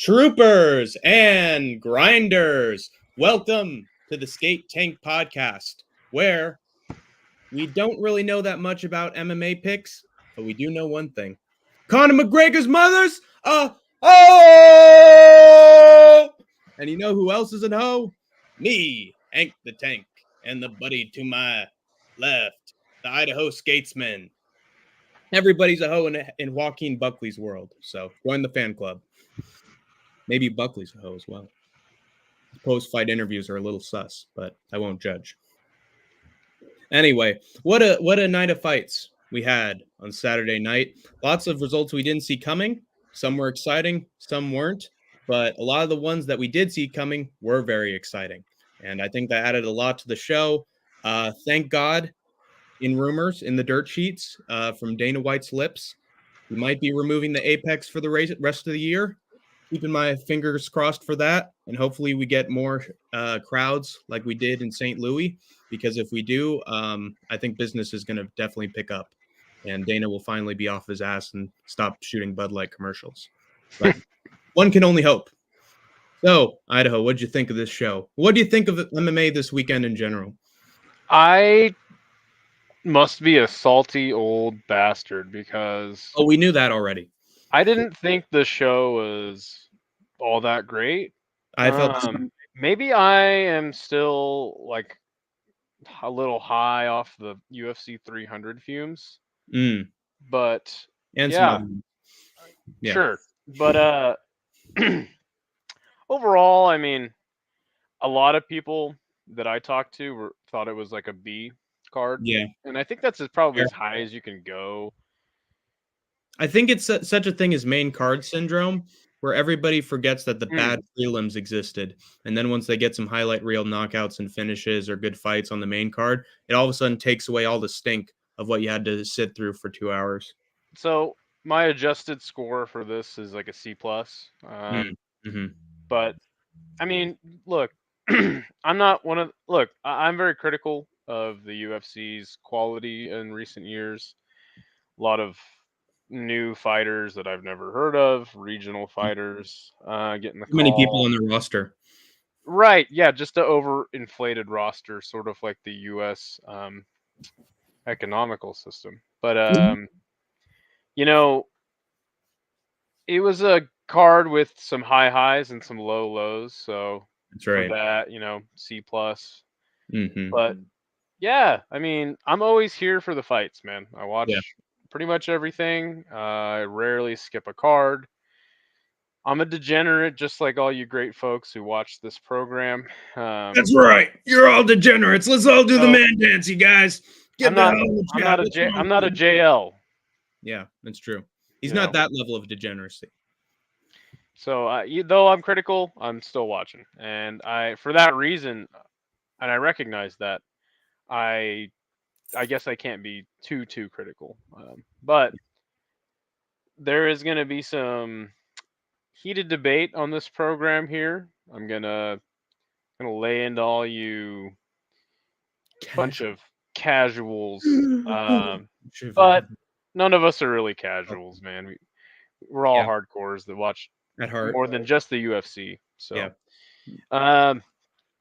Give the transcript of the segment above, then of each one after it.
Troopers and grinders, welcome to the Skate Tank Podcast, where we don't really know that much about MMA picks, but we do know one thing. Conor McGregor's mother's a hoe! And you know who else is a hoe? Me, Hank the Tank, and the buddy to my left, the Idaho Skatesman. Everybody's a hoe in Joaquin Buckley's world, so join the fan club. Maybe Buckley's a hoe as well. Post-fight interviews are a little sus, but I won't judge. Anyway, what a night of fights we had on Saturday night. Lots of results we didn't see coming. Some were exciting, some weren't, but a lot of the ones that we did see coming were very exciting. And I think that added a lot to the show. Thank God, in rumors, in the dirt sheets from Dana White's lips, we might be removing the Apex for the rest of the year. Keeping my fingers crossed for that, and hopefully we get more crowds like we did in St. Louis, because if we do, I think business is going to definitely pick up, and Dana will finally be off his ass and stop shooting Bud Light commercials. But one can only hope. So, Idaho, what did you think of this show? What do you think of MMA this weekend in general? I must be a salty old bastard because we knew that already. I didn't think the show was all that great. I felt maybe I am still like a little high off the UFC 300 fumes. But and yeah, sure. But overall, I mean, a lot of people that I talked to thought it was like a B card. Yeah. And I think that's probably as high as you can go. I think it's such a thing as main card syndrome, where everybody forgets that the bad prelims existed. And then once they get some highlight reel knockouts and finishes or good fights on the main card, it all of a sudden takes away all the stink of what you had to sit through for 2 hours. So my adjusted score for this is like a C+. But I mean, look, I'm not one of I'm very critical of the UFC's quality in recent years. A lot of new fighters that I've never heard of, regional fighters, getting the call. Too many people on the roster. Right, yeah, just an overinflated roster, sort of like the U.S. Economical system. But you know, it was a card with some high highs and some low lows, so that's right. For that, C+. But yeah, I mean, I'm always here for the fights, man. I watch pretty much everything. I rarely skip a card. I'm a degenerate, just like all you great folks who watch this program. That's right. You're all degenerates. Let's all do the man dance, you guys. I'm not a JL. Yeah, that's true. He's not that level of degeneracy. So, though I'm critical, I'm still watching, and for that reason, and I recognize that, I guess I can't be too critical, but there is going to be some heated debate on this program here. I'm gonna lay into all you bunch of casuals, but none of us are really casuals, man. We're all hardcores that watch at heart more than just the UFC. So, I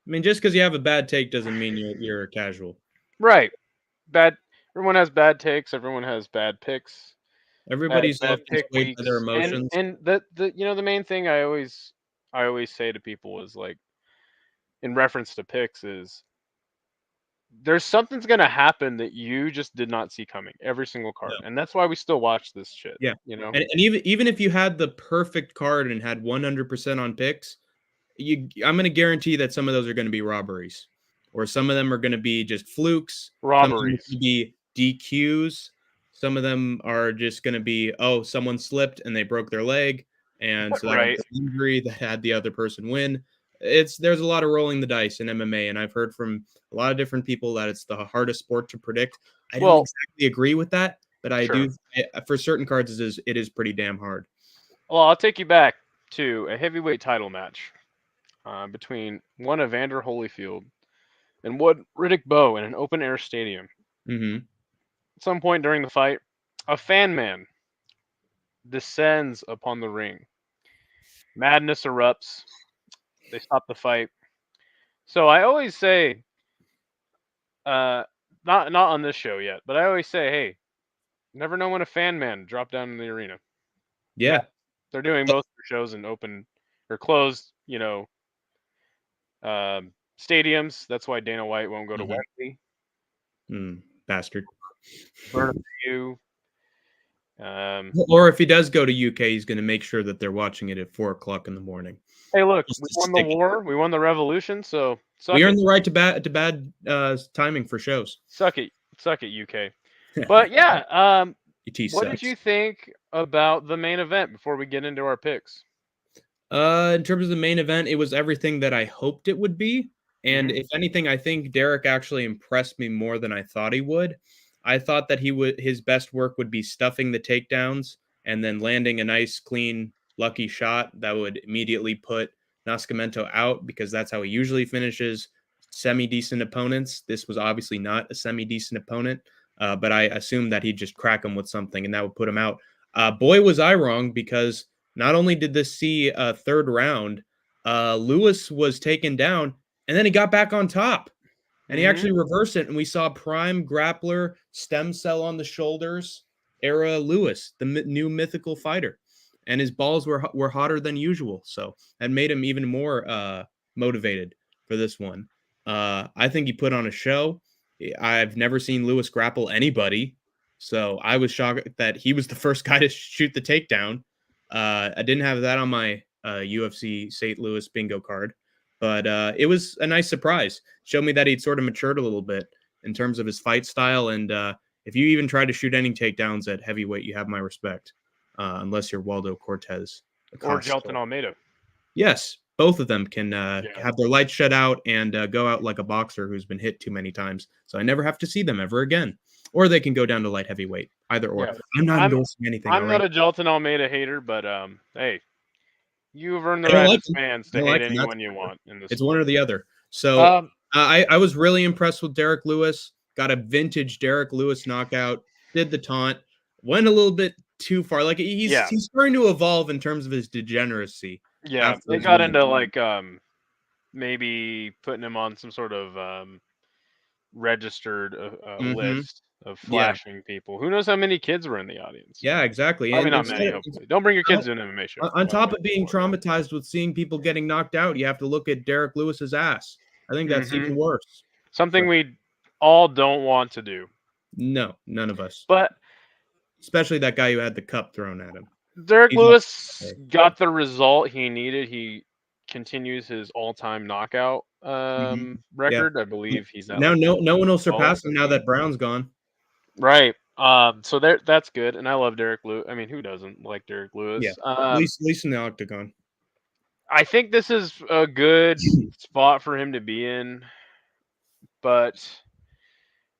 mean, just because you have a bad take doesn't mean you're a casual, right? Everyone has bad takes. Everyone has bad picks. Everybody's bad pick weeks. By their emotions. And the main thing I always say to people is, like, in reference to picks, is there's something's gonna happen that you just did not see coming every single card, and that's why we still watch this shit. Yeah, you know. And even if you had the perfect card and had 100% on picks, I'm going to guarantee that some of those are going to be robberies, or some of them are going to be just flukes. Robberies. Some of them be DQs. Some of them are just going to be, someone slipped and they broke their leg, and so that was an injury that had the other person win. There's a lot of rolling the dice in MMA, and I've heard from a lot of different people that it's the hardest sport to predict. I don't exactly agree with that, but I do for certain cards it is pretty damn hard. Well, I'll take you back to a heavyweight title match between one Evander Holyfield and one Riddick Bowe in an open air stadium. At some point during the fight, a fan man descends upon the ring, Madness erupts. They stop the fight. So I always say, not on this show yet, but I always say, hey, never know when a fan man drop down in the arena. Yeah. They're doing most of their shows in open or closed, stadiums. That's why Dana White won't go to Wembley. Bastard. Burn a few. Or if he does go to UK, he's going to make sure that they're watching it at 4:00 in the morning. Hey, look, Just we to won the stick it. war. We won the revolution. So We earned the right to bad timing for shows. suck it, UK. But yeah, what did sucks. you think about the main event before we get into our picks? In terms of the main event, it was everything that I hoped it would be. And if anything, I think Derek actually impressed me more than I thought he would. I thought that his best work would be stuffing the takedowns and then landing a nice, clean, lucky shot that would immediately put Nascimento out, because that's how he usually finishes semi-decent opponents. This was obviously not a semi-decent opponent, but I assumed that he'd just crack him with something and that would put him out. Boy, was I wrong, because not only did this see a third round, Lewis was taken down, and then he got back on top. And he actually reversed it, and we saw prime grappler, stem cell on the shoulders, era Lewis, the new mythical fighter. And his balls were hotter than usual, so that made him even more motivated for this one. I think he put on a show. I've never seen Lewis grapple anybody, so I was shocked that he was the first guy to shoot the takedown. I didn't have that on my UFC St. Louis bingo card, but it was a nice surprise. Showed me that he'd sort of matured a little bit in terms of his fight style. And if you even try to shoot any takedowns at heavyweight, you have my respect, unless you're Waldo Cortez. Or Jelton Almeida. Yes, both of them can have their lights shut out and go out like a boxer who's been hit too many times. So I never have to see them ever again. Or they can go down to light heavyweight. Either or. Yeah. I'm not endorsing anything. I'm not a Jelton Almeida hater, but hey, you've earned the right as fans to hate anyone you want in this. It's one or the other. So I was really impressed with Derek Lewis. Got a vintage Derek Lewis knockout. Did the taunt. Went a little bit too far. Like he's starting to evolve in terms of his degeneracy. Yeah, they got into like maybe putting him on some sort of registered list of flashing people. Who knows how many kids were in the audience? Yeah, exactly. Probably not many. Hopefully, don't bring your kids to an MMA show. On top of being traumatized with seeing people getting knocked out, you have to look at Derek Lewis's ass. I think that's even worse. Something we all don't want to do. No, none of us. But especially that guy who had the cup thrown at him. Derek Lewis got the result he needed. He continues his all-time knockout record. I believe he's now no one will surpass him now that Brown's gone. Right. So that's good, and I love Derek Lewis. I mean, who doesn't like Derek Lewis? Yeah. At least in the octagon. I think this is a good spot for him to be in, but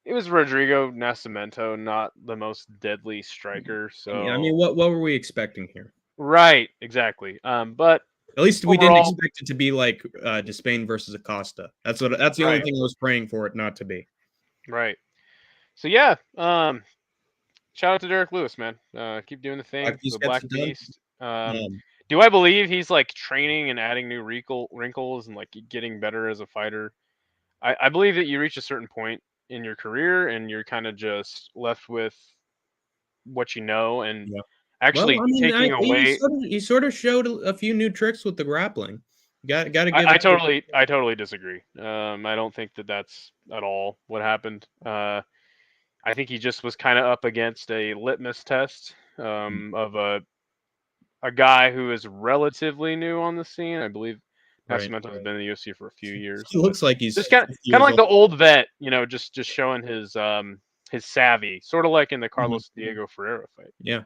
it was Rodrigo Nascimento, not the most deadly striker. So I mean, what were we expecting here? Right, exactly. But at least we didn't expect it to be like Despain versus Acosta. That's the only thing I was praying for it not to be. Right. So yeah, shout out to Derek Lewis, man. Keep doing the thing. The Black Beast. Do I believe he's like training and adding new wrinkles and like getting better as a fighter? I believe that you reach a certain point in your career and you're kind of just left with what you know and actually taking away. He sort of showed a few new tricks with the grappling. Got to give. I totally disagree. I don't think that that's at all what happened. I think he just was kind of up against a litmus test of a guy who is relatively new on the scene. I believe Nascimento has been in the UFC for a few years. He looks like he's just kind of like the old vet, just showing his savvy, sort of like in the Carlos Diego Ferreira fight. Yeah.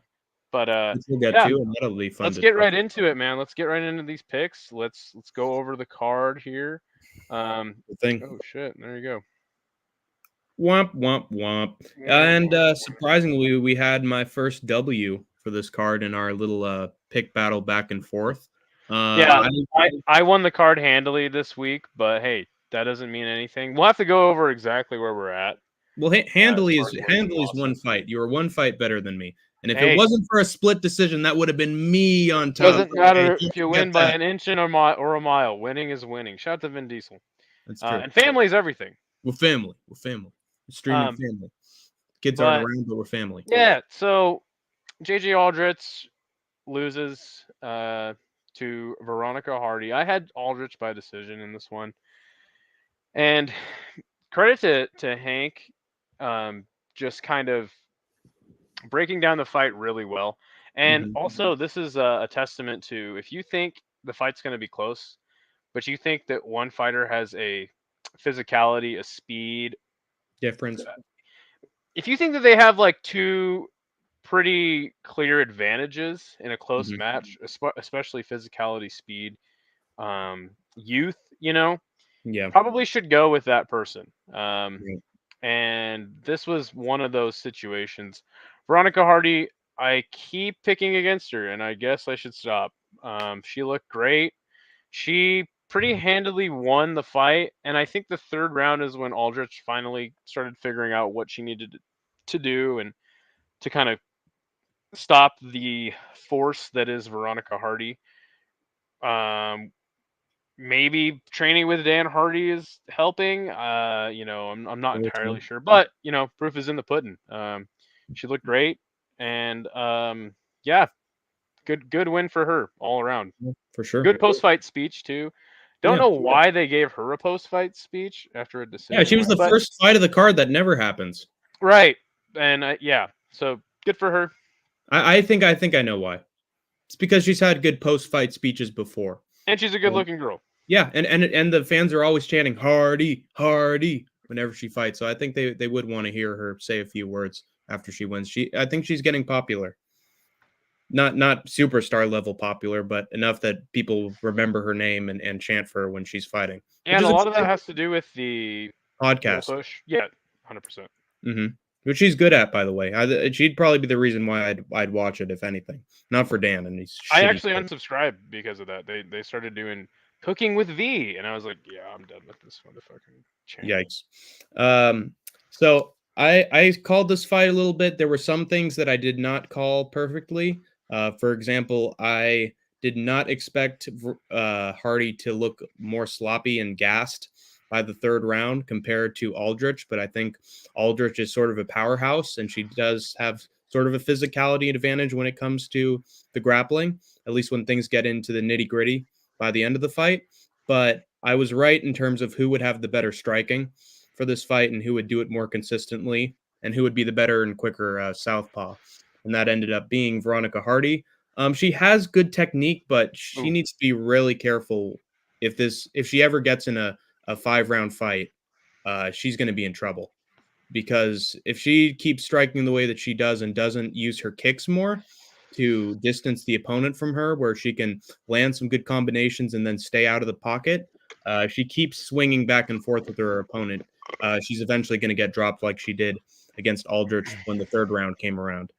But we'll get to, and that'll be fun. Let's get right into it, man. Let's get right into these picks. Let's go over the card here. Oh shit! There you go. Womp womp womp. And surprisingly, we had my first W for this card in our little pick battle back and forth. I won the card handily this week, but hey, that doesn't mean anything. We'll have to go over exactly where we're at. Well, handily is one fight. You were one fight better than me. And if it Hey, wasn't for a split decision, that would have been me on top. doesn't Okay, matter don't if you forget win by that. an inch and a mile. Winning is winning. Shout out to Vin Diesel. That's true. And family is everything. We're family. We're family. We're streaming Um, family. Kids aren't but around, but we're family. yeah, so JJ Aldrich loses to Veronica Hardy. I had Aldrich by decision in this one, and credit to Hank, just kind of breaking down the fight really well. And Hmm. also, this is a testament to if you think the fight's going to be close, but you think that one fighter has a physicality, a speed, Difference. if you think that they have like two pretty clear advantages in a close Hmm. match, especially physicality, speed, youth, Yeah. probably should go with that person. Right. And this was one of those situations. Veronica Hardy, I keep picking against her, and I guess I should stop. She looked great. She pretty handily won the fight, and I think the third round is when Aldrich finally started figuring out what she needed to do and to kind of stop the force that is Veronica Hardy. Um, maybe training with Dan Hardy is helping. I'm not entirely sure, but proof is in the pudding. She looked great, and yeah, good win for her all around. Yeah, for sure. Good post fight speech too. Don't Yeah. know why they gave her a post fight speech after a Yeah, she decision, was the but first fight of the card that never happens. right, and yeah, so good for her. I think I know why. It's because she's had good post-fight speeches before. And she's a good looking girl. Yeah, and the fans are always chanting Hardy, Hardy whenever she fights. So I think they would want to hear her say a few words after she wins. I think she's getting popular. Not superstar level popular, but enough that people remember her name and chant for her when she's fighting. Which And is a a lot of good that thing. has to do with the Podcast. push. Yeah, 100%. Hmm. Which she's good at, by the way. She'd probably be the reason why I'd watch it, if anything. Not for Dan and he's I shitty. actually unsubscribed because of that. They started doing cooking with V, and I was like, yeah, I'm done with this motherfucking channel. Yikes. So I called this fight a little bit. There were some things that I did not call perfectly. For example, I did not expect Hardy to look more sloppy and gassed by the third round compared to Aldrich, but I think Aldrich is sort of a powerhouse, and she does have sort of a physicality advantage when it comes to the grappling, at least when things get into the nitty gritty by the end of the fight. But I was right in terms of who would have the better striking for this fight and who would do it more consistently and who would be the better and quicker southpaw. And that ended up being Veronica Hardy. She has good technique, but she Ooh. needs to be really careful if she ever gets in a 5 round fight. She's going to be in trouble because if she keeps striking the way that she does and doesn't use her kicks more to distance the opponent from her, where she can land some good combinations and then stay out of the pocket, she keeps swinging back and forth with her opponent. She's eventually going to get dropped like she did against Aldrich when the third round came around.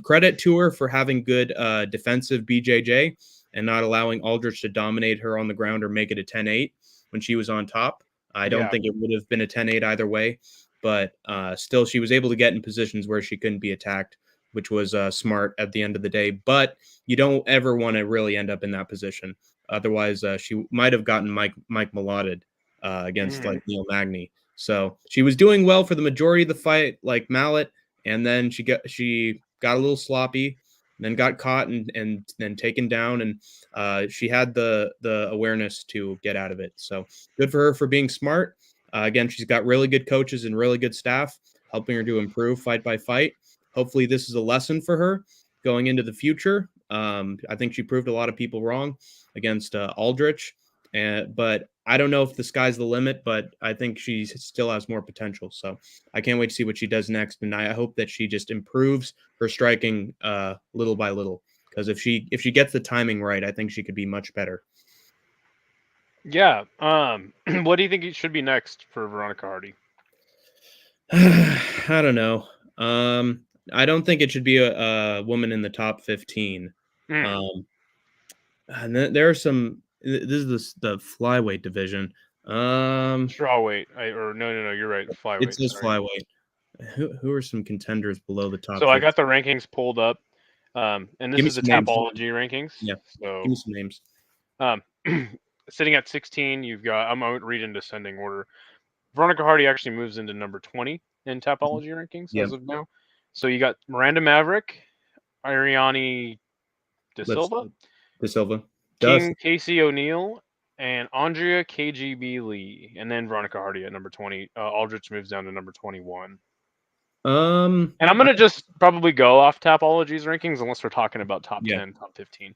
Credit to her for having good defensive BJJ and not allowing Aldrich to dominate her on the ground or make it a 10-8 when she was on top. I don't Yeah. think it would have been a 10-8 either way, but still she was able to get in positions where she couldn't be attacked, which was smart at the end of the day. But you don't ever want to really end up in that position. Otherwise, she might have gotten Mike Malotted against like Neil Magny. So she was doing well for the majority of the fight, like Mallet, and then she got a little sloppy, then got caught and then taken down, and she had the awareness to get out of it. So good for her for being smart. Again, she's got really good coaches and really good staff helping her to improve fight by fight. Hopefully, this is a lesson for her going into the future. I think she proved a lot of people wrong against Aldrich, but I don't know if the sky's the limit, but I think she still has more potential. So I can't wait to see what she does next, and I hope that she just improves her striking little by little. Because if she gets the timing right, I think she could be much better. Yeah. What do you think it should be next for Veronica Hardy? I don't know. I don't think it should be a woman in the top 15. Mm. Um, and there are some. This is the flyweight division. Strawweight. Or no, you're right. It Flyweight. says Sorry. flyweight. Who are some contenders below the top? So I got the rankings pulled up, and this Give me is the some names. Tapology rankings. Yeah, So give me some names. sitting at 16, you've got. I'm going to read in descending order. Veronica Hardy actually moves into number 20 in Tapology rankings Yeah. as of now. So you got Miranda Maverick, Ariane De Silva, De Silva, King Casey O'Neill, and Andrea KGB Lee, and then Veronica Hardy at number 20. Aldrich moves down to number 21. And I'm gonna just probably go off Tapology's rankings unless we're talking about top 10, top 15,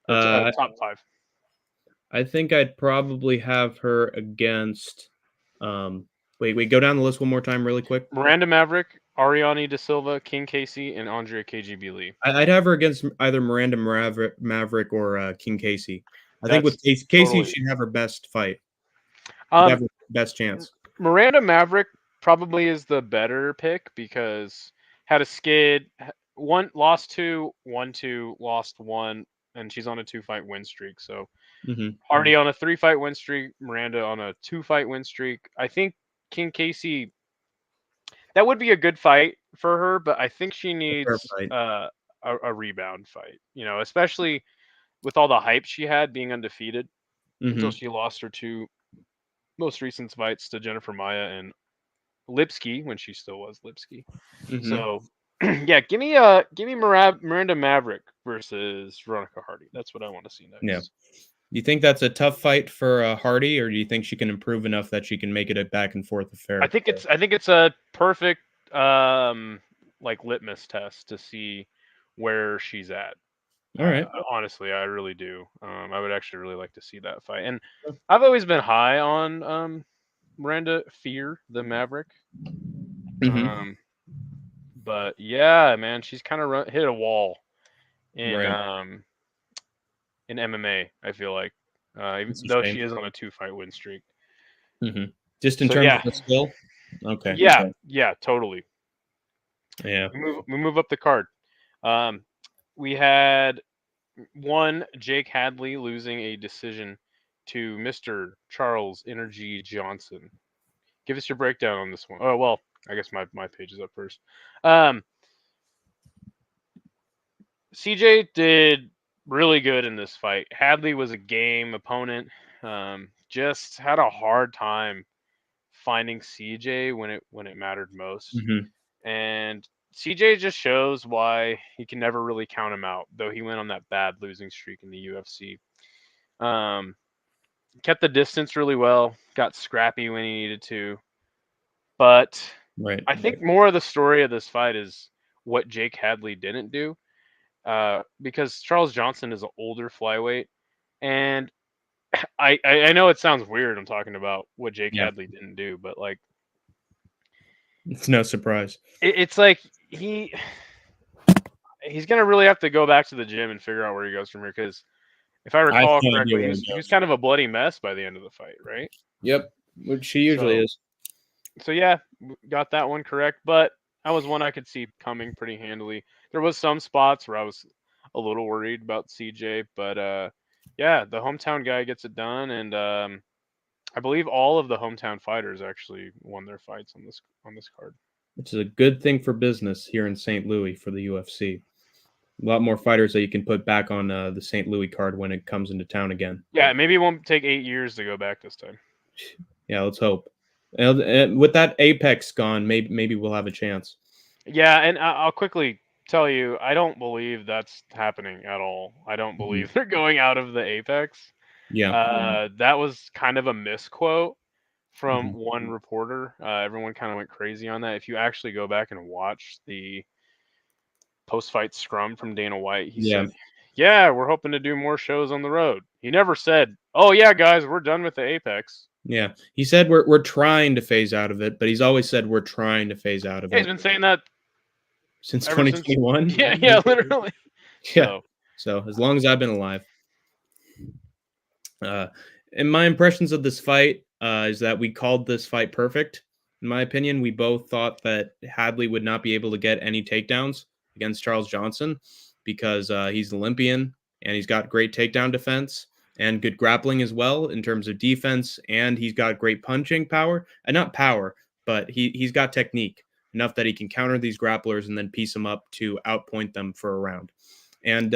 or top 5. I think I'd probably have her against. Wait, go down the list one more time, really quick. Miranda Maverick, Ariane De Silva, King Casey, and Andrea KGB Lee. I'd have her against either Miranda Maverick or King Casey. I think with Casey, totally. she'd have her best fight. She'd have her best chance. Miranda Maverick probably is the better pick because had a skid, lost 2, won 2, lost 1, and she's on a 2-fight win streak. So Hardy on a 3-fight win streak, Miranda on a 2-fight win streak. I think King Casey, that would be a good fight for her, but I think she needs a rebound fight. You know, especially with all the hype she had being undefeated until she lost her 2 most recent fights to Jennifer Maia and Lipsky when she still was Lipsky. So yeah, give me Miranda Maverick versus Veronica Hardy. That's what I want to see next. Yeah. Do you think that's a tough fight for Hardy, or do you think she can improve enough that she can make it a back and forth affair? I think it's a perfect like litmus test to see where she's at. All right. Honestly, I really do. I would actually really like to see that fight. And I've always been high on Miranda Fear, the Maverick. But yeah, man, she's kind of hit a wall in MMA. I feel like, even though she is on a 2-fight win streak. Just in terms of the skill. Okay. Yeah, totally. Yeah. We move up the card. We had Jake Hadley losing a decision to Mr. Charles Energy Johnson. Give us your breakdown on this one. Oh, well, I guess my page is up first. CJ did really good in this fight. Hadley was a game opponent. Just had a hard time finding CJ when it mattered most. And CJ just shows why he can never really count him out, though he went on that bad losing streak in the UFC. Kept the distance really well, got scrappy when he needed to. But I think more of the story of this fight is what Jake Hadley didn't do. Because Charles Johnson is an older flyweight. And I know it sounds weird I'm talking about what Jake Hadley didn't do, but like, it's no surprise. It's like he's gonna really have to go back to the gym and figure out where he goes from here. Because if I recall correctly, he was kind of a bloody mess by the end of the fight, right? Yep, which she usually is. So yeah, got that one correct. But that was one I could see coming pretty handily. There was some spots where I was a little worried about CJ, but yeah, the hometown guy gets it done, and I believe all of the hometown fighters actually won their fights on this card. Which is a good thing for business here in St. Louis for the UFC. A lot more fighters that you can put back on the St. Louis card when it comes into town again. Yeah, maybe it won't take 8 years to go back this time. Yeah, let's hope. And with that Apex gone, maybe we'll have a chance. Yeah, and I'll quickly tell you, I don't believe that's happening at all. I don't believe they're going out of the Apex. Yeah. That was kind of a misquote from one reporter. Everyone kind of went crazy on that. If you actually go back and watch the post-fight scrum from Dana White, he said, yeah, we're hoping to do more shows on the road. He never said, oh yeah, guys, we're done with the Apex. Yeah, he said we're trying to phase out of it, but he's always said we're trying to phase out of it. He's been saying that since 2021. Yeah, literally. Yeah. So as long as I've been alive. And my impressions of this fight is that we called this fight perfect. In my opinion, we both thought that Hadley would not be able to get any takedowns against Charles Johnson because he's Olympian and he's got great takedown defense and good grappling as well in terms of defense, and he's got great punching power. And not power, but he's got technique. enough that he can counter these grapplers and then piece them up to outpoint them for a round. And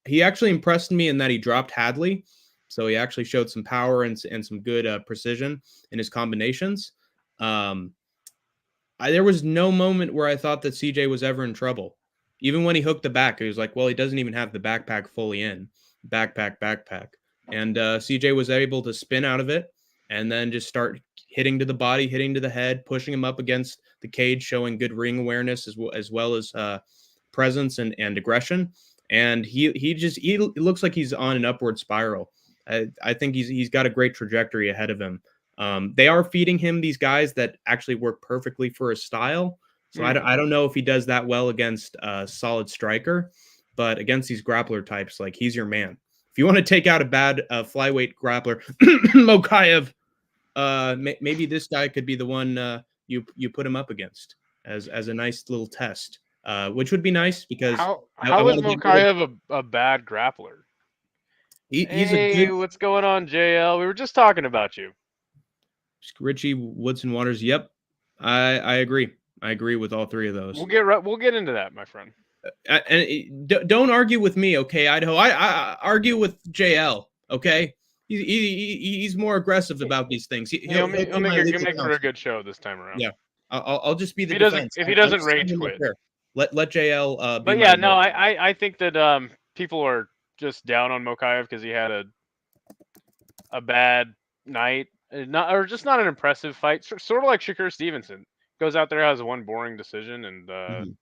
he actually impressed me in that he dropped Hadley. So he actually showed some power and some good precision in his combinations. Um, there was no moment where I thought that CJ was ever in trouble. Even when he hooked the back, it was like, well, he doesn't even have the backpack fully in. Backpack. And CJ was able to spin out of it and then just start hitting to the body, hitting to the head, pushing him up against the cage, showing good ring awareness as well as presence and aggression. And he looks like he's on an upward spiral. I think he's got a great trajectory ahead of him. They are feeding him these guys that actually work perfectly for his style. So I don't know if he does that well against a solid striker, but against these grappler types, like he's your man. If you want to take out a bad flyweight grappler, Mokaev, maybe this guy could be the one you put him up against as a nice little test, which would be nice because I how is want to get rid of. Mokaev a bad grappler? He's a Hey, good what's going on, JL? We were just talking about you. Richie Woodson Waters. Yep, I agree. I agree with all three of those. We'll get into that, my friend. Don't argue with me, okay, Idaho. I argue with JL, okay. He's more aggressive about these things. He'll make for a good show this time around. Yeah, I'll just be the defense. If he doesn't rage quit, let JL. But yeah, no, I think that people are just down on Mokaev because he had a bad night, just not an impressive fight. Sort of like Shakur Stevenson goes out there, has one boring decision, and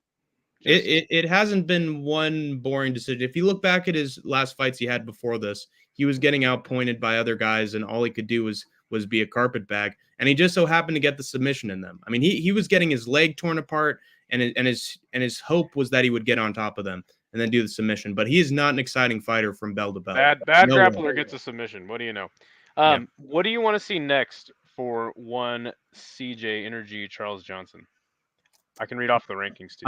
it hasn't been one boring decision. If you look back at his last fights he had before this, he was getting outpointed by other guys, and all he could do was be a carpetbag. And he just so happened to get the submission in them. I mean, he was getting his leg torn apart, and his hope was that he would get on top of them and then do the submission. But he is not an exciting fighter from bell to bell. Bad grappler gets a submission. What do you know? What do you want to see next for one CJ Energy Charles Johnson? I can read off the rankings too.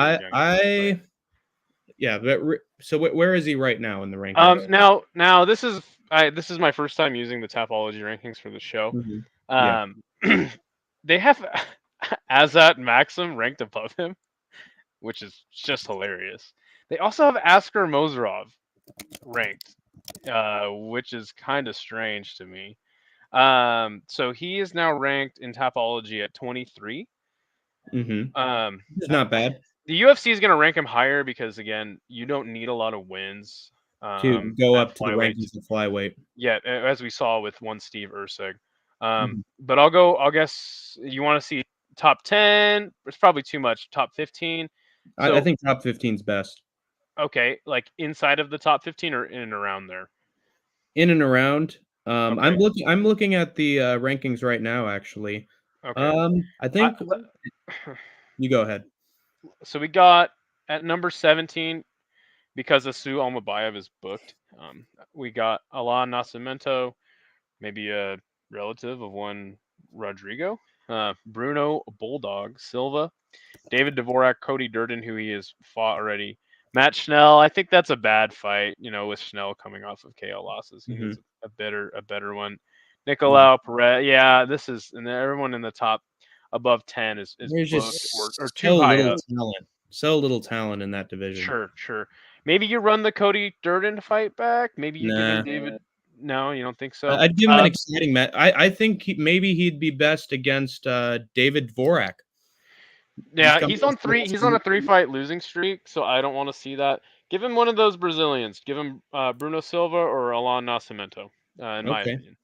So where is he right now in the rankings? Now this is my first time using the Tapology rankings for the show. Mm-hmm. They have Azat Maxim ranked above him, which is just hilarious. They also have Askar Mozarov ranked, which is kind of strange to me. So he is now ranked in Tapology at 23. Mm-hmm. It's not bad. The UFC is going to rank him higher because, again, you don't need a lot of wins to go up to the rankings of flyweight. Yeah, as we saw with one Steve Ursig. But I'll guess you want to see top 10. It's probably too much. Top 15. So, I think top 15 is best. Okay, like inside of the top 15 or in and around there? In and around. Okay. I'm looking at the rankings right now, actually. Okay. I think you go ahead. So we got at number 17, because Asu Almabayev is booked. We got Alain Nascimento, maybe a relative of one Rodrigo, Bruno Bulldog Silva, David Dvorak, Cody Durden, who he has fought already, Matt Schnell. I think that's a bad fight, with Schnell coming off of KO losses. He needs a better one. Nicolau Perez. Yeah, and everyone in the top above 10 is booked or too high up. So little talent in that division. Sure. Maybe you run the Cody Durden fight back. Maybe you give him David. No, you don't think so? I'd give him an exciting match. I think maybe he'd be best against David Dvorak. Yeah, he's on a 3-fight losing streak, so I don't want to see that. Give him one of those Brazilians. Give him Bruno Silva or Alain Nascimento, in my opinion.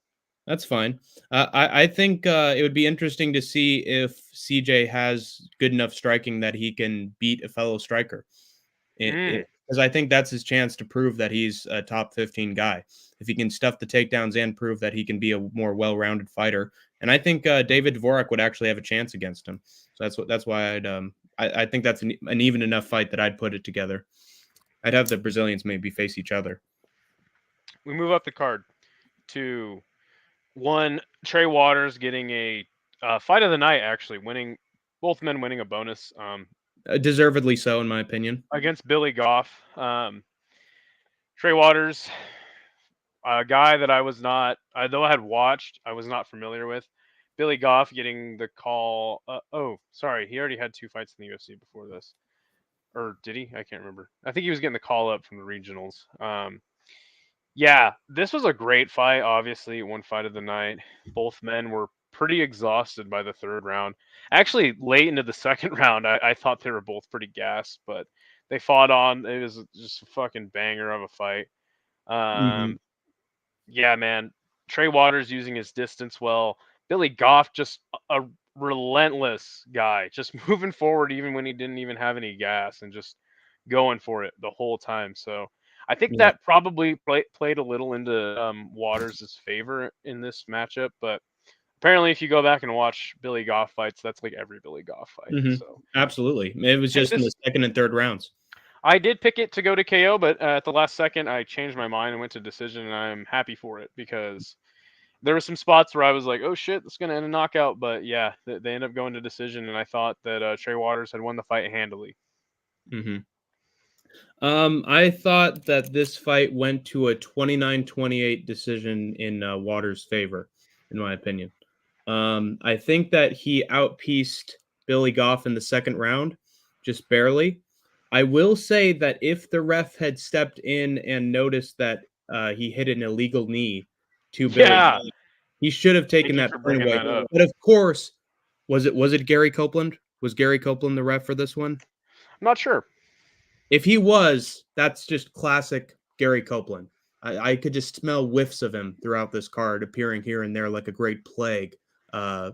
That's fine. I think it would be interesting to see if CJ has good enough striking that he can beat a fellow striker. Because I think that's his chance to prove that he's a top 15 guy. If he can stuff the takedowns and prove that he can be a more well-rounded fighter. And I think David Dvorak would actually have a chance against him. So that's why I think that's an even enough fight that I'd put it together. I'd have the Brazilians maybe face each other. We move up the card to one Trey Waters getting a fight of the night, actually both men winning a bonus. Deservedly so, in my opinion. Against Billy Goff. Trey Waters, a guy that though I had watched, I was not familiar with. Billy Goff getting the call. Oh, sorry, he already had 2 fights in the UFC before this, or did he? I can't remember. I think he was getting the call up from the regionals. Yeah, this was a great fight. Obviously, one fight of the night. Both men were pretty exhausted by the third round. Actually, late into the second round, I thought they were both pretty gassed, but they fought on. It was just a fucking banger of a fight. Hmm. Um, yeah, man. Trey Waters using his distance well. Billy Goff just a relentless guy, just moving forward even when he didn't even have any gas and just going for it the whole time. So I think Yeah. that probably played a little into Waters' favor in this matchup. But apparently, if you go back and watch Billy Goff fights, that's like every Billy Goff fight. Hmm. So Absolutely. It was I think just in the this. second and third rounds. I did pick it to go to KO, but at the last second, I changed my mind and went to decision, and I'm happy for it because there were some spots where I was like, "Oh shit, that's gonna end a knockout," but yeah, they end up going to decision, and I thought that Trey Waters had won the fight handily. Hmm. I thought that this fight went to a 29-28 decision in Waters' favor, in my opinion. I think that he outpieced Billy Goff in the second round, just barely. I will say that if the ref had stepped in and noticed that he hit an illegal knee to Billy, Yeah, he should have thank taken you that for point bringing away. that up. But of course, was it Gary Copeland? Was Gary Copeland the ref for this one? I'm not sure. If he was, that's just classic Gary Copeland. I could just smell whiffs of him throughout this card, appearing here and there like a great plague,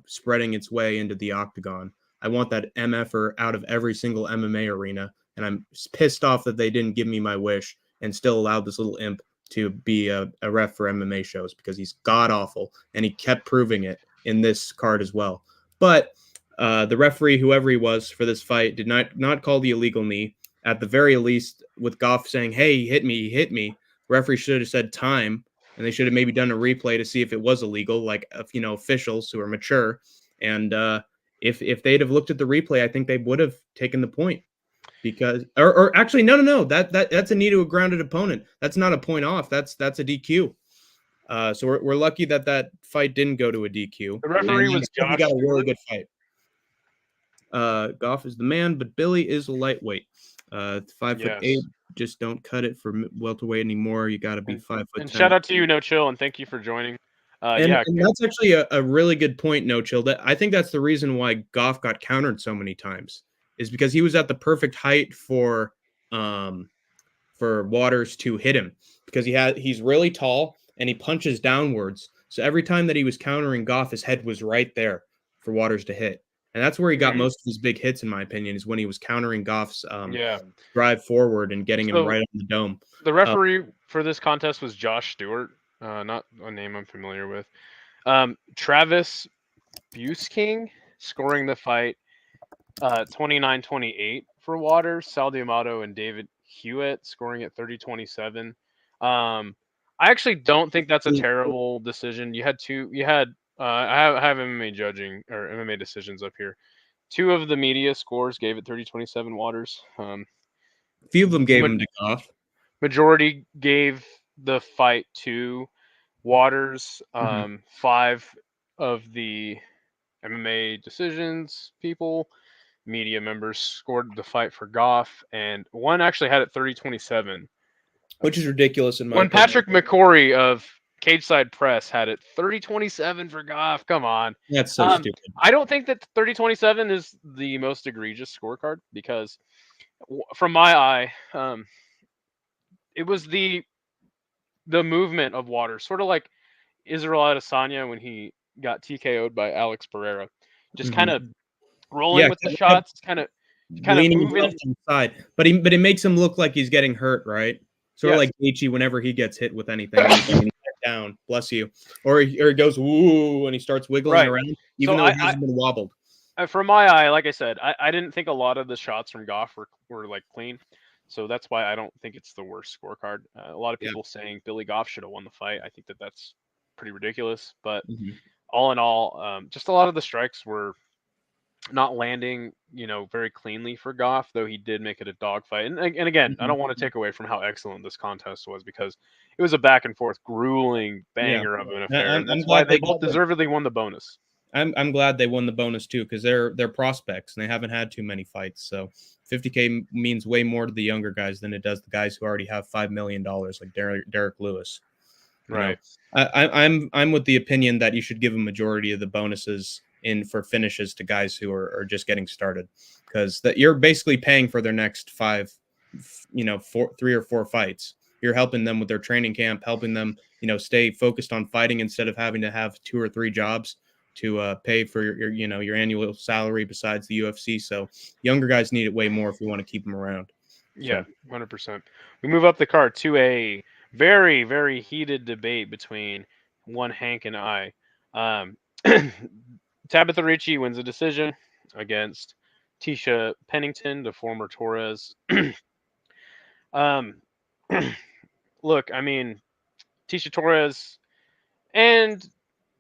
spreading its way into the octagon. I want that MFer out of every single MMA arena, and I'm pissed off that they didn't give me my wish and still allowed this little imp to be a ref for MMA shows because he's god awful, and he kept proving it in this card as well. But the referee, whoever he was for this fight, did not call the illegal knee. At the very least, with Goff saying, "Hey, he hit me," referee should have said time, and they should have maybe done a replay to see if it was illegal, like officials who are mature. And if they'd have looked at the replay, I think they would have taken the point because, or actually, no, that's a knee to a grounded opponent. That's not a point off. That's a DQ. So we're lucky that fight didn't go to a DQ. The And referee was he Josh got a really Stewart. good fight. Goff is the man, but Billy is a lightweight. 5'8". Yes. Just don't cut it for welterweight anymore. You got to be And, 5'10". and shout out to you, No Chill, and thank you for joining. Yeah, And that's actually a really good point, No Chill. That I think that's the reason why Goff got countered so many times is because he was at the perfect height um for Waters to hit him because he's really tall and he punches downwards. So every time that he was countering Goff, his head was right there for Waters to hit. And that's where he got mhm, most of his big hits, in my opinion, is when he was countering Goff's yeah. drive forward and getting him So right on the dome. the Uh, referee for this contest was Josh Stewart, not a name I'm familiar with. Travis Busking scoring the fight 29-28 for Waters. Sal D'Amato and David Hewitt scoring at 30-27. I actually don't think that's a terrible decision. I have MMA judging or MMA decisions up here. Two of the media scores gave it 30-27 Waters. a few of them gave him to Goff. Majority gave the fight to Waters. Mhm. 5 of the MMA decisions people, media members scored the fight for Goff, and one actually had it 30-27. Which is ridiculous in my When opinion. Patrick McCory of Cage Side Press had it 30-27 for Goff, come on. That's so stupid. I don't think that 30-27 is the most egregious scorecard because, from my eye, it was the movement of Waters, sort of like Israel Adesanya when he got TKO'd by Alex Pereira, just kind Mhm. of rolling Yeah, with the shots, kind of leaning moving. himself to the side, but it makes him look like he's getting hurt, right? Sort of Yes. like Gaethje whenever he gets hit with anything, and he's down. Bless you. Or he goes woo and he starts wiggling Right. around, So even though he hasn't been wobbled. from my eye, like I said, I didn't think a lot of the shots from Goff were like clean. So that's why I don't think it's the worst scorecard. A lot of Yeah. people saying Billy Goff should have won the fight. I think that that's pretty ridiculous. But Mhm. all in all, just a lot of the strikes were not landing, very cleanly for Goff, though he did make it a dogfight. And again, I Mhm. don't want to take away from how excellent this contest was because it was a back and forth, grueling Yeah. banger of an I- affair, I'm and I'm that's why glad they they both got the deservedly won the bonus. I'm glad they won the bonus too, because they're prospects and they haven't had too many fights. So 50K means way more to the younger guys than it does the guys who already have $5 million, like Derek Lewis. You know, Right. I'm with the opinion that you should give a majority of the bonuses in for finishes to guys who are just getting started, because that you're basically paying for their next five, 3 or 4 fights. You're helping them with their training camp, helping them, stay focused on fighting instead of having to have 2 or 3 jobs to pay for your annual salary besides the UFC. So younger guys need it way more if we want to keep them around. Yeah, So 100%. We move up the card to a very, very heated debate between one Hank and I. Um, Tabitha Ricci wins a decision against Tisha Pennington, the former Torres. um, Look, I mean, Tisha Torres and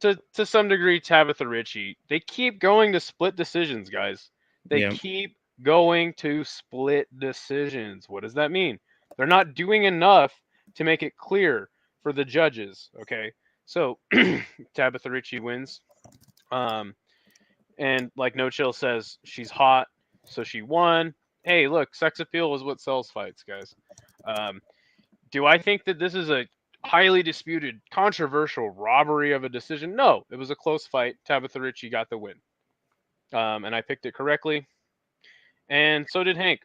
to some degree Tabitha Ricci, they keep going to split decisions, guys. They yeah, keep going to split decisions. What does that mean? They're not doing enough to make it clear for the judges. Okay, so Tabitha Ricci wins, and like No Chill says, she's hot, so she won. Hey, look, sex appeal is what sells fights, guys. Um, do I think that this is a highly disputed, controversial robbery of a decision? No, it was a close fight. Tabitha Ricci got the win, and I picked it correctly, and so did Hank.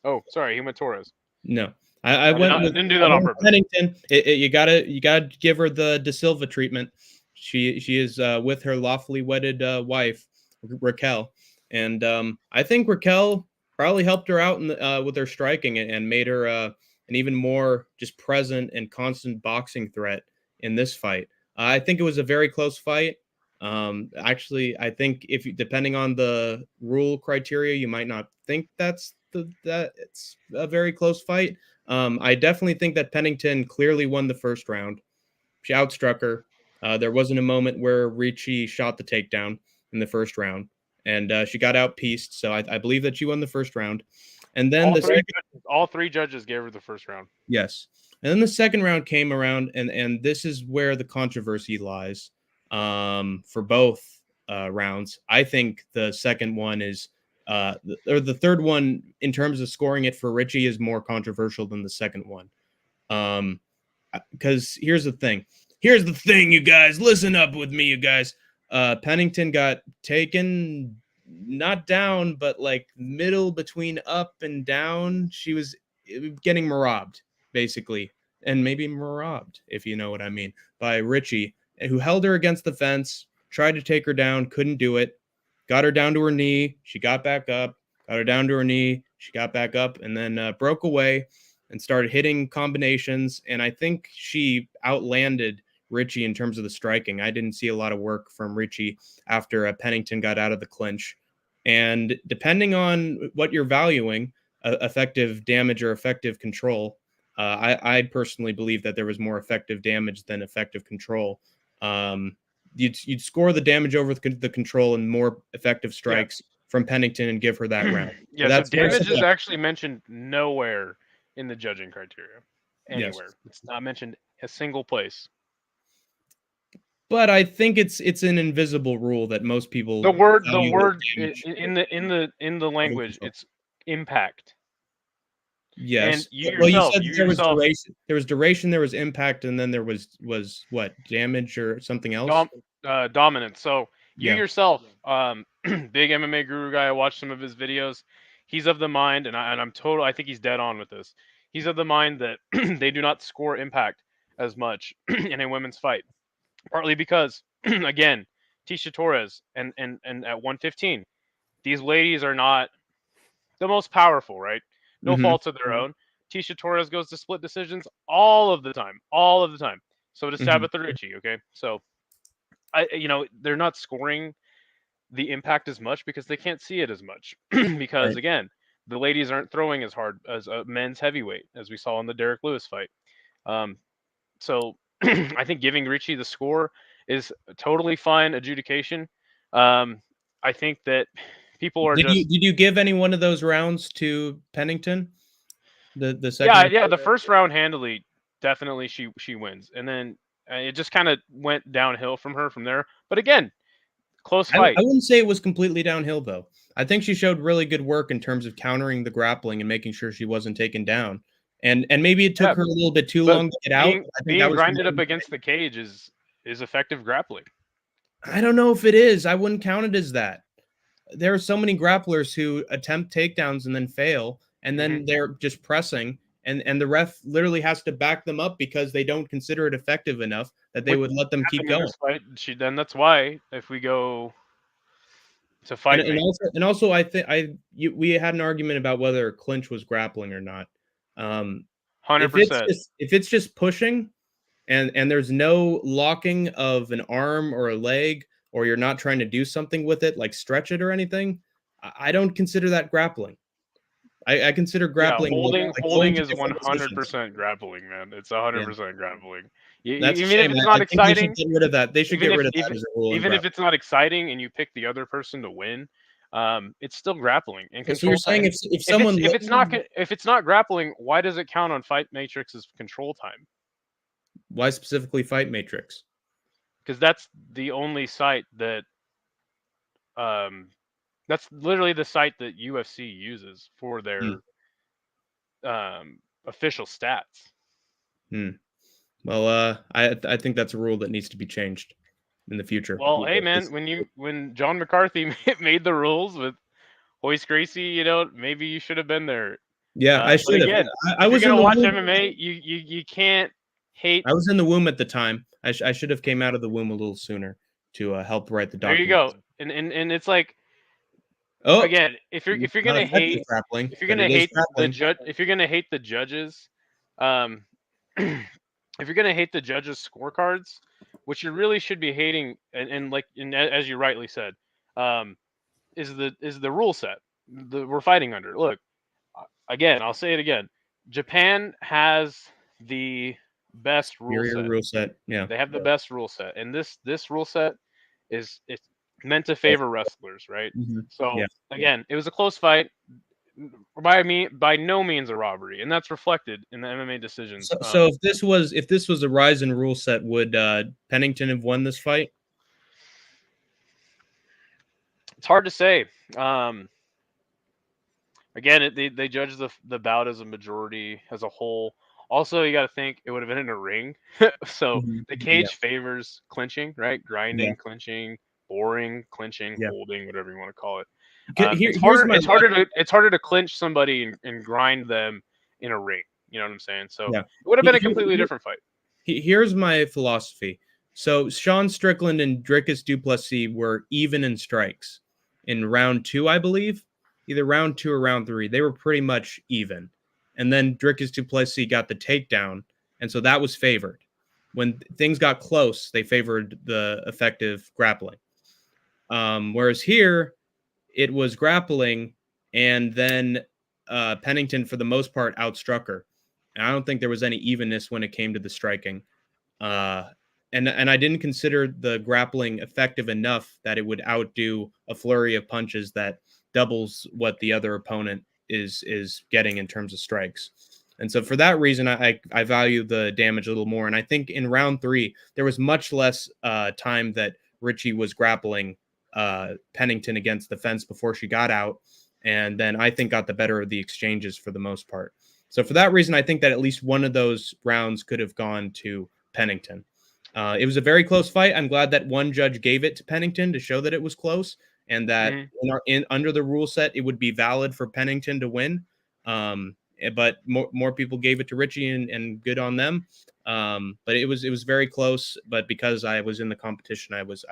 Oh, sorry, he went Torres. no. I I, did went not, I with didn't do that on purpose. Pennington. You gotta give her the De Silva treatment. She is with her lawfully wedded wife Raquel, and I think Raquel probably helped her out with her striking and made her an even more just present and constant boxing threat in this fight. I think it was a very close fight. Actually, I think if you, depending on the rule criteria, you might not think that it's a very close fight. I definitely think that Pennington clearly won the first round. She outstruck her. There wasn't a moment where Ricci shot the takedown in the first round, and she got outpieced. So I believe that she won the first round. And then All three judges gave her the first round. yes, and then the second round came around, and this is where the controversy lies. For both rounds, I think the second one is, or the third one in terms of scoring it for Ricci is more controversial than the second one. Um, because here's the thing. Here's the thing, you guys. Listen up with me, you guys. Pennington got taken, not down, but like middle between up and down. She was getting robbed, basically, and maybe robbed, if you know what I mean, by Ricci, who held her against the fence, tried to take her down, couldn't do it, got her down to her knee. She got back up, got her down to her knee. She got back up and then broke away and started hitting combinations. And I think she outlanded Ricci in terms of the striking. I didn't see a lot of work from Ricci after Pennington got out of the clinch. And depending on what you're valuing, effective damage or effective control, I personally believe that there was more effective damage than effective control. You'd score the damage over the control and more effective strikes from Pennington and give her that round. Yeah, so damage is actually mentioned nowhere in the judging criteria. Anywhere. Yes. It's not mentioned a single place. But I think it's an invisible rule that most people The word damage. in the language, it's impact. Yes. And you Well, you yourself, said there was duration. There was duration, there was impact, and then there was what, damage or something else? Dominance. So you Yeah. yourself, big MMA guru guy. I watched some of his videos. He's of the mind, and I think he's dead on with this. He's of the mind that they do not score impact as much in a women's fight, partly because, again, Tisha Torres and at 115, these ladies are not the most powerful, right? No faults of their own. Tisha Torres goes to split decisions all of the time. So does Tabitha Ricci. Okay, so they're not scoring the impact as much because they can't see it as much because Right. again, the ladies aren't throwing as hard as a men's heavyweight as we saw in the Derek Lewis fight. So I think giving Ricci the score is a totally fine adjudication. I think that people are Did you give any one of those rounds to Pennington? The second yeah, the first round handily, definitely she wins, and then it just kind of went downhill from her from there. But again, Close I fight. wouldn't say it was completely downhill, though. I think she showed really good work in terms of countering the grappling and making sure she wasn't taken down. And maybe it took Yeah, her a little bit too but long to get out. I think that being was grinded up against the cage is effective grappling. I don't know if it is. I wouldn't count it as that. There are so many grapplers who attempt takedowns and then fail, and Hmm. then they're just pressing, and the ref literally has to back them up because they don't consider it effective enough that they Which would let them keep happened in going. this fight. Then that's why if we go to And fight mate, I think we had an argument about whether clinch was grappling or not. Um, 100%. if it's just pushing and there's no locking of an arm or a leg, or you're not trying to do something with it like stretch it or anything, I don't consider that grappling. I consider Yeah, grappling like going holding to is different positions. 100% grappling, man. It's Yeah, 100% grappling. that's a Even if shame. it's not I think they should exciting, get rid of that. They should even get if rid of that as a rule in even if grappling. it's not exciting and you pick the other person to win, it's still grappling and So you're control time. saying And if someone if it's not grappling, why does it count on Fight Matrix's control time? why specifically Fight Matrix? Because that's the only site that um that's literally the site that UFC uses for Hmm. their official stats. Hmm. Well, I think that's a rule that needs to be changed in the future. Well, hey man, when John McCarthy made the rules with Hoist Gracie, maybe you should have been there. Yeah, I But should have. again, I if you're was in gonna the watch womb. MMA, you can't hate. I was in the womb at the time. I should have came out of the womb a little sooner to help write the There you go. documents. And it's like, Oh, again, if you're not gonna effective hate grappling, but it is grappling. if you're gonna hate the judges, um, if you're gonna hate the judges' scorecards, what you really should be hating, as you rightly said, um, is the rule set that we're fighting under. Look, again, I'll say it again. Japan has the best rule Superior set. rule set. Yeah. They have the best rule set, and this rule set it's meant to favor wrestlers, right? Mhm. So Yeah. again, it was a close fight. By no means a robbery, and that's reflected in the MMA decisions. So if this was a Ryzen rule set, would Pennington have won this fight? It's hard to say. Again, they judge the bout as a majority as a whole. Also, you got to think it would have been in a ring, so Mhm. the Yeah. cage favors clinching, right? Yeah. Grinding, clinching, boring, clinching, Yeah. holding, whatever you want to call it. Here's my It's harder to clinch somebody and grind them in a ring. You know what I'm saying? So yeah. it would have been a Here, completely different fight. Here's my philosophy. So Sean Strickland and Dricus Duplessis were even in strikes in round 2, I believe, either round 2 or round 3. They were pretty much even, and then Dricus Duplessis got the takedown, and so that was favored. When things got close, they favored the effective grappling. Whereas here, it was grappling, and then Pennington, for the most part, outstruck her. And I don't think there was any evenness when it came to the striking. Uh, and I didn't consider the grappling effective enough that it would outdo a flurry of punches that doubles what the other opponent is getting in terms of strikes. And so for that reason, I value the damage a little more. And I think in round 3, there was much less time that Richie was grappling Pennington against the fence before she got out. And then I think got the better of the exchanges for the most part. So for that reason, I think that at least one of those rounds could have gone to Pennington. It was a very close fight. I'm glad that one judge gave it to Pennington to show that it was close, and that Mhm. under the rule set, it would be valid for Pennington to win. But more people gave it to Richie, and good on them. But it was very close. But because I was in the competition, I was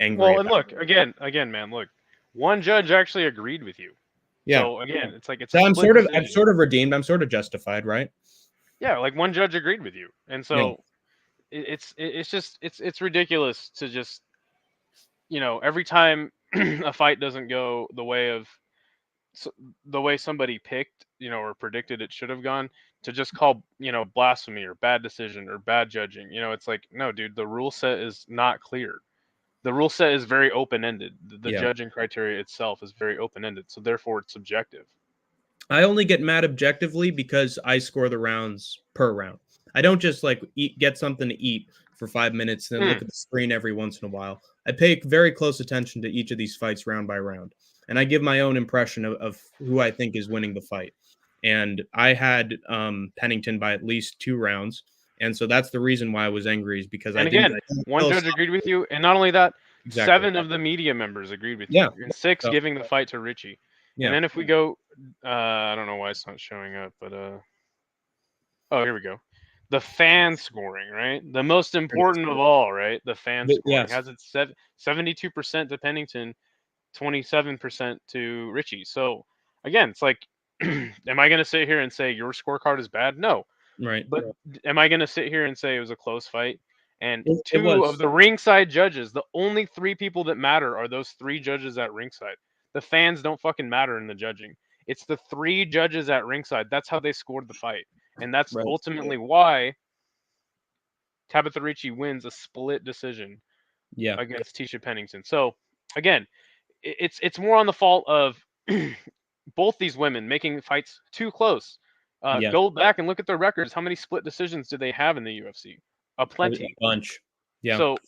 angry Well, and about look again, man. Look, one judge actually agreed with you. it. Yeah. So again, it's like it's So a split I'm decision. sort of redeemed. I'm sort of justified, right? Yeah, like one judge agreed with you, and Yeah. so it's just it's ridiculous to just every time a fight doesn't go s- the way somebody picked or predicted it should have gone, to just call blasphemy or bad decision or bad judging. It's like, no, dude, the rule set is not clear. The rule set is very open ended. The Yeah. judging criteria itself is very open ended, so therefore it's subjective. I only get mad objectively because I score the rounds per round. I don't just like get something to eat for 5 minutes and then look at the screen every once in a while. I pay very close attention to each of these fights round by round, and I give my own impression of who I think is winning the fight. And I had Pennington by at least 2 rounds, and so that's the reason why I was angry, is because And again, one judge agreed with you, and not only that, Exactly. 7 of the media members agreed with Yeah. you, and 6 So- giving the fight to Richie. Yeah. And then if we go, I don't know why it's not showing up, but oh, here we go. The fan scoring, right? The most important of all, right? The fan scoring Yes. has it 72% to Pennington, 27% to Richie. So again, it's like, am I going to sit here and say your scorecard is bad? No. Right. But am I going to sit here and say it was a close fight? And It 2 was. of the ringside judges, the only 3 people that matter are those 3 judges at ringside. The fans don't fucking matter in the judging. It's the 3 judges at ringside. That's how they scored the fight. And that's Right. ultimately why Tabitha Ricci wins a split decision Yeah. against Tisha Pennington. So again, it's more on the fault of both these women making fights too close. Yeah. Go back and look at their records. How many split decisions do they have in the UFC? A plenty. A bunch. Yeah. So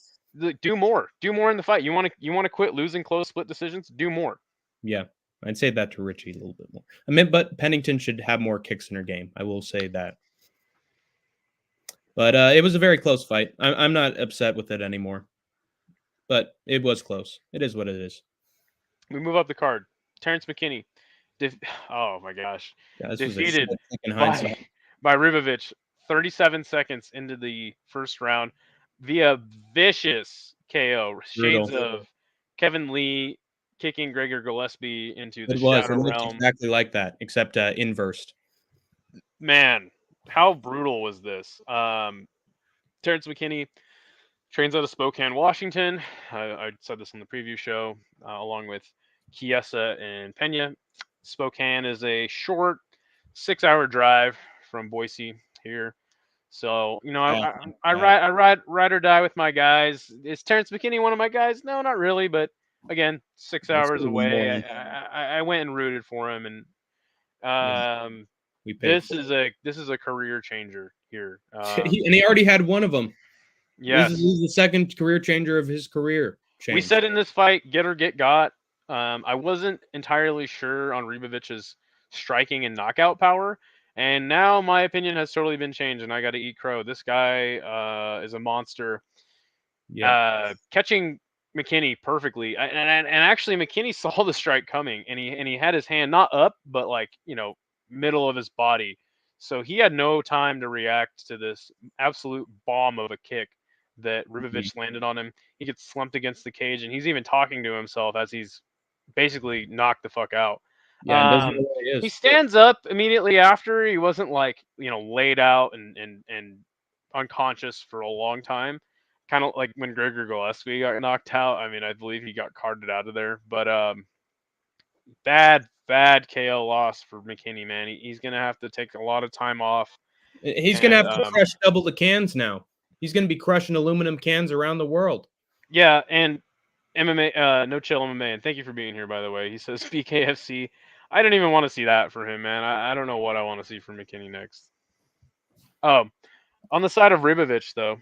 do more. Do more in the fight. You want to quit losing close split decisions? Do more. Yeah. I'd say that to Richie a little bit more. I mean, but Pennington should have more kicks in her game. I will say that. But it was a very close fight. I'm not upset with it anymore. But it was close. It is what it is. We move up the card. Terrence McKinney. Oh my gosh. Yeah, Defeated by Ribovich 37 seconds into the first round via vicious KO. Shades of Kevin Lee kicking Gregor Gillespie into the Shadow Realm. Exactly like that, except inversed. Man, how brutal was this? Terrence McKinney trains out of Spokane, Washington. I said this on the preview show, along with Chiesa and Pena. Spokane is a short 6-hour drive from Boise here. So, you know, I ride or die with my guys. Is Terrence McKinney one of my guys? No, not really. But again, 6 hours away. I went and rooted for him, and this is a career changer here. And he already had one of them. Yeah, this is the second career changer of his career. We said in this fight, get or get got. I wasn't entirely sure on Ribovich's striking and knockout power. And now my opinion has totally been changed, and I got to eat crow. This guy is a monster. Yeah. Catching McKinney perfectly, and actually McKinney saw the strike coming, and he had his hand not up, but like, you know, middle of his body. So he had no time to react to this absolute bomb of a kick that Ribovich landed on him. He gets slumped against the cage, and he's even talking to himself as he's basically knocked the fuck out. Yeah, he stands up immediately after. He wasn't like, you know, laid out and unconscious for a long time. Kind of like when Gregor Gillespie got knocked out. I mean, I believe he got carted out of there. But bad KO loss for McKinney, man. He's going to have to take a lot of time off. He's going to have to crush double the cans now. He's going to be crushing aluminum cans around the world. Yeah, and MMA, No Chill MMA, and thank you for being here, by the way. He says BKFC. I don't even want to see that for him, man. I don't know what I want to see from McKinney next. On the side of Ribovich, though,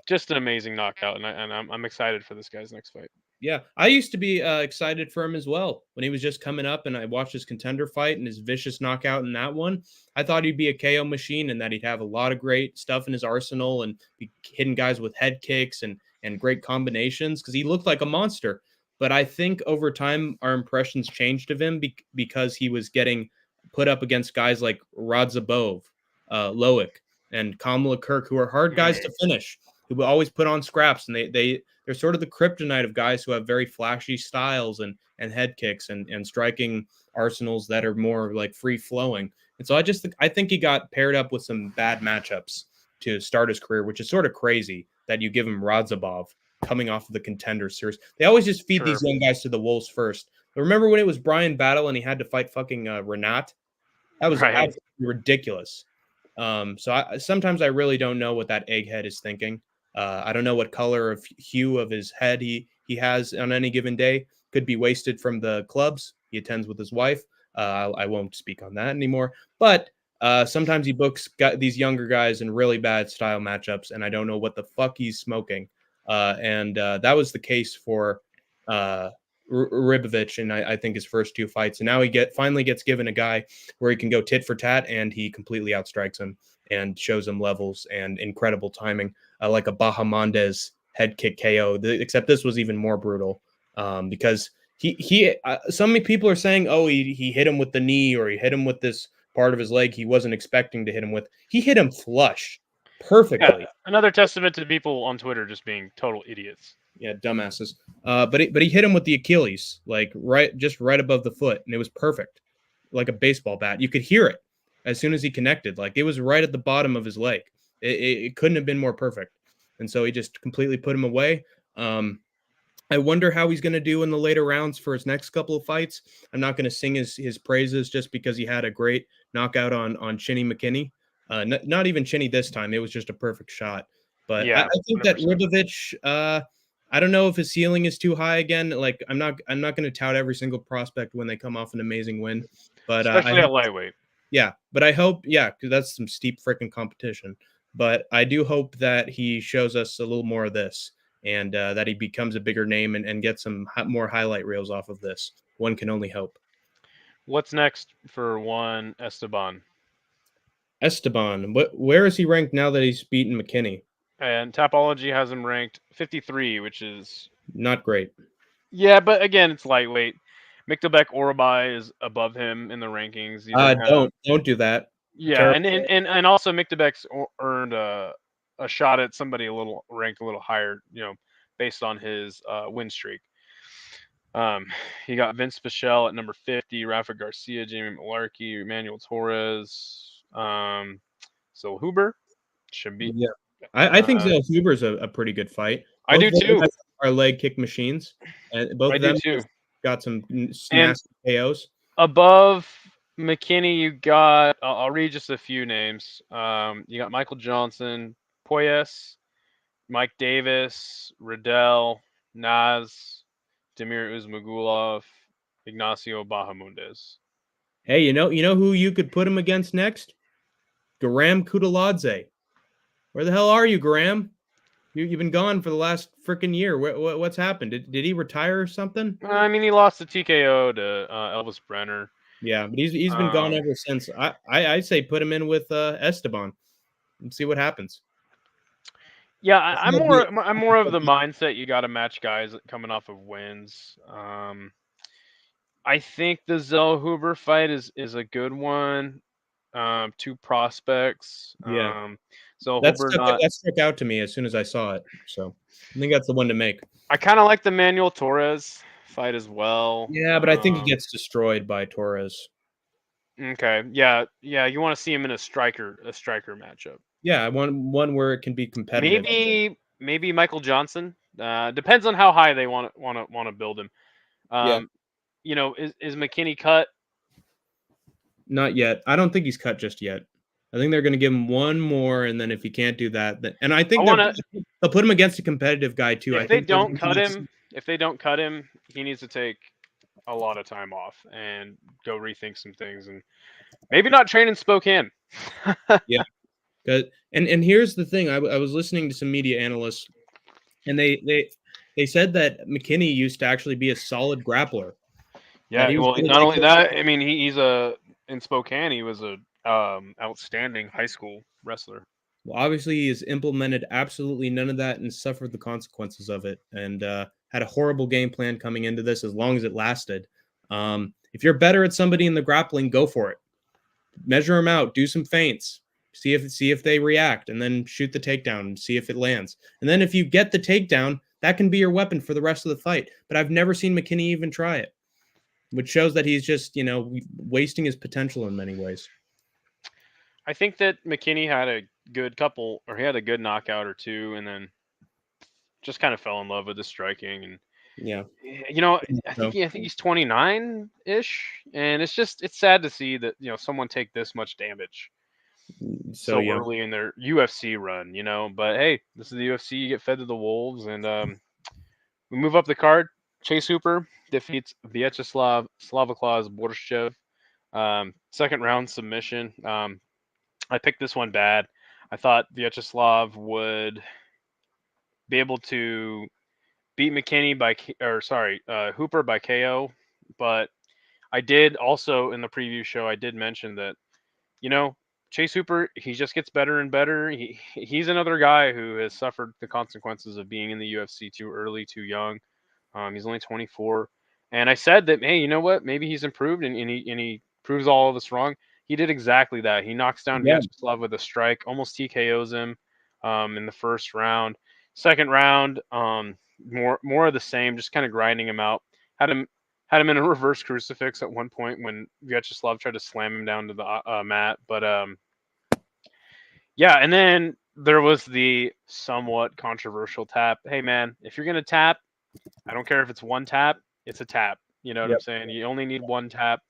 just an amazing knockout, and I'm excited for this guy's next fight. Yeah, I used to be excited for him as well when he was just coming up, and I watched his contender fight and his vicious knockout in that one. I thought he'd be a KO machine and that he'd have a lot of great stuff in his arsenal and be hitting guys with head kicks and great combinations because he looked like a monster. But I think over time, our impressions changed of him because he was getting put up against guys like Radzhabov, Loic, and Kamala Kirk, who are hard guys to finish, who will always put on scraps, and they're sort of the kryptonite of guys who have very flashy styles and head kicks and striking arsenals that are more like free flowing. And so I think he got paired up with some bad matchups to start his career, which is sort of crazy that you give him Radzhabov coming off of the Contender Series. They always just feed these young guys to the wolves first. But remember when it was Brian Battle and he had to fight fucking Renat? That was absolutely ridiculous. Sometimes I really don't know what that egghead is thinking. I don't know what color of hue of his head he has on any given day. Could be wasted from the clubs he attends with his wife. I won't speak on that anymore. But Sometimes he books these younger guys in really bad style matchups, and I don't know what the fuck he's smoking. And that was the case for Ribovich, and I think his first 2 fights. And now finally gets given a guy where he can go tit for tat, and he completely outstrikes him and shows him levels and incredible timing, like a Bahamondes head kick KO. Except this was even more brutal because he some people are saying, oh, he hit him with the knee or he hit him with this part of his leg he wasn't expecting to hit him with. He hit him flush perfectly. Yeah, another testament to people on Twitter just being total idiots. Yeah, dumbasses. But he hit him with the Achilles, like right above the foot, and it was perfect, like a baseball bat. You could hear it as soon as he connected. Like it was right at the bottom of his leg. It couldn't have been more perfect. And so he just completely put him away. I wonder how he's going to do in the later rounds for his next couple of fights. I'm not going to sing his praises just because he had a great knockout on Chinny McKinney. Not even Chinny this time. It was just a perfect shot. But Yeah, I think that 100%. Ribovich, I don't know if his ceiling is too high again. Like I'm not going to tout every single prospect when they come off an amazing win. But Especially at lightweight. yeah, but I hope, yeah, because that's some steep freaking competition. But I do hope that he shows us a little more of this and that he becomes a bigger name and gets some more highlight reels off of this. One can only hope. What's next for Juan Esteban? Esteban, where is he ranked now that he's beaten McKinney? And Tapology has him ranked 53, which is Not great. yeah, but again, it's lightweight. Miktabek Orabai is above him in the rankings. You then have Don't do that. yeah, Terrible. and also Miktabek's earned a shot at somebody a little ranked a little higher, based on his win streak. You got Vince Pichel at number 50, Rafa Garcia, Jamie Malarkey, Emmanuel Torres, so Huber should be. Yeah, I think Uh, Zell Huber's a pretty good fight. I Both do of those too. guys are leg kick machines, and both I of do them too. just got some And nasty KOs. above McKinney, you got. I'll read just a few names. You got Michael Johnson, Poyes, Mike Davis, Riddell, Naz, Demir Uzmagulov, Ignacio Bahamundes. Hey, you know who you could put him against next? Garam Kutaladze. Where the hell are you, Garam? You've been gone for the last freaking year. What's happened? Did he retire or something? I mean, he lost the TKO to Elvis Brenner. Yeah, but he's been gone Um, ever since. I say put him in with Esteban and see what happens. yeah, I think I'm that'd be more. I'm more of the mindset you got to match guys coming off of wins. I think the Zell Huber fight is a good one. Two prospects. yeah. So Huber not. That stuck out to me as soon as I saw it. So I think that's the one to make. I kind of like the Manuel Torres fight as well. Yeah, but I think he gets destroyed by Torres. Okay, yeah, yeah. You want to see him in a striker matchup. Yeah, I want one where it can be competitive. Maybe Michael Johnson. Depends on how high they want to build him. Yeah, Is McKinney cut? not yet. I don't think he's cut just yet. I think they're going to give him one more, and then if he can't do that, then and I think they'll put him against a competitive guy too. If they don't cut him, he needs to take a lot of time off and go rethink some things and maybe not train in Spokane. Yeah, and here's the thing: I was listening to some media analysts, and they said that McKinney used to actually be a solid grappler. That Yeah, he was well, good not leg only kick. that, I mean, he's in Spokane. He was a outstanding high school wrestler. Well, obviously, he has implemented absolutely none of that and suffered the consequences of it, and had a horrible game plan coming into this. As long as it lasted, if you're better at somebody in the grappling, go for it. Measure them out, do some feints, see if they react, and then shoot the takedown and see if it lands. And then if you get the takedown, that can be your weapon for the rest of the fight. But I've never seen McKinney even try it, which shows that he's just wasting his potential in many ways. I think that McKinney had a good couple, or he had a good knockout or two, and then just kind of fell in love with the striking. And Yeah. I think he's 29 ish, and it's sad to see that someone take this much damage so yeah. early in their UFC run. But hey, this is the UFC. You get fed to the wolves, and we move up the card. Chase Hooper defeats Vyacheslav Slavaklaus Borshev. Second round submission. I picked this one bad. I thought Vyacheslav would be able to beat McKinney Hooper by KO, but I did also in the preview show I did mention that you know Chase Hooper he just gets better and better. He's another guy who has suffered the consequences of being in the UFC too early, too young. He's only 24, and I said that hey, you know what? Maybe he's improved, and he proves all of us wrong. He did exactly that. He knocks down Yeah. Vyacheslav with a strike, almost TKOs him in the first round. Second round, more of the same, just kind of grinding him out. Had him had him in a reverse crucifix at one point when Vyacheslav tried to slam him down to the mat. But yeah, and then there was the somewhat controversial tap. Hey man, if you're gonna tap, I don't care if it's one tap, it's a tap. You know what I'm Yep. saying? You only need one tap.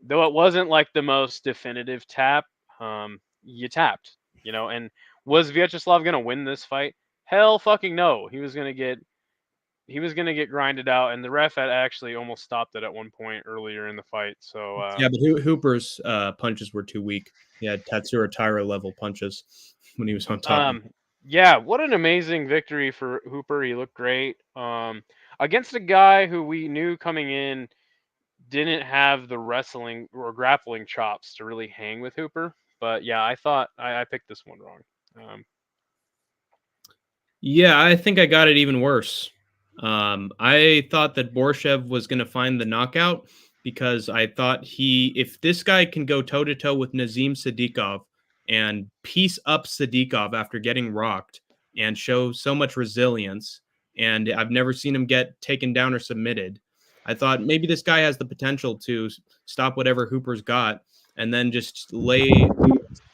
Though it wasn't like the most definitive tap, you tapped. And was Vyacheslav gonna win this fight? Hell fucking no. He was gonna get grinded out, and the ref had actually almost stopped it at one point earlier in the fight. So Yeah, but Hooper's punches were too weak. He had Tatsuro Taira level punches when he was on top. yeah, what an amazing victory for Hooper. He looked great. Against a guy who we knew coming in didn't have the wrestling or grappling chops to really hang with Hooper. But yeah, I thought I picked this one wrong. Yeah, I think I got it even worse. I thought that Borshev was going to find the knockout because I thought if this guy can go toe to toe with Nazim Sadikov and piece up Sadikov after getting rocked and show so much resilience, and I've never seen him get taken down or submitted. I thought maybe this guy has the potential to stop whatever Hooper's got and then just lay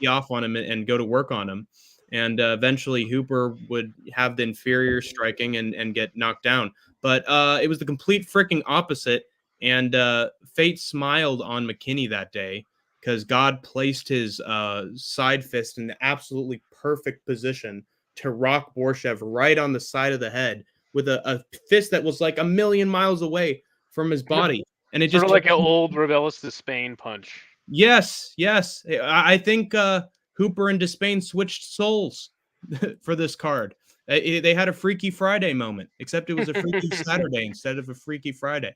off on him and go to work on him, and eventually Hooper would have the inferior striking and get knocked down. But it was the complete freaking opposite, and fate smiled on McKinney that day because God placed his side fist in the absolutely perfect position to rock Borshev right on the side of the head with a fist that was like a million miles away from his body. And it Sort just of like an old Rebellis to Spain punch. Yes, yes. I think Hooper and Despain switched souls for this card. They had a Freaky Friday moment, except it was a Freaky Saturday instead of a Freaky Friday.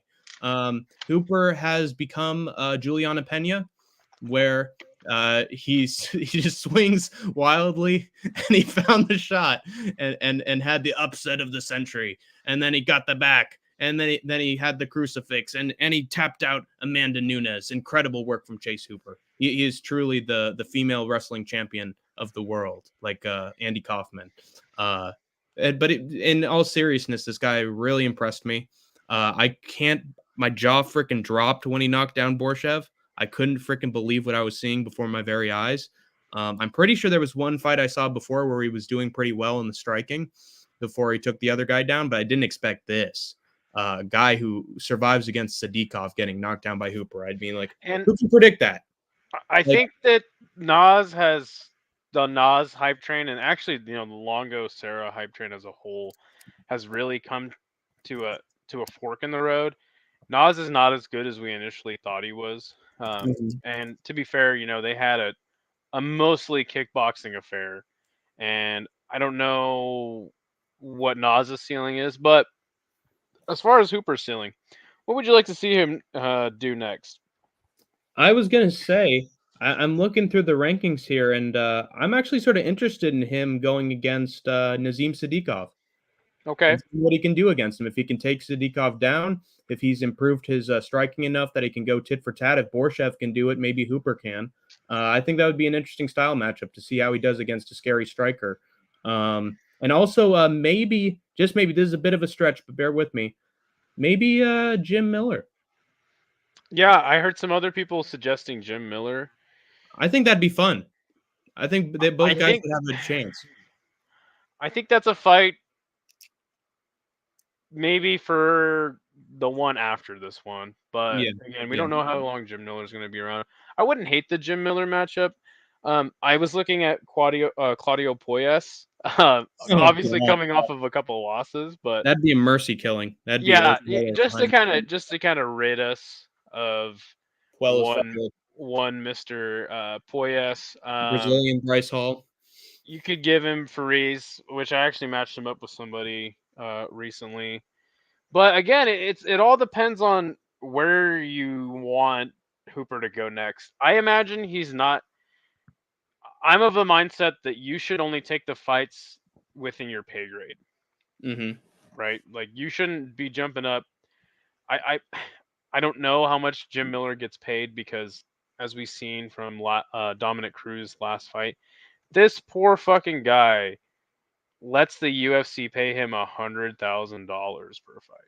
Hooper has become Juliana Pena, where he just swings wildly, and he found the shot and had the upset of the century, and then he got the back. And then he had the crucifix, and he tapped out Amanda Nunes. Incredible work from Chase Hooper. He is truly the female wrestling champion of the world, like Andy Kaufman. But in all seriousness, this guy really impressed me. My jaw freaking dropped when he knocked down Borshev. I couldn't freaking believe what I was seeing before my very eyes. I'm pretty sure there was one fight I saw before where he was doing pretty well in the striking before he took the other guy down, but I didn't expect this. Guy who survives against Sadikov getting knocked down by Hooper. I'd be like, And who can predict that? I think that the Nas hype train, and actually, the Longo Sarah hype train as a whole, has really come to a fork in the road. Nas is not as good as we initially thought he was. And to be fair, they had a mostly kickboxing affair, and I don't know what Nas's ceiling is, but as far as Hooper's ceiling, what would you like to see him do next? I was gonna say I'm looking through the rankings here, and I'm actually sort of interested in him going against Nazim Sadikov Okay. and see what he can do against him. If he can take Sadikov down, if he's improved his striking enough that he can go tit for tat. If Borshev can do it, maybe Hooper can. I think that would be an interesting style matchup to see how he does against a scary striker. And also, maybe, just maybe, this is a bit of a stretch, but bear with me. Maybe Jim Miller. Yeah, I heard some other people suggesting Jim Miller. I think that'd be fun. I think that I both guys think would have a chance. I think that's a fight maybe for the one after this one. But Yeah, again, we yeah. don't know how long Jim Miller's going to be around. I wouldn't hate the Jim Miller matchup. I was looking at Claudio Poyes, Oh, obviously God. coming off of a couple losses, but That'd be a mercy killing. That'd be yeah, ultra just to kind of rid us of Queller's one Fabulous. one Mr. Poyes. Brazilian Bryce Hall. You could give him Fariz, which I actually matched him up with somebody recently. But again, it all depends on where you want Hooper to go next. I imagine he's not. I'm of a mindset that you should only take the fights within your pay grade, Mm-hmm. right? Like you shouldn't be jumping up. I don't know how much Jim Miller gets paid because, as we've seen from Dominic Cruz's last fight, this poor fucking guy lets the UFC pay him $100,000 per fight.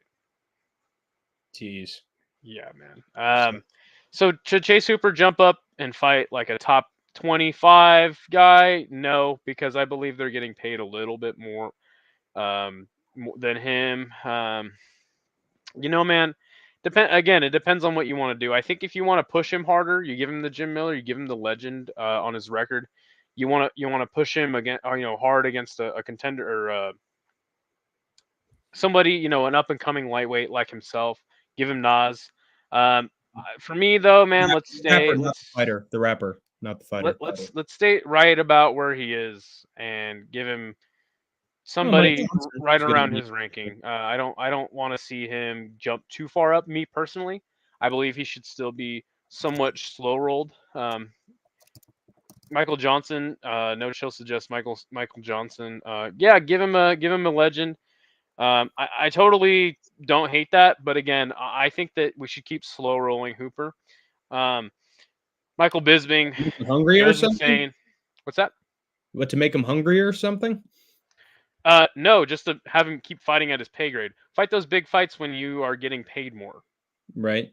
Jeez. Yeah, man. So should Chase Hooper jump up and fight like a top 25 guy? No, because I believe they're getting paid a little bit more than him. Man, it depends on what you want to do. I think if you want to push him harder, you give him the Jim Miller, you give him the legend on his record. You want to push him again, hard against a contender or somebody, an up and coming lightweight like himself. Give him Nas. For me though, man, The rapper, not the fighter. The rapper, not the fighter. let's stay right about where he is and give him Oh, Mike somebody Johnson right is gonna around be- his ranking. I don't want to see him jump too far up. Me personally, I believe he should still be somewhat slow rolled. Michael Johnson, no chill suggests Michael Johnson. Yeah, give him a legend. I totally don't hate that, but again, I think that we should keep slow rolling Hooper. Michael Bisping hungry or goes something. insane. What's that? What, to make him hungry or something? No, just to have him keep fighting at his pay grade. Fight those big fights when you are getting paid more. Right.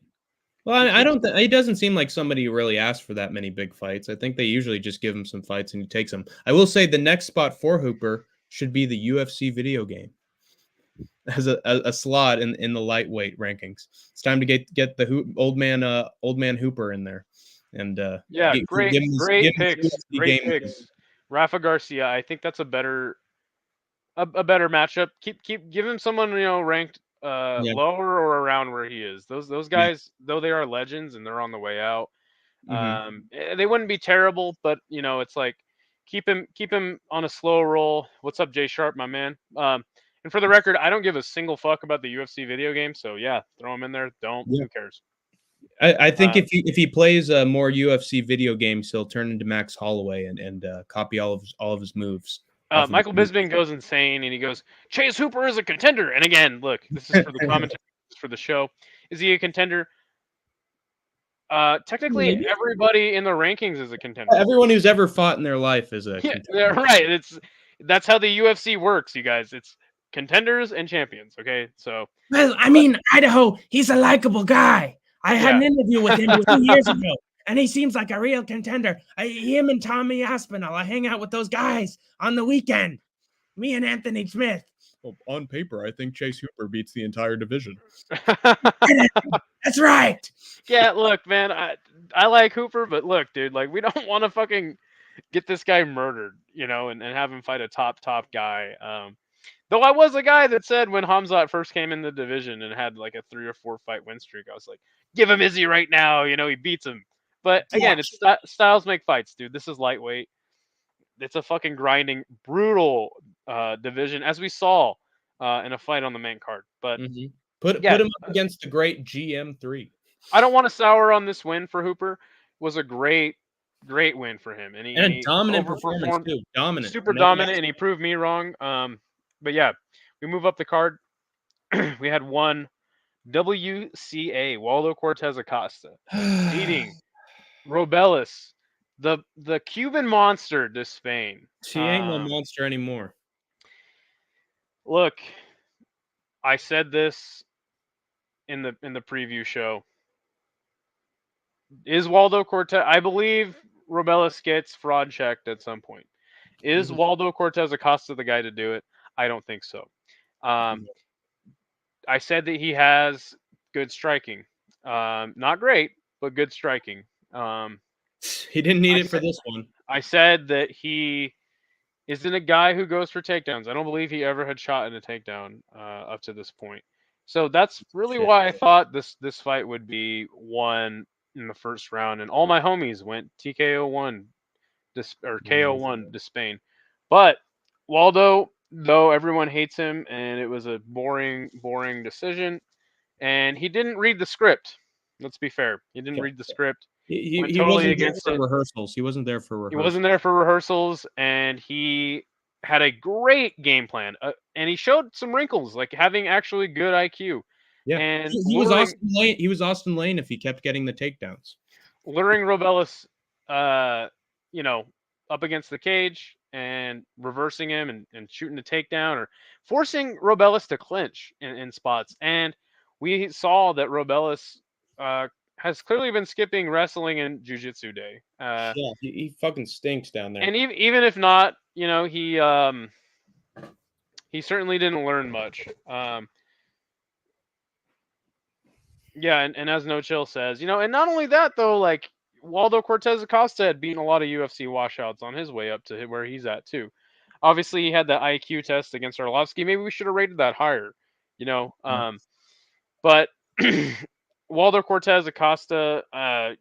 Well, I don't. He doesn't seem like somebody who really asked for that many big fights. I think they usually just give him some fights and he takes them. I will say the next spot for Hooper should be the UFC video game as a slot in the lightweight rankings. It's time to get the old man Hooper in there, and Yeah, give him great his picks. UFC Great game. picks. Rafa Garcia, I think that's a better matchup. Give him someone ranked Yeah, lower or around where he is. Those yeah. guys, though they are legends and they're on the way out, Mm-hmm. they wouldn't be terrible, but it's like keep him on a slow roll. What's up, Jay Sharp, my man? And for the record, I don't give a single fuck about the UFC video game, so yeah, throw him in there. Don't. Yeah. Who cares? I think if he plays more UFC video games, he'll turn into Max Holloway and copy all of his moves. Michael Bisping goes insane, and he goes, Chase Hooper is a contender. And again, look, this is for the commentary, this is for the show. Is he a contender? Technically, everybody in the rankings is a contender. Everyone who's ever fought in their life is a Yeah, right. That's how the UFC works, you guys. It's contenders and champions. Okay, so. Well, I mean, Idaho, he's a likable guy. I had an interview with him 2 years ago, and he seems like a real contender. Him and Tommy Aspinall, I hang out with those guys on the weekend. Me and Anthony Smith. Well, on paper, I think Chase Hooper beats the entire division. That's right. Yeah, look, man, I like Hooper, but look, dude, like we don't want to fucking get this guy murdered, and have him fight a top guy. Though I was a guy that said when Hamzat first came in the division and had like a 3 or 4 fight win streak, I was like, give him Izzy right now, he beats him. But again, it's styles make fights, dude. This is lightweight. It's a fucking grinding, brutal division, as we saw in a fight on the main card. But put him up against the great GM3. I don't want to sour on this win for Hooper. It was a great win for him, and a dominant performance too. Dominant, super dominant, and he proved me wrong. But yeah, we move up the card. We had one WCA Waldo Cortez Acosta beating Robelis, the Cuban monster de Spain. She ain't no monster anymore. Look, I said this in the preview show. Is Waldo Cortez? I believe Robelis gets fraud checked at some point. Is Waldo Cortez Acosta the guy to do it? I don't think so. I said that he has good striking. Not great, but good striking. He didn't need it for this one. I said that he isn't a guy who goes for takedowns. I don't believe he ever had shot in a takedown up to this point. So that's really why I thought this fight would be one in the first round, and all my homies went TKO1 or KO1 to Spain. But Waldo, though everyone hates him, and it was a boring decision, and he didn't read the script. Let's be fair. He didn't read the script. Went He totally wasn't there against for it. rehearsals. He wasn't there for He rehearsals. wasn't there for rehearsals, and he had a great game plan. And he showed some wrinkles, like having actually good IQ. Yeah, And he was Austin Lane. He was Austin Lane if he kept getting the takedowns. luring Robelis, up against the cage and reversing him and shooting a takedown or forcing Robelis to clinch in spots. And we saw that Robelis has clearly been skipping wrestling and jiu-jitsu day. Yeah, he fucking stinks down there. And even if not, he certainly didn't learn much. Yeah, and as No Chill says, and not only that though, like Waldo Cortez Acosta had beaten a lot of UFC washouts on his way up to where he's at too. Obviously, he had the IQ test against Arlovsky. Maybe we should have rated that higher, But Waldo Cortez Acosta,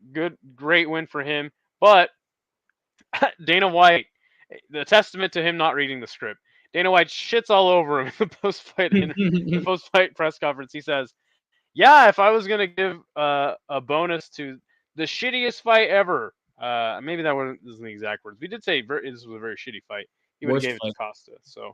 great win for him. But Dana White, the testament to him not reading the script. Dana White shits all over him in the post-fight press conference. He says, "Yeah, if I was gonna give a bonus to the shittiest fight ever, maybe that wasn't the exact words. We did say this was a very shitty fight. He would have gave it to Costa. So,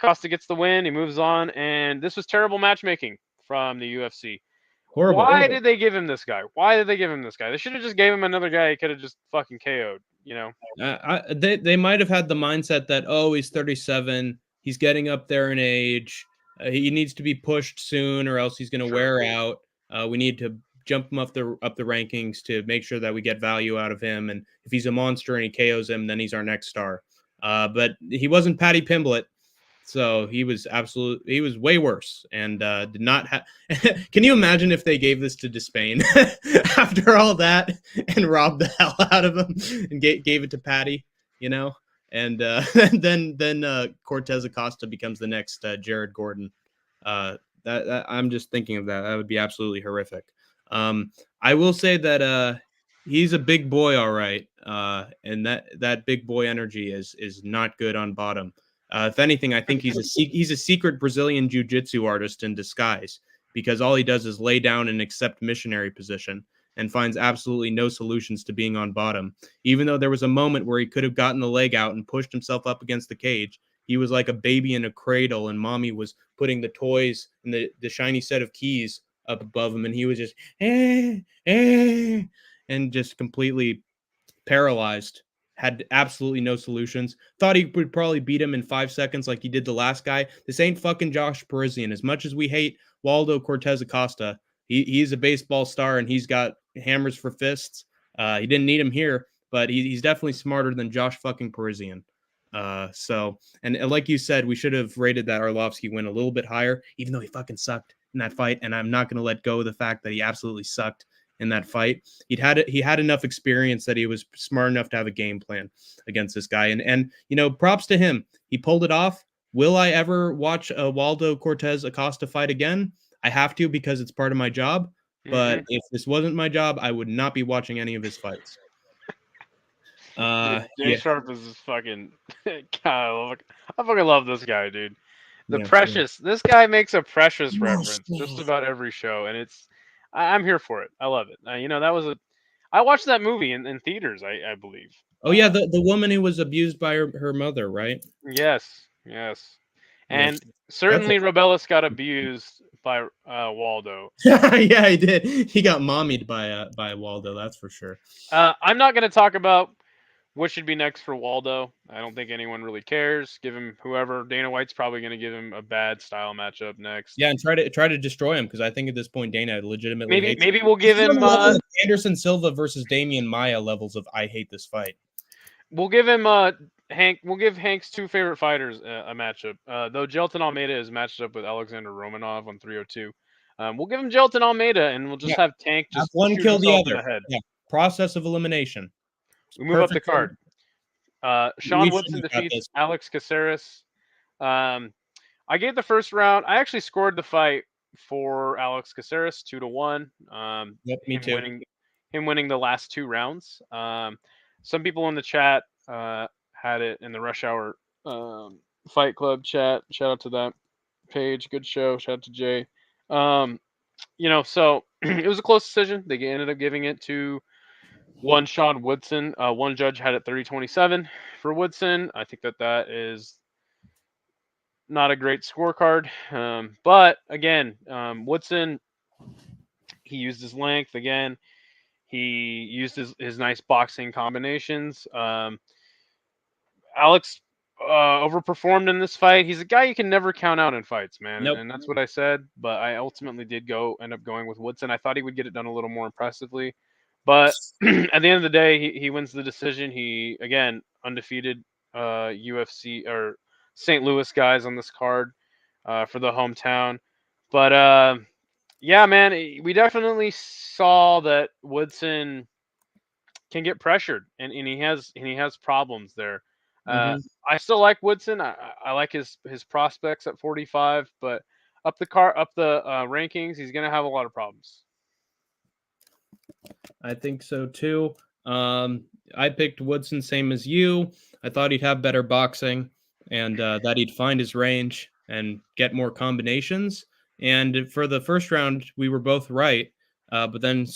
Costa gets the win. He moves on, and this was terrible matchmaking from the UFC. Horrible. Why did they give him this guy? They should have just gave him another guy he could have just fucking KO'd. They might have had the mindset that he's 37, he's getting up there in age, he needs to be pushed soon or else he's going to wear out. We need to jump him up the rankings to make sure that we get value out of him. And if he's a monster and he KOs him, then he's our next star. But he wasn't Paddy Pimblett. So he was way worse and did not have. Can you imagine if they gave this to Despain after all that and robbed the hell out of him and gave it to Paddy, and then Cortez Acosta becomes the next Jared Gordon. That I'm just thinking of that. That would be absolutely horrific. I will say that he's a big boy, all right, and that big boy energy is not good on bottom. If anything, I think he's a secret Brazilian jiu-jitsu artist in disguise because all he does is lay down and accept missionary position and finds absolutely no solutions to being on bottom. Even though there was a moment where he could have gotten the leg out and pushed himself up against the cage, he was like a baby in a cradle and mommy was putting the toys and the shiny set of keys up above him and he was just and just completely paralyzed. Had absolutely no solutions. Thought he would probably beat him in 5 seconds like he did the last guy. This ain't fucking Josh Parisian. As much as we hate Waldo Cortez Acosta, he's a baseball star and he's got hammers for fists. He didn't need him here, but he's definitely smarter than Josh fucking Parisian. And like you said, we should have rated that Arlovsky win a little bit higher, even though he fucking sucked in that fight. And I'm not going to let go of the fact that he absolutely sucked in that fight. He had enough experience that he was smart enough to have a game plan against this guy. And props to him. He pulled it off. Will I ever watch a Waldo Cortez Acosta fight again? I have to because it's part of my job. But if this wasn't my job, I would not be watching any of his fights. Jay Sharp is just fucking. God, I fucking love this guy, dude. Precious. This guy makes a Precious reference just about every show, and I'm here for it. I love it. I watched that movie in theaters, I believe. Oh yeah, the woman who was abused by her mother, right? Yes. And certainly Robelis got abused by Waldo. Yeah, he did. He got mommied by Waldo, that's for sure. I'm not going to talk about what should be next for Waldo. I don't think anyone really cares. Give him whoever. Dana White's probably going to give him a bad style matchup next. Yeah, and try to destroy him because I think at this point Dana legitimately maybe we'll give him Anderson Silva versus Damian Maia levels of I hate this fight. We'll give him Hank. We'll give Hank's two favorite fighters a matchup. Though Jelton Almeida is matched up with Alexander Romanov on 302. We'll give him Jelton Almeida, and we'll just have Tank just one kill the other. The head. Yeah. Process of elimination. We move up the card. Sean Woodson defeats Alex Caceres. I gave the first round. I actually scored the fight for Alex Caceres 2-1. Yep, me too. Him winning the last 2 rounds. Some people in the chat had it in the Rush Hour Fight Club chat. Shout out to that page. Good show. Shout out to Jay. So it was a close decision. They ended up giving it to one Sean Woodson. One judge had it 30-27 for Woodson. I think that is not a great scorecard. But again, Woodson, he used his length again. He used his nice boxing combinations. Alex overperformed in this fight. He's a guy you can never count out in fights, man. Nope. And that's what I said. But I ultimately did end up going with Woodson. I thought he would get it done a little more impressively. But at the end of the day, he wins the decision. He, again, undefeated UFC or St. Louis guys on this card for the hometown. But yeah, man, we definitely saw that Woodson can get pressured, and he has problems there. Mhm. I still like Woodson. I like his prospects at 45, but up the rankings, he's gonna have a lot of problems. I think so too. I picked Woodson, same as you. I thought he'd have better boxing and that he'd find his range and get more combinations. And for the first round, we were both right. But then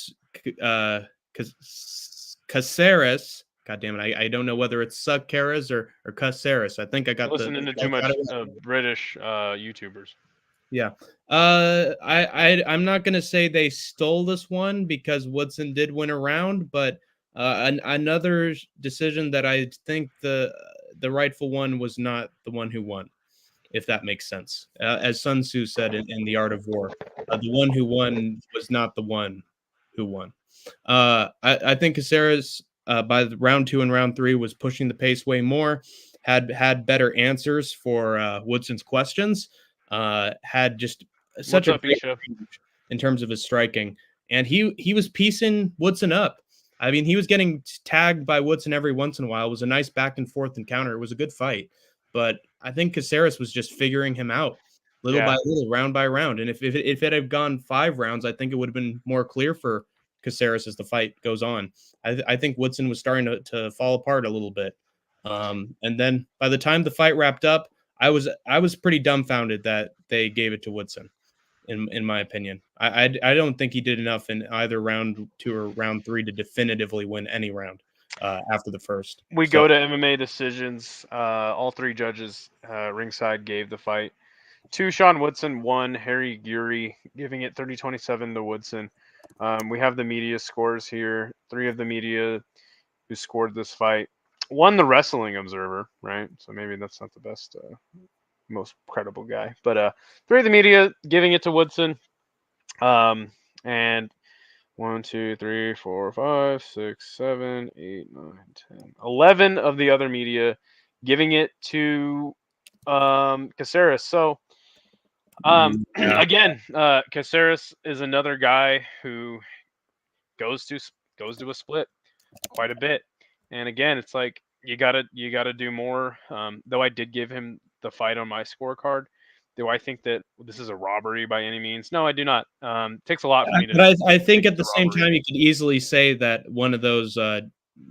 Caceres, God damn it, I don't know whether it's Caceres or Caceres. I think I got listening to too much British YouTubers. Yeah. I'm not gonna say they stole this one because Woodson did win a round, but another decision that I think the rightful one was not the one who won, if that makes sense. As Sun Tzu said in The Art of War, the one who won was not the one who won. I think Caceres by round 2 and round 3 was pushing the pace way more, had better answers for Woodson's questions. Had just such What's a up, great Isha? range in terms of his striking, and he was piecing Woodson up. I mean, he was getting tagged by Woodson every once in a while. It was a nice back and forth encounter. It was a good fight, but I think Caceres was just figuring him out little by little, round by round. And if it had gone 5 rounds, I think it would have been more clear for Caceres as the fight goes on. I think Woodson was starting to fall apart a little bit. And then by the time the fight wrapped up, I was pretty dumbfounded that they gave it to Woodson, in my opinion. I don't think he did enough in either round 2 or round 3 to definitively win any round after the first. We go to MMA decisions. All 3 judges ringside gave the fight to Sean Woodson, 1 Harry Guri, giving it 30-27 to Woodson. We have the media scores here. 3 of the media who scored this fight. 1, the Wrestling Observer, right? So maybe that's not the best, most credible guy. But 3 of the media giving it to Woodson. And 1, 2, 3, 4, 5, 6, 7, 8, 9, 10, 11 of the other media giving it to Caceres. So again, Caceres is another guy who goes to a split quite a bit. And again, it's like you gotta do more. Though I did give him the fight on my scorecard. Do I think that this is a robbery by any means? No, I do not. Takes a lot for me to. But I think at the same time, you could easily say that one of those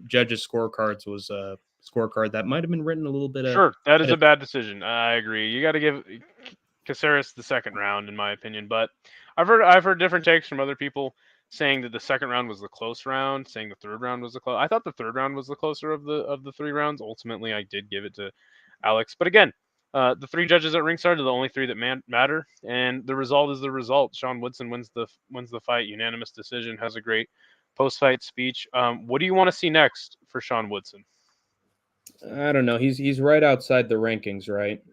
judges' scorecards was a scorecard that might have been written a little bit. Sure, that is a bad decision. I agree. You got to give Caceres the second round, in my opinion. But I've heard different takes from other people saying that the second round was the close round, saying the third round was the close. I thought the third round was the closer of the 3 rounds. Ultimately, I did give it to Alex. But again, the 3 judges at ringside are the only 3 that matter, and the result is the result. Sean Woodson wins the fight, unanimous decision. Has a great post-fight speech. What do you want to see next for Sean Woodson? I don't know. He's right outside the rankings, right?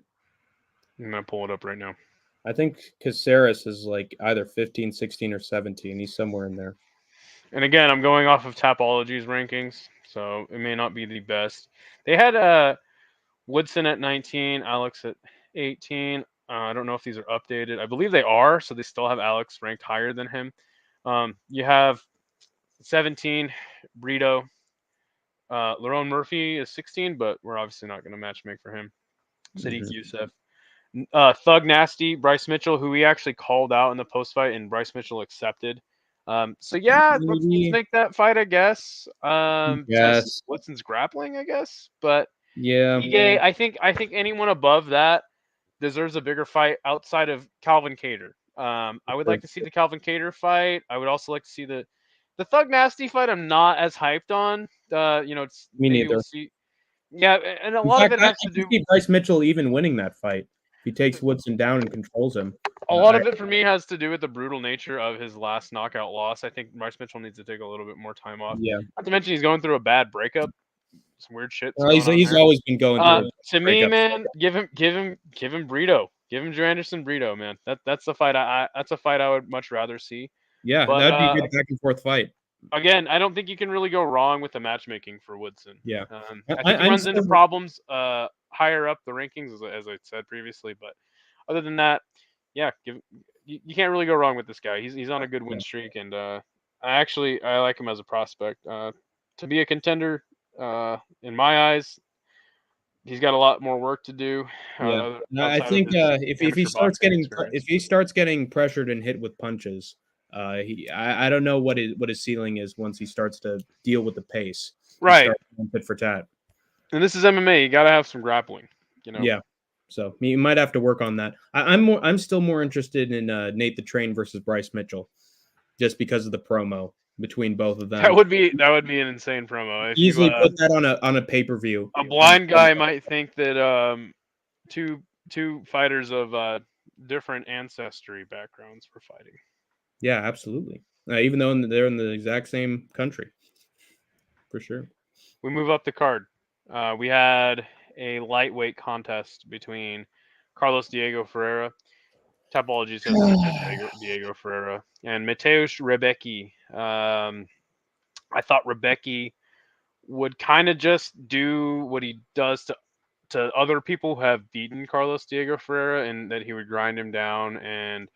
I'm gonna pull it up right now. I think Caceres is like either 15, 16, or 17. He's somewhere in there. And again, I'm going off of Tapology's rankings, so it may not be the best. They had Woodson at 19, Alex at 18. I don't know if these are updated. I believe they are, so they still have Alex ranked higher than him. You have 17, Brito. Lerone Murphy is 16, but we're obviously not going to matchmake for him. Sadiq Youssef Thug Nasty, Bryce Mitchell, who he actually called out in the post fight, and Bryce Mitchell accepted. So yeah, let's make that fight, I guess. Test Woodson's grappling, I guess. But Ige, I think anyone above that deserves a bigger fight outside of Calvin Kattar. I would like to see the Calvin Kattar fight. I would also like to see the Thug Nasty fight. I'm not as hyped on. It's Me maybe neither. we'll see. Yeah, and a lot of it has to do. See Bryce Mitchell even winning that fight. He takes Woodson down and controls him. A lot of it for me has to do with the brutal nature of his last knockout loss. I think Bryce Mitchell needs to take a little bit more time off. Yeah. Not to mention he's going through a bad breakup. Some weird shit. He's always been going through. To me, man, give him Brito. Give him Anderson Brito, man. That's the fight that's a fight I would much rather see. Yeah, but, that'd be a good back and forth fight. Again, I don't think you can really go wrong with the matchmaking for Woodson. Yeah, I think he runs into problems higher up the rankings, as I said previously. But other than that, yeah, you can't really go wrong with this guy. He's on a good win streak, and I like him as a prospect to be a contender. In my eyes, he's got a lot more work to do. Yeah, I think if he starts getting pressured and hit with punches, I don't know what his ceiling is once he starts to deal with the pace. Right, tit for tat. And this is MMA. You got to have some grappling. Yeah. So you might have to work on that. I'm still more interested in Nate the Train versus Bryce Mitchell, just because of the promo between both of them. That would be an insane promo. Easily put that on a pay-per-view. A blind guy might think that two fighters of different ancestry backgrounds were fighting. Yeah, absolutely. Even though they're in the exact same country, for sure. We move up the card. We had a lightweight contest between Carlos Diego Ferreira. Topology says Diego Ferreira and Mateusz Rebecki. I thought Rebecki would kind of just do what he does to other people who have beaten Carlos Diego Ferreira, and that he would grind him down. And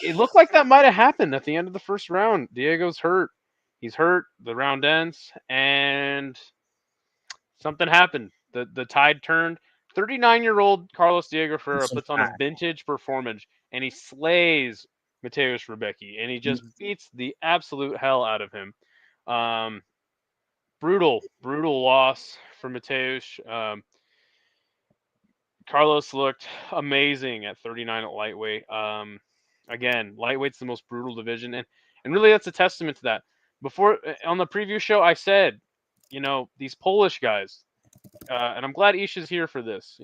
it looked like that might have happened at the end of the first round. Diego's hurt. He's hurt. The round ends, and something happened. The tide turned. 39-year-old Carlos Diego Ferreira puts on a vintage performance, and he slays Mateusz Rebecki, and he just beats the absolute hell out of him. Brutal loss for Mateusz. Carlos looked amazing at 39 at lightweight. Again, lightweight's the most brutal division, and really that's a testament to that. Before on the preview show, I said, these Polish guys, and I'm glad Isha's here for this.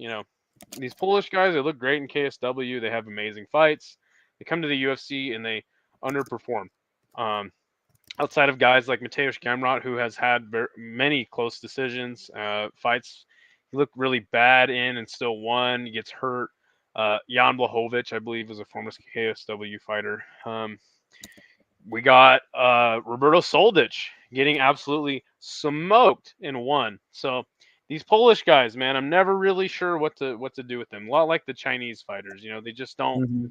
These Polish guys, they look great in KSW. They have amazing fights. They come to the UFC and they underperform. Outside of guys like Mateusz Gamrot, who has had many close decisions, fights he looked really bad in and still won. He gets hurt. Jan Blachowicz, I believe, is a former KSW fighter. We got Roberto Soldic getting absolutely smoked in one. So these Polish guys, man, I'm never really sure what to do with them. A lot like the Chinese fighters, they just don't. Mm-hmm.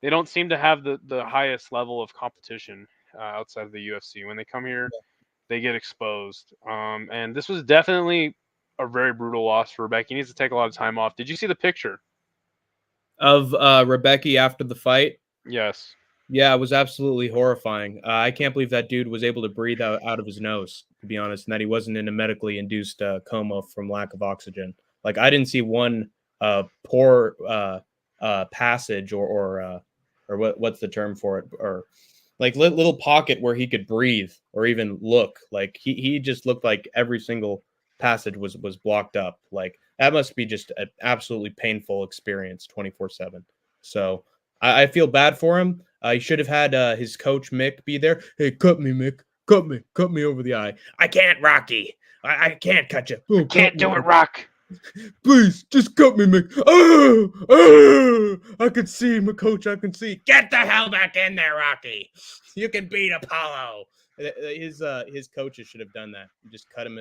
They don't seem to have the highest level of competition outside of the UFC. When they come here, they get exposed. And this was definitely a very brutal loss for Rebecki. He needs to take a lot of time off. Did you see the picture of Rebecki after the fight? Yes. Yeah, it was absolutely horrifying. I can't believe that dude was able to breathe out of his nose, to be honest, and that he wasn't in a medically induced coma from lack of oxygen. Like, I didn't see one poor passage or what's the term for it, or like little pocket where he could breathe or even look. Like he just looked like every single passage was blocked up. Like, that must be just an absolutely painful experience 24/7. So I feel bad for him. He should have had his coach Mick be there. Hey, cut me, Mick. Cut me over the eye. I can't, Rocky. I can't cut you. Oh, can't do it, Rock. Please, just cut me, Mick. Oh, I can see, my coach. I can see. Get the hell back in there, Rocky. You can beat Apollo. His coaches should have done that. Just cut him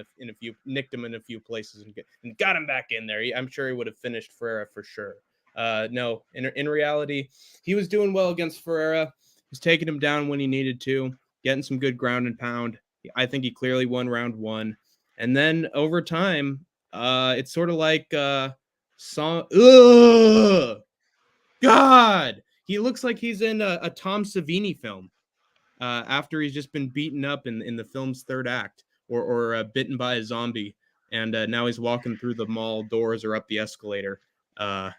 nicked him in a few places and got him back in there. I'm sure he would have finished Ferreira for sure. No, in reality, he was doing well against Ferreira. He was taking him down when he needed to, getting some good ground and pound. I think he clearly won round one. And then over time, it's sort of like God, he looks like he's in a Tom Savini film. After he's just been beaten up in the film's third act, or bitten by a zombie, and now he's walking through the mall doors or up the escalator. Uh,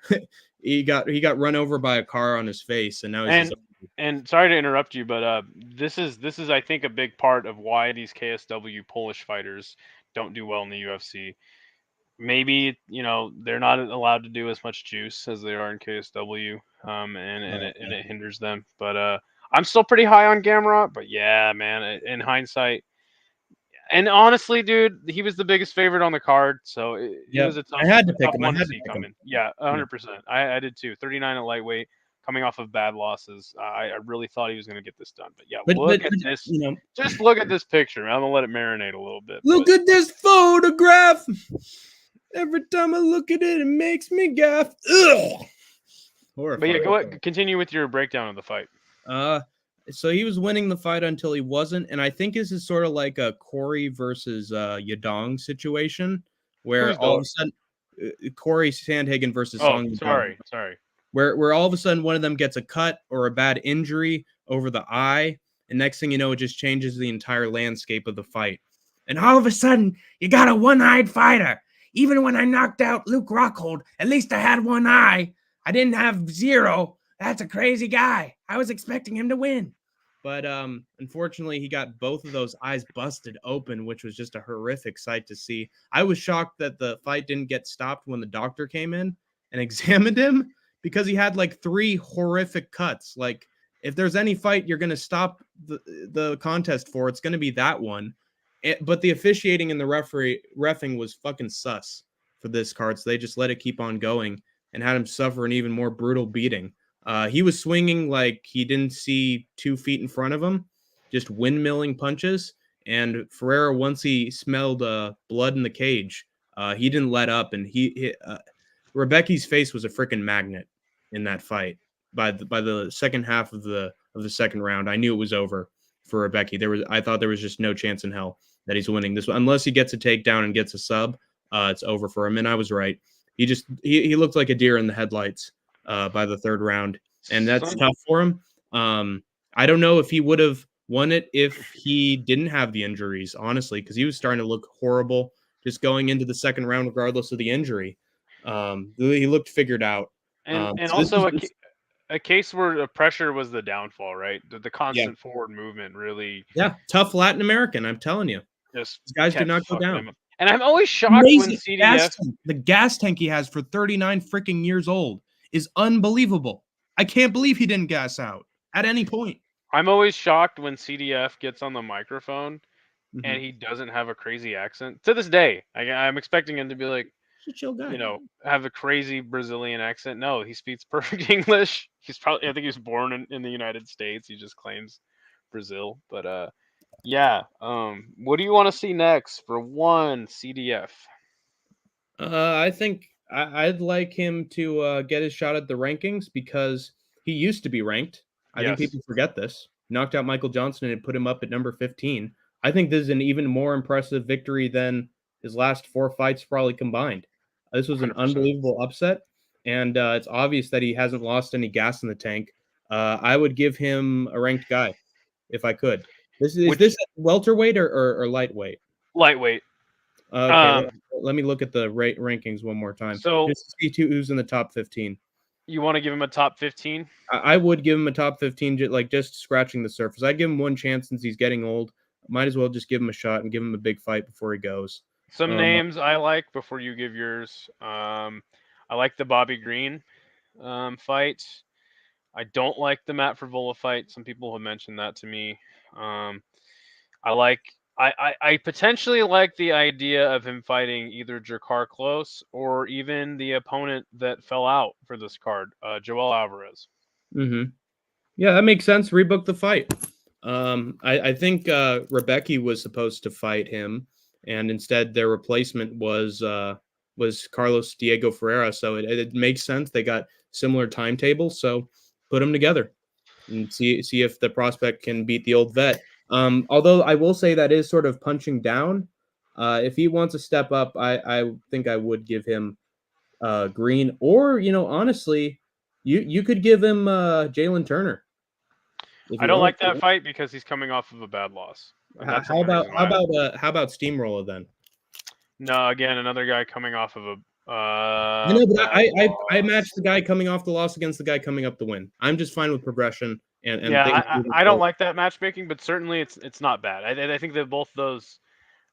he got run over by a car on his face, and now he's And sorry to interrupt you, but this is I think a big part of why these KSW Polish fighters don't do well in the UFC. Maybe they're not allowed to do as much juice as they are in KSW, and it hinders them. But I'm still pretty high on Gamrot. But yeah, man, in hindsight, and honestly, dude, he was the biggest favorite on the card, so it was a tough. I had to pick him. One to see coming. Yeah, 100%. I did too. 39 at lightweight, coming off of bad losses. I really thought he was going to get this done, but yeah, look at this. Just look at this picture. I'm gonna let it marinate a little bit. Look at this photograph. Every time I look at it, it makes me gaff. Ugh. But yeah, continue with your breakdown of the fight. So he was winning the fight until he wasn't, and I think this is sort of like a Corey versus Yadong situation, where all of a sudden Corey Sandhagen versus Song Yadong. Sorry. Where all of a sudden one of them gets a cut or a bad injury over the eye, and next thing you know, it just changes the entire landscape of the fight. And all of a sudden, you got a one-eyed fighter. Even when I knocked out Luke Rockhold, at least I had one eye. I didn't have zero. That's a crazy guy. I was expecting him to win. But unfortunately, he got both of those eyes busted open, which was just a horrific sight to see. I was shocked that the fight didn't get stopped when the doctor came in and examined him, because he had like 3 horrific cuts. Like, if there's any fight you're going to stop the contest for, it's going to be that one. But the officiating and the reffing was fucking sus for this card, so they just let it keep on going and had him suffer an even more brutal beating. He was swinging like he didn't see 2 feet in front of him, just windmilling punches. And Ferreira, once he smelled blood in the cage, he didn't let up. And Rebecca's face was a freaking magnet in that fight. By the second half of the second round, I knew it was over for Rebecca. I thought there was just no chance in hell that he's winning this one, unless he gets a takedown and gets a sub. It's over for him, and I was right. He looked like a deer in the headlights by the third round, and that's tough for him. I don't know if he would have won it if he didn't have the injuries, honestly, because he was starting to look horrible just going into the second round, regardless of the injury. He looked figured out, and also a case where the pressure was the downfall, right? The constant forward movement really. Yeah, tough Latin American, I'm telling you. These guys do not go down. And I'm always shocked when CDF... The gas tank he has for 39 freaking years old is unbelievable. I can't believe he didn't gas out at any point. I'm always shocked when CDF gets on the microphone and he doesn't have a crazy accent. To this day, I'm expecting him to be like, he's a chill guy. Have a crazy Brazilian accent. No, he speaks perfect English. I think he was born in the United States. He just claims Brazil. But what do you want to see next for one CDF? I think I'd like him to get his shot at the rankings, because he used to be ranked. I think people forget this. Knocked out Michael Johnson and put him up at number 15. I think this is an even more impressive victory than his last 4 fights probably combined. This was an 100%. Unbelievable upset, and it's obvious that he hasn't lost any gas in the tank. I would give him a ranked guy if I could. Is this welterweight or lightweight? Lightweight. Okay, let me look at the rankings one more time. So just to see who's in the top 15. You want to give him a top 15? I would give him a top 15, just scratching the surface. I'd give him one chance since he's getting old. Might as well just give him a shot and give him a big fight before he goes. Some names I like before you give yours. I like the Bobby Green fight. I don't like the Matt Frivola fight. Some people have mentioned that to me. I potentially like the idea of him fighting either Jakar Close or even the opponent that fell out for this card, Joel Alvarez. Mm-hmm. Yeah, that makes sense. Rebook the fight. I think Rebecca was supposed to fight him, and instead their replacement was Carlos Diego Ferreira. So it makes sense. They got similar timetables, so put them together and see if the prospect can beat the old vet. Although I will say that is sort of punching down. If he wants to step up, I think I would give him Green, or honestly, You could give him Jalen Turner. I don't like that fight because he's coming off of a bad loss. That's How about Steamroller then? No, again, another guy coming off of a. No, but I matched the guy coming off the loss against the guy coming up the win. I'm just fine with progression and yeah, I don't like that matchmaking, but certainly it's not bad. I think that both those.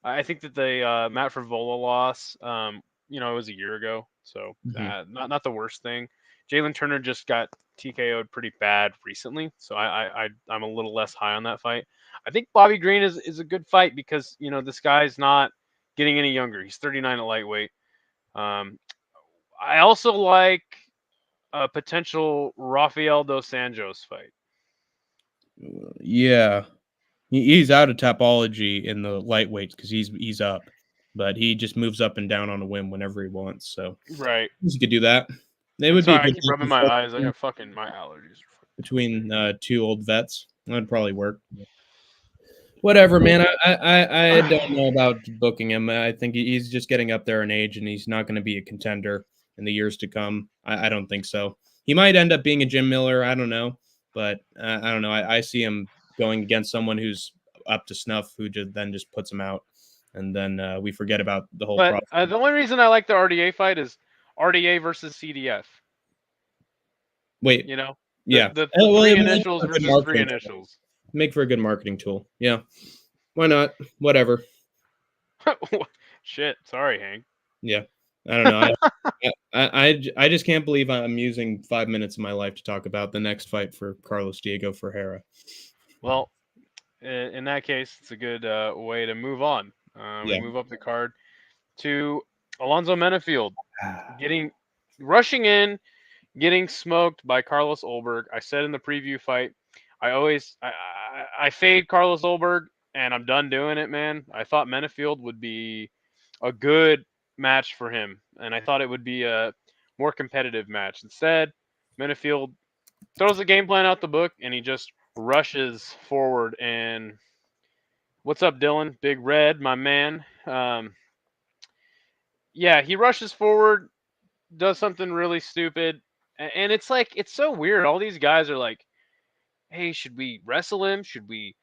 I think that the Matt Frivola loss, it was a year ago, so not the worst thing. Jalen Turner just got TKO'd pretty bad recently, so I'm a little less high on that fight. I think Bobby Green is a good fight because this guy's not getting any younger. He's 39 at lightweight. I also like a potential Rafael dos Anjos fight. Yeah, he's out of topology in the lightweights because he's up, but he just moves up and down on a whim whenever he wants. So right, you could do that. They would be. I keep rubbing my eyes. I got fucking my allergies. Between two old vets, that'd probably work. Whatever, man. I don't know about booking him. I think he's just getting up there in age, and he's not going to be a contender in the years to come. I don't think so. He might end up being a Jim Miller. I don't know, but I don't know. I see him going against someone who's up to snuff, who just puts him out, and then we forget about the whole process. The only reason I like the RDA fight is RDA versus CDF. Wait, yeah, the three initials versus three initials. Make for a good marketing tool. Yeah, why not? Whatever. Shit, sorry, Hank. Yeah, I don't know. I just can't believe I'm using 5 minutes of my life to talk about the next fight for Carlos Diego Ferreira. Well, in that case, it's a good way to move on. We move up the card to Alonzo Menefield rushing in, getting smoked by Carlos Ulberg. I said in the preview fight, I fade Carlos Ulberg, and I'm done doing it, man. I thought Menefield would be a good match for him, and I thought it would be a more competitive match. Instead, Menefield throws the game plan out the book, and he just rushes forward. And what's up, Dylan? Big Red, my man. He rushes forward, does something really stupid, and it's like it's so weird. All these guys are like, hey, should we wrestle him? Should we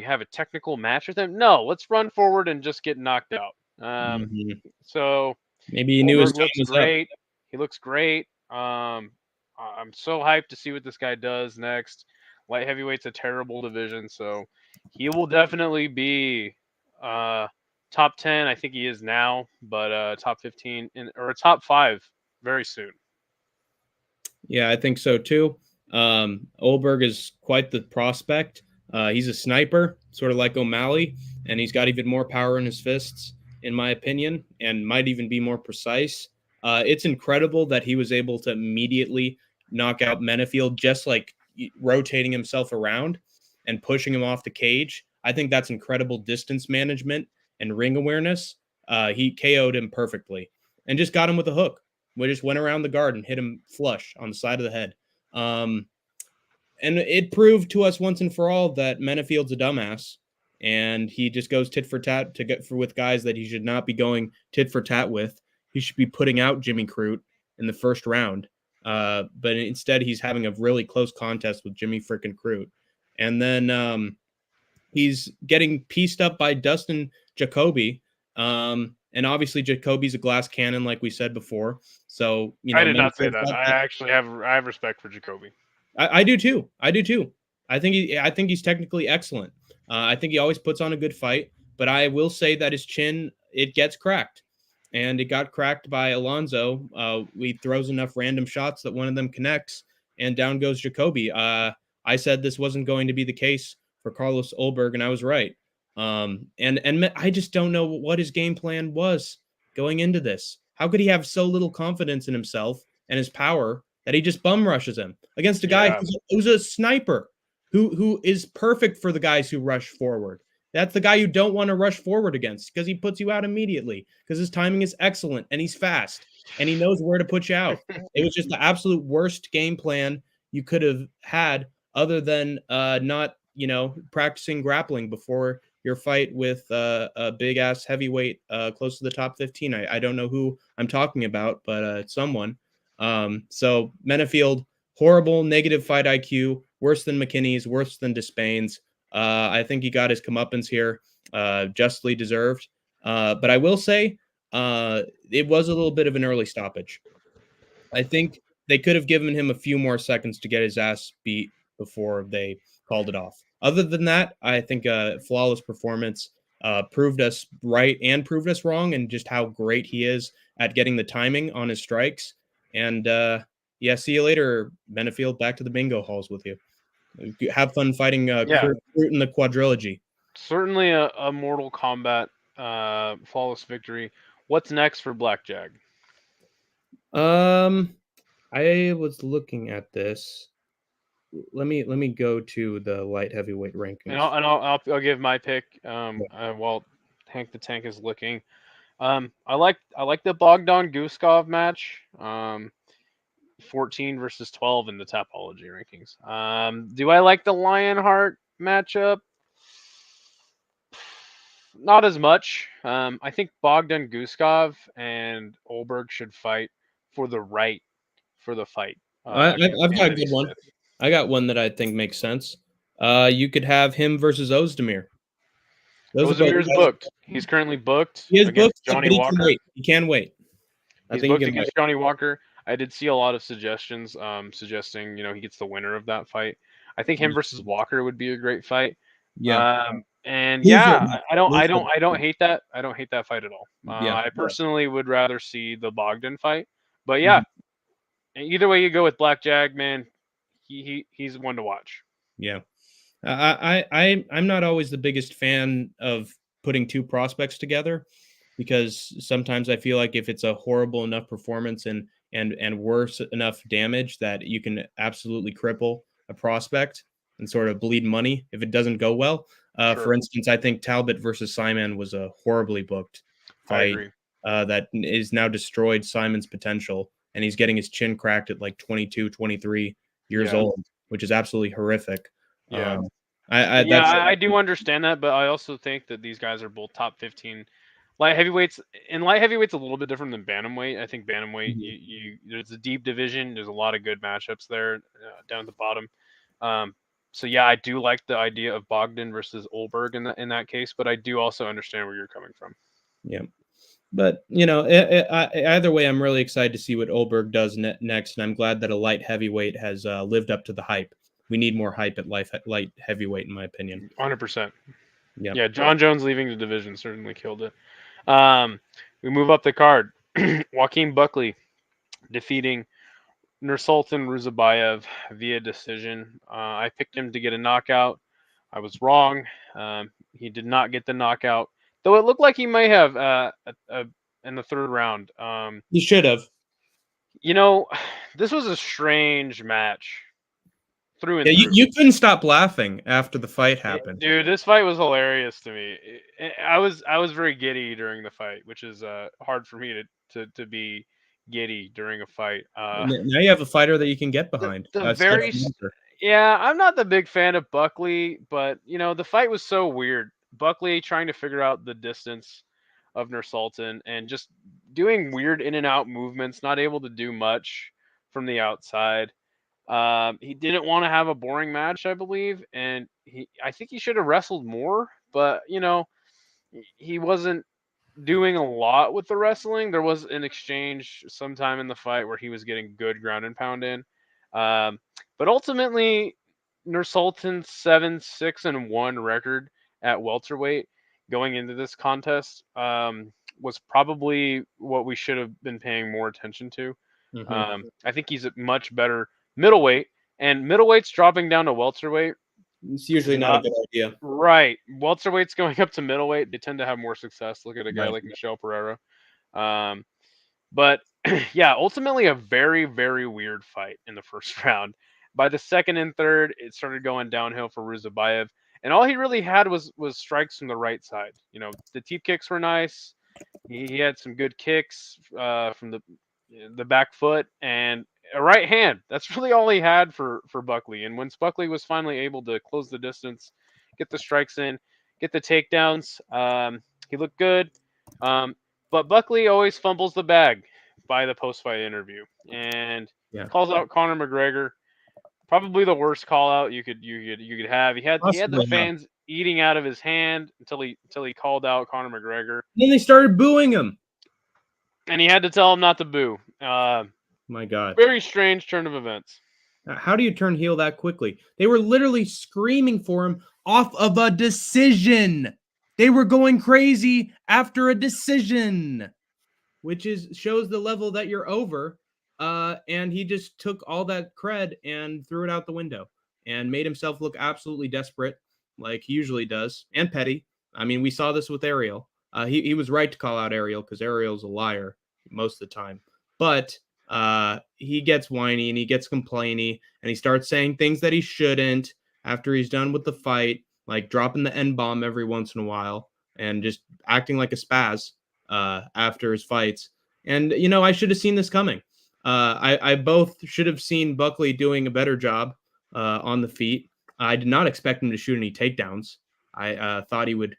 have a technical match with him? No, let's run forward and just get knocked out. So maybe he knew his time was great. Up. He looks great. I'm so hyped to see what this guy does next. Light heavyweight's a terrible division, so he will definitely be top 10. I think he is now, but top 15 or top 5 very soon. Yeah, I think so too. Ulberg is quite the prospect. He's a sniper, sort of like O'Malley, and he's got even more power in his fists, in my opinion, and might even be more precise. It's incredible that he was able to immediately knock out Menefield, just like rotating himself around and pushing him off the cage. I think that's incredible distance management and ring awareness. He KO'd him perfectly and just got him with a hook. We just went around the guard and hit him flush on the side of the head. And it proved to us once and for all that Menefield's a dumbass, and he just goes tit for tat with guys that he should not be going tit for tat with. He should be putting out Jimmy Crute in the first round, but instead he's having a really close contest with Jimmy frickin' Crute, and then he's getting pieced up by Dustin Jacoby. And obviously Jacoby's a glass cannon, like we said before. So, I did not say that. I have respect for Jacoby. I do too. I think he's technically excellent. I think he always puts on a good fight, but I will say that his chin, it gets cracked, and it got cracked by Alonzo. He throws enough random shots that one of them connects, and down goes Jacoby. I said this wasn't going to be the case for Carlos Ulberg, and I was right. And I just don't know what his game plan was going into this. How could he have so little confidence in himself and his power that he just bum rushes him against a guy who's a sniper, who is perfect for the guys who rush forward? That's the guy you don't want to rush forward against because he puts you out immediately because his timing is excellent and he's fast and he knows where to put you out. It was just the absolute worst game plan you could have had, other than not, practicing grappling before your fight with a big ass heavyweight close to the top 15. I don't know who I'm talking about, but it's someone. So Menefield horrible, negative fight IQ, worse than McKinney's, worse than Despain's. I think he got his comeuppance here, justly deserved. But I will say, it was a little bit of an early stoppage. I think they could have given him a few more seconds to get his ass beat before they called it off. Other than that, I think a flawless performance, proved us right and proved us wrong, and just how great he is at getting the timing on his strikes. And yeah, see you later, Benefield. Back to the bingo halls with you. Have fun fighting Yeah. Crute in the quadrilogy. Certainly a Mortal Kombat flawless victory. What's next for Blackjack? I was looking at this. Let me go to the light heavyweight And rankings. I'll give my pick. While Hank the Tank is looking. I like the Bogdan Guskov match. 14 versus 12 in the Tapology rankings. Do I like the Lionheart matchup? Not as much. I think Bogdan Guskov and Olberg should fight for the right for the fight. I've got a Anthony good one. Smith. I got one that I think makes sense. You could have him versus Ozdemir. Those are both Ozdemir's booked. He's currently booked He is against booked, but Johnny he can Walker. wait. He can wait. I He's think he booked can against wait. Johnny Walker. I did see a lot of suggestions suggesting he gets the winner of that fight. I think him versus Walker would be a great fight. Yeah. And Who's yeah, your- I don't who's hate that. I don't hate that fight at all. Yeah. I personally would rather see the Bogdan fight. But yeah, either way you go with Blackjack, man, he's one to watch. Yeah. I'm not always the biggest fan of putting two prospects together, because sometimes I feel like if it's a horrible enough performance and worse enough damage that you can absolutely cripple a prospect and sort of bleed money if it doesn't go well. Sure. For instance, I think Talbot versus Simon was a horribly booked I fight agree. that is now destroyed Simon's potential, and he's getting his chin cracked at like 22, 23 years Yeah. old, which is absolutely horrific. Yeah. I do understand that, but I also think that these guys are both top 15 light heavyweights. And light heavyweight's a little bit different than bantamweight. I think bantamweight, there's a deep division. There's a lot of good matchups there down at the bottom. So yeah, I do like the idea of Bogdan versus Olberg in that case, but I do also understand where you're coming from. Yeah, but either way, I'm really excited to see what Olberg does next, and I'm glad that a light heavyweight has lived up to the hype. We need more hype at light heavyweight, in my opinion. 100%. Yeah. Yeah, John Jones leaving the division certainly killed it. We move up the card. Joaquin Buckley defeating Nursultan Ruzabayev via decision. I picked him to get a knockout. I was wrong. He did not get the knockout, though it looked like he may have in the third round. He should have. This was a strange match. Through and Yeah, through. you couldn't stop laughing after the fight happened. Dude, this fight was hilarious to me. I was very giddy during the fight, which is hard for me to be giddy during a fight. Now you have a fighter that you can get behind. Yeah, I'm not the big fan of Buckley, but the fight was so weird. Buckley trying to figure out the distance of Nursultan and just doing weird in and out movements, not able to do much from the outside. He didn't want to have a boring match, I believe, and I think he should have wrestled more, but he wasn't doing a lot with the wrestling. There was an exchange sometime in the fight where he was getting good ground and pound in. But ultimately, Nursultan's 7-6-1 record at welterweight going into this contest was probably what we should have been paying more attention to. I think he's a much better middleweight, and middleweight's dropping down to welterweight. It's usually not a good idea. Right. Welterweight's going up to middleweight. They tend to have more success. Look at a guy like Michel Pereira. But yeah, ultimately a very, very weird fight in the first round. By the second and third, it started going downhill for Ruzabayev. And all he really had was strikes from the right side. The teep kicks were nice. He had some good kicks from the back foot and a right hand. That's really all he had for Buckley. And once Buckley was finally able to close the distance, get the strikes in, get the takedowns, he looked good. But Buckley always fumbles the bag by the post-fight interview and calls out Conor McGregor. Probably the worst call out you could have. He had the Possibly, yeah. fans eating out of his hand until he called out Conor McGregor, Then they started booing him. and he had to tell him not to boo. My God. Very strange turn of events. How do you turn heel that quickly? They were literally screaming for him off of a decision. They were going crazy after a decision, which shows the level that you're over. And he just took all that cred and threw it out the window and made himself look absolutely desperate, like he usually does, and petty. I mean, we saw this with Ariel. He was right to call out Ariel because Ariel's a liar most of the time. But he gets whiny and he gets complainy and he starts saying things that he shouldn't after he's done with the fight, like dropping the N-bomb every once in a while and just acting like a spaz after his fights. And, I should have seen this coming. I both should have seen Buckley doing a better job on the feet. I did not expect him to shoot any takedowns. I thought he would,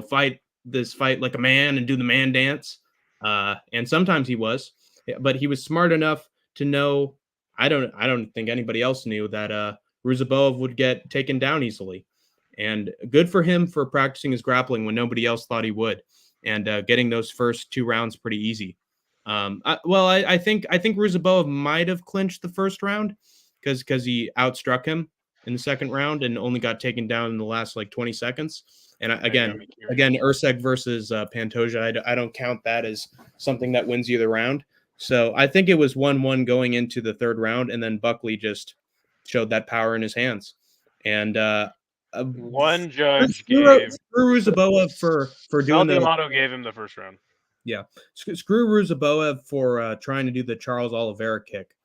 fight this fight like a man and do the man dance. And sometimes he was. But he was smart enough to know. I don't think anybody else knew that Ruziboev would get taken down easily, and good for him for practicing his grappling when nobody else thought he would, and getting those first 2 rounds pretty easy. I think Ruziboev might have clinched the first round because he outstruck him in the second round and only got taken down in the last 20 seconds. And again, Ursek versus Pantoja, I don't count that as something that wins you the round. So I think it was 1-1 going into the third round, and then Buckley just showed that power in his hands. And one judge gave Ruziboev for doing the Amato gave him the first round. Yeah, screw Ruziboev for trying to do the Charles Oliveira kick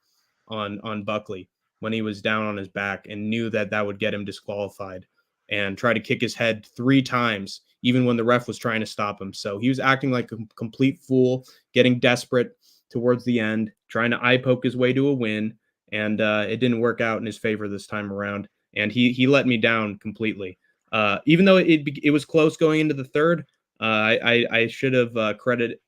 on Buckley when he was down on his back and knew that would get him disqualified, and try to kick his head 3 times even when the ref was trying to stop him. So he was acting like a complete fool, getting desperate towards the end, trying to eye poke his way to a win, and it didn't work out in his favor this time around. And he let me down completely. Even though it was close going into the third, I should have credited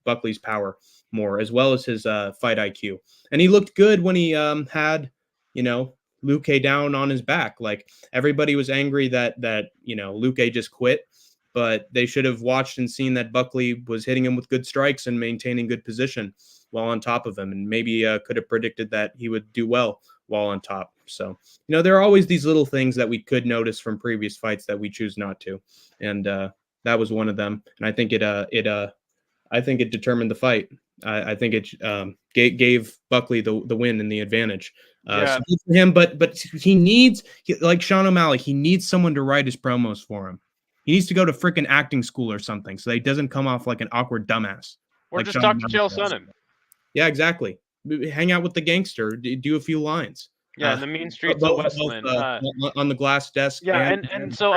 Buckley's power more, as well as his fight IQ. And he looked good when he had, Luque down on his back. Like, everybody was angry that Luque just quit. But they should have watched and seen that Buckley was hitting him with good strikes and maintaining good position while on top of him. And maybe could have predicted that he would do well while on top. So, there are always these little things that we could notice from previous fights that we choose not to. And that was one of them. And I think it determined the fight. I think it gave Buckley the win and the advantage. So good for him, but he needs, like Sean O'Malley, he needs someone to write his promos for him. He needs to go to freaking acting school or something so that he doesn't come off like an awkward dumbass. Or just talk to Chael Sonnen. Yeah, exactly. Hang out with the gangster. Do a few lines. Yeah, in the mean streets of Westland. On the glass desk. Yeah, and so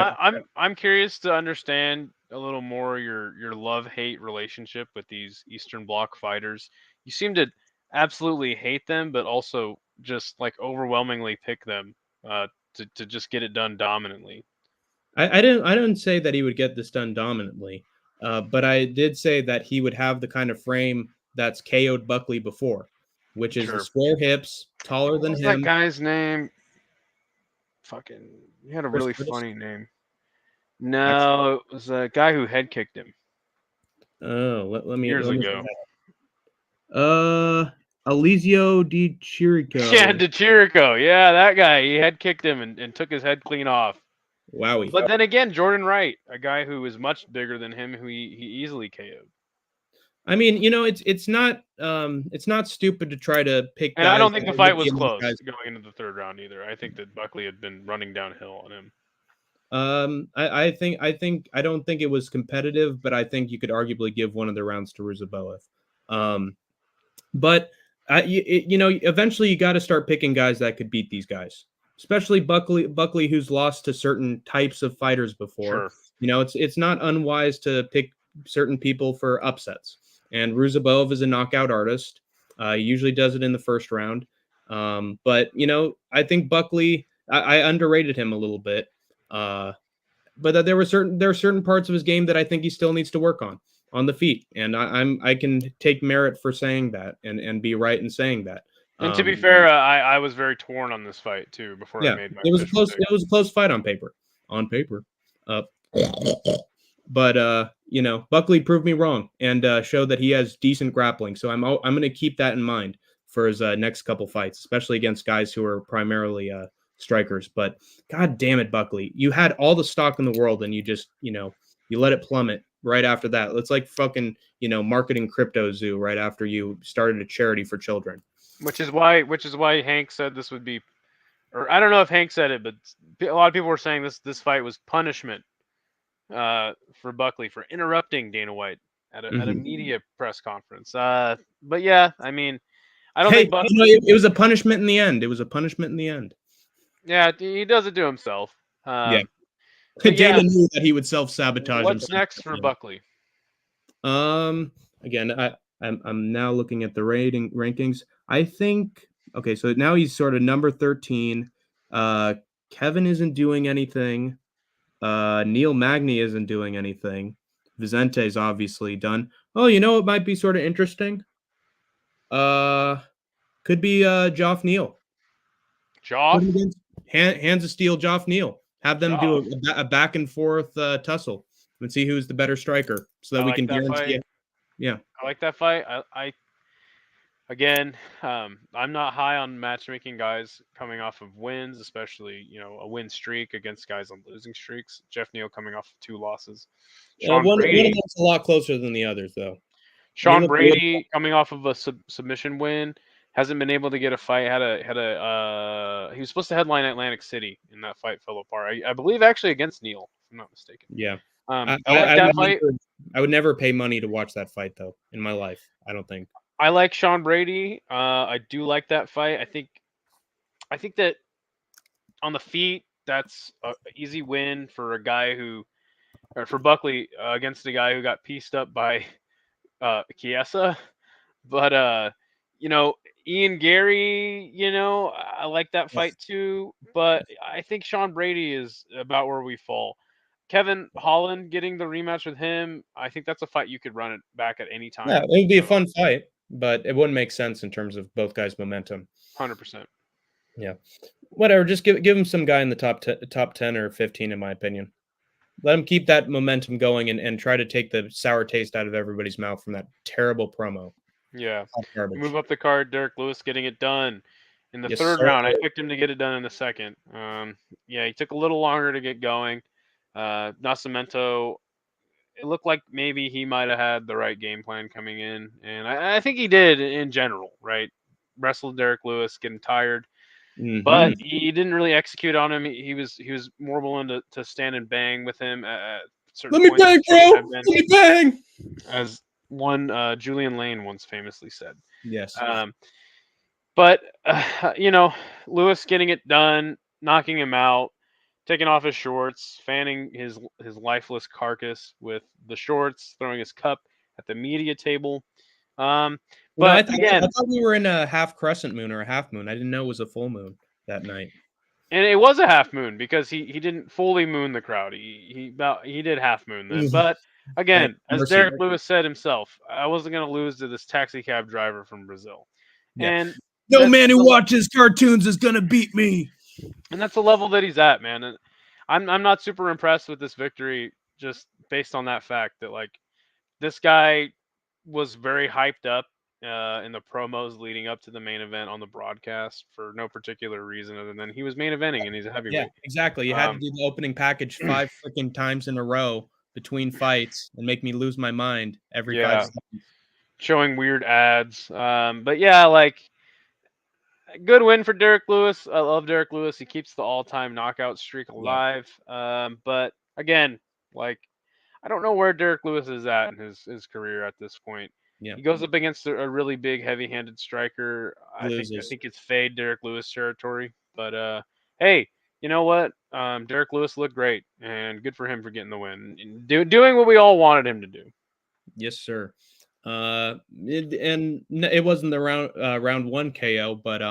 I'm curious to understand a little more your love-hate relationship with these Eastern Bloc fighters. You seem to absolutely hate them, but also just overwhelmingly pick them to just get it done dominantly. I didn't say that he would get this done dominantly, but I did say that he would have the kind of frame that's KO'd Buckley before, which is the square hips, taller than him. That guy's name? He had a really funny name. No, it was a guy who head kicked him. Oh, let me years ago. Alizio Di Chirico. Yeah, Di Chirico. Yeah, that guy. He head kicked him and took his head clean off. Wowie. But then again, Jordan Wright, a guy who is much bigger than him, who he easily KO'd. I mean, it's not stupid to try to pick. And I don't think the fight was close going into the third round either. I think that Buckley had been running downhill on him. I don't think it was competitive, but I think you could arguably give one of the rounds to Ruziboev. But eventually you got to start picking guys that could beat these guys. Especially Buckley, who's lost to certain types of fighters before. Sure. It's not unwise to pick certain people for upsets. And Ruziboev is a knockout artist. He usually does it in the first round. But I think Buckley, I underrated him a little bit. But there are certain parts of his game that I think he still needs to work on the feet. And I can take merit for saying that and be right in saying that. And to be fair, I was very torn on this fight too before I made my. It was a close. It was a close fight on paper. On paper, but Buckley proved me wrong and showed that he has decent grappling. So I'm going to keep that in mind for his next couple fights, especially against guys who are primarily strikers. But God damn it, Buckley, you had all the stock in the world and you just you let it plummet right after that. It's like fucking marketing Crypto Zoo right after you started a charity for children. Which is why Hank said this would be, or I don't know if Hank said it, but a lot of people were saying this fight was punishment for Buckley for interrupting Dana White at a media press conference. But yeah, I mean, I don't think Buckley. It was a punishment in the end. It was a punishment in the end. Yeah, he does it to himself. Dana knew that he would self-sabotage himself. What's next for Buckley? Again, I'm now looking at the rankings. I think so now he's sort of number 13. Kevin isn't doing anything. Neil Magny isn't doing anything. Vicente's obviously done. Oh, it might be sort of interesting. Could be Joff Neal. Joff? Hands of Steel, Joff Neal. Have them do a back and forth tussle and see who's the better striker, so that we can guarantee it. Yeah, I like that fight. Again, I'm not high on matchmaking guys coming off of wins, especially a win streak against guys on losing streaks. Jeff Neal coming off of 2 losses. One of them's a lot closer than the others, though. Sean Brady coming off of a submission win, hasn't been able to get a fight. He was supposed to headline Atlantic City, and that fight fell apart. I believe actually against Neal, if I'm not mistaken. Yeah. I like that fight. I would never pay money to watch that fight, though, in my life. I don't think. I like Sean Brady. I do like that fight. I think that on the feet, that's an easy win for a guy for Buckley against a guy who got pieced up by Chiesa. But Ian Gary, I like that fight too. But I think Sean Brady is about where we fall. Kevin Holland getting the rematch with him, I think that's a fight you could run it back at any time. Yeah, it would be a fun fight, but it wouldn't make sense in terms of both guys' momentum. 100%. Yeah. Whatever, just give him some guy in the top 10 or 15, in my opinion. Let him keep that momentum going and try to take the sour taste out of everybody's mouth from that terrible promo. Yeah. Move up the card. Derek Lewis getting it done in the third round. I picked him to get it done in the second. He took a little longer to get going. Nascimento, it looked like maybe he might have had the right game plan coming in, and I think he did in general, right? Wrestled Derek Lewis, getting tired, but he didn't really execute on him. He was more willing to stand and bang with him at certain points. Let me bang, bro! Let me bang! As one Julian Lane once famously said. Yes. But Lewis getting it done, knocking him out, taking off his shorts, fanning his lifeless carcass with the shorts, throwing his cup at the media table. But I thought we were in a half crescent moon or a half moon. I didn't know it was a full moon that night. And it was a half moon because he didn't fully moon the crowd. He did half moon them. But again, as Derek Lewis said himself, I wasn't going to lose to this taxi cab driver from Brazil. Yeah. And no man who watches cartoons is going to beat me. And that's the level that he's at, man. And I'm not super impressed with this victory just based on that fact that this guy was very hyped up in the promos leading up to the main event on the broadcast for no particular reason other than he was main eventing and he's a heavyweight. Yeah, exactly. You had to do the opening package 5 freaking times in a row between fights and make me lose my mind every 5 seconds. Showing weird ads. But yeah, good win for Derek Lewis. I love Derek Lewis. He keeps the all-time knockout streak alive. Yeah. But again, I don't know where Derek Lewis is at in his career at this point. Yeah. He goes up against a really big, heavy-handed striker. I think it's fade Derek Lewis territory. But hey, you know what? Derek Lewis looked great, and good for him for getting the win and doing what we all wanted him to do. Yes, sir. It wasn't the round 1 KO, but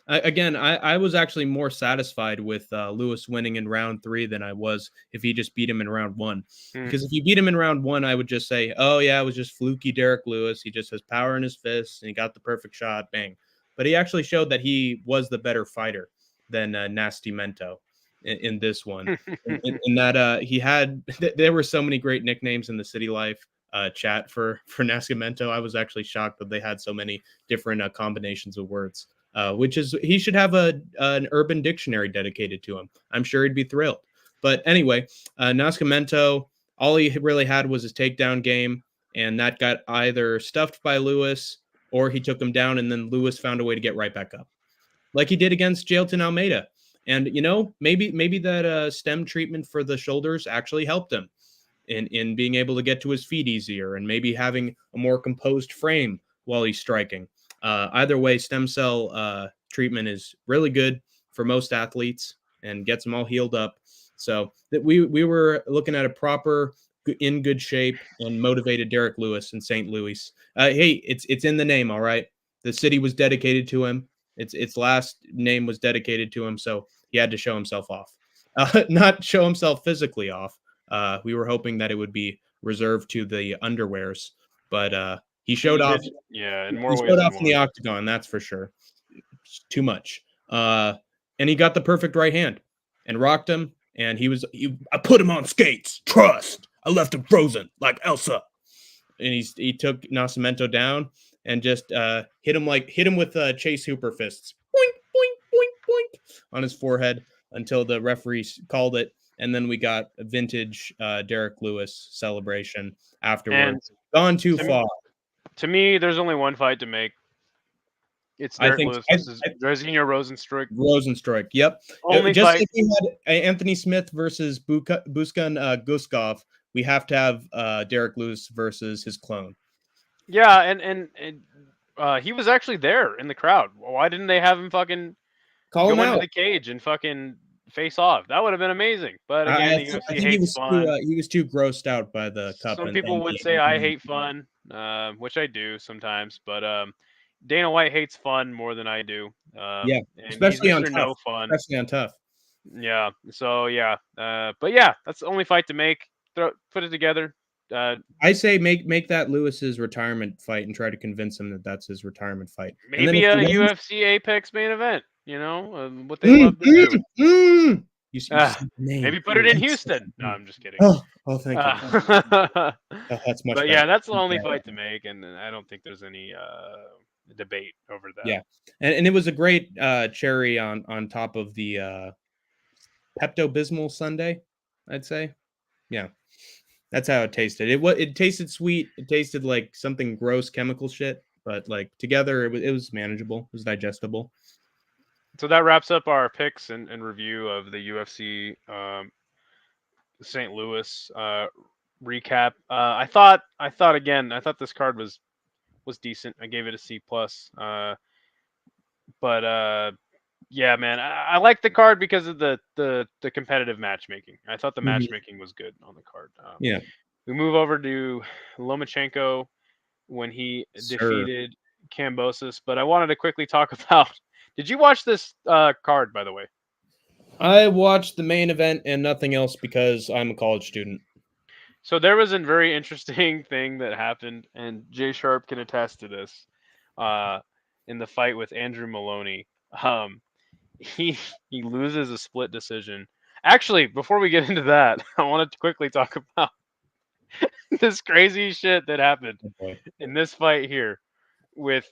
I was actually more satisfied with Lewis winning in round 3 than I was if he just beat him in round 1. Because if you beat him in round 1, I would just say, oh yeah, it was just fluky Derek Lewis. He just has power in his fists and he got the perfect shot, bang. but he actually showed that he was the better fighter than Nasty Mento in this one. in that he had, there were so many great nicknames in the City Life chat for Nascimento. I was actually shocked that they had so many different combinations of words. Which is, he should have an urban dictionary dedicated to him. I'm sure he'd be thrilled. But anyway, Nascimento, all he really had was his takedown game, and that got either stuffed by Lewis or he took him down, and then Lewis found a way to get right back up, like he did against Jailton Almeida. And maybe that stem treatment for the shoulders actually helped him in being able to get to his feet easier, and maybe having a more composed frame while he's striking. Either way, stem cell treatment is really good for most athletes and gets them all healed up. So that we were looking at a proper, in good shape and motivated Derek Lewis in St. Louis. Hey, it's in the name, all right. The city was dedicated to him. Its last name was dedicated to him, so he had to show himself off. Not show himself physically off. We were hoping that it would be reserved to the underwears, but he showed off. Yeah, in more he ways showed than off in the one. octagon, that's for sure. Too much. And he got the perfect right hand and rocked him. And I put him on skates. Trust. I left him frozen like Elsa. And he took Nascimento down and just hit him with Chase Hooper fists. Boink, boink, boink, boink on his forehead until the referee called it. And then we got a vintage Derek Lewis celebration afterwards. Gone too far. To me, there's only one fight to make. It's Derek Lewis versus Jairzinho Rosenstruik. Yep. Only just fight. like we had Anthony Smith versus Buskan Guskov, we have to have Derek Lewis versus his clone. Yeah, and he was actually there in the crowd. Why didn't they have him fucking Call him go into out. the cage and fucking face off? That would have been amazing. But again, the UFC hates fun. He was too grossed out by the cup. Some people would say I hate fun, which I do sometimes. But Dana White hates fun more than I do. Yeah, and especially on Mr. tough. No fun. Especially on tough. Yeah. So yeah. But yeah, that's the only fight to make. Put it together. I say make that Lewis's retirement fight and try to convince him that that's his retirement fight. Maybe a UFC Apex main event. You know what they love to do. Maybe put it in Houston. No, I'm just kidding. Oh, thank you. That's much. But yeah, that's the only fight to make, and I don't think there's any debate over that. Yeah, and it was a great cherry on top of the Pepto-Bismol sundae, I'd say. Yeah, that's how it tasted. It tasted sweet. It tasted like something gross chemical shit, but like together it was manageable. It was digestible. So that wraps up our picks and review of the UFC St. Louis recap. I thought this card was decent. I gave it a C+. But yeah, man, I like the card because of the competitive matchmaking. I thought the matchmaking was good on the card. Yeah. We move over to Lomachenko when he defeated Kambosos, but I wanted to quickly talk about. Did you watch this card, by the way? I watched the main event and nothing else because I'm a college student. So there was a very interesting thing that happened, and Jay Sharp can attest to this. In the fight with Andrew Maloney, he loses a split decision. Actually, before we get into that, I wanted to quickly talk about this crazy shit that happened in this fight here with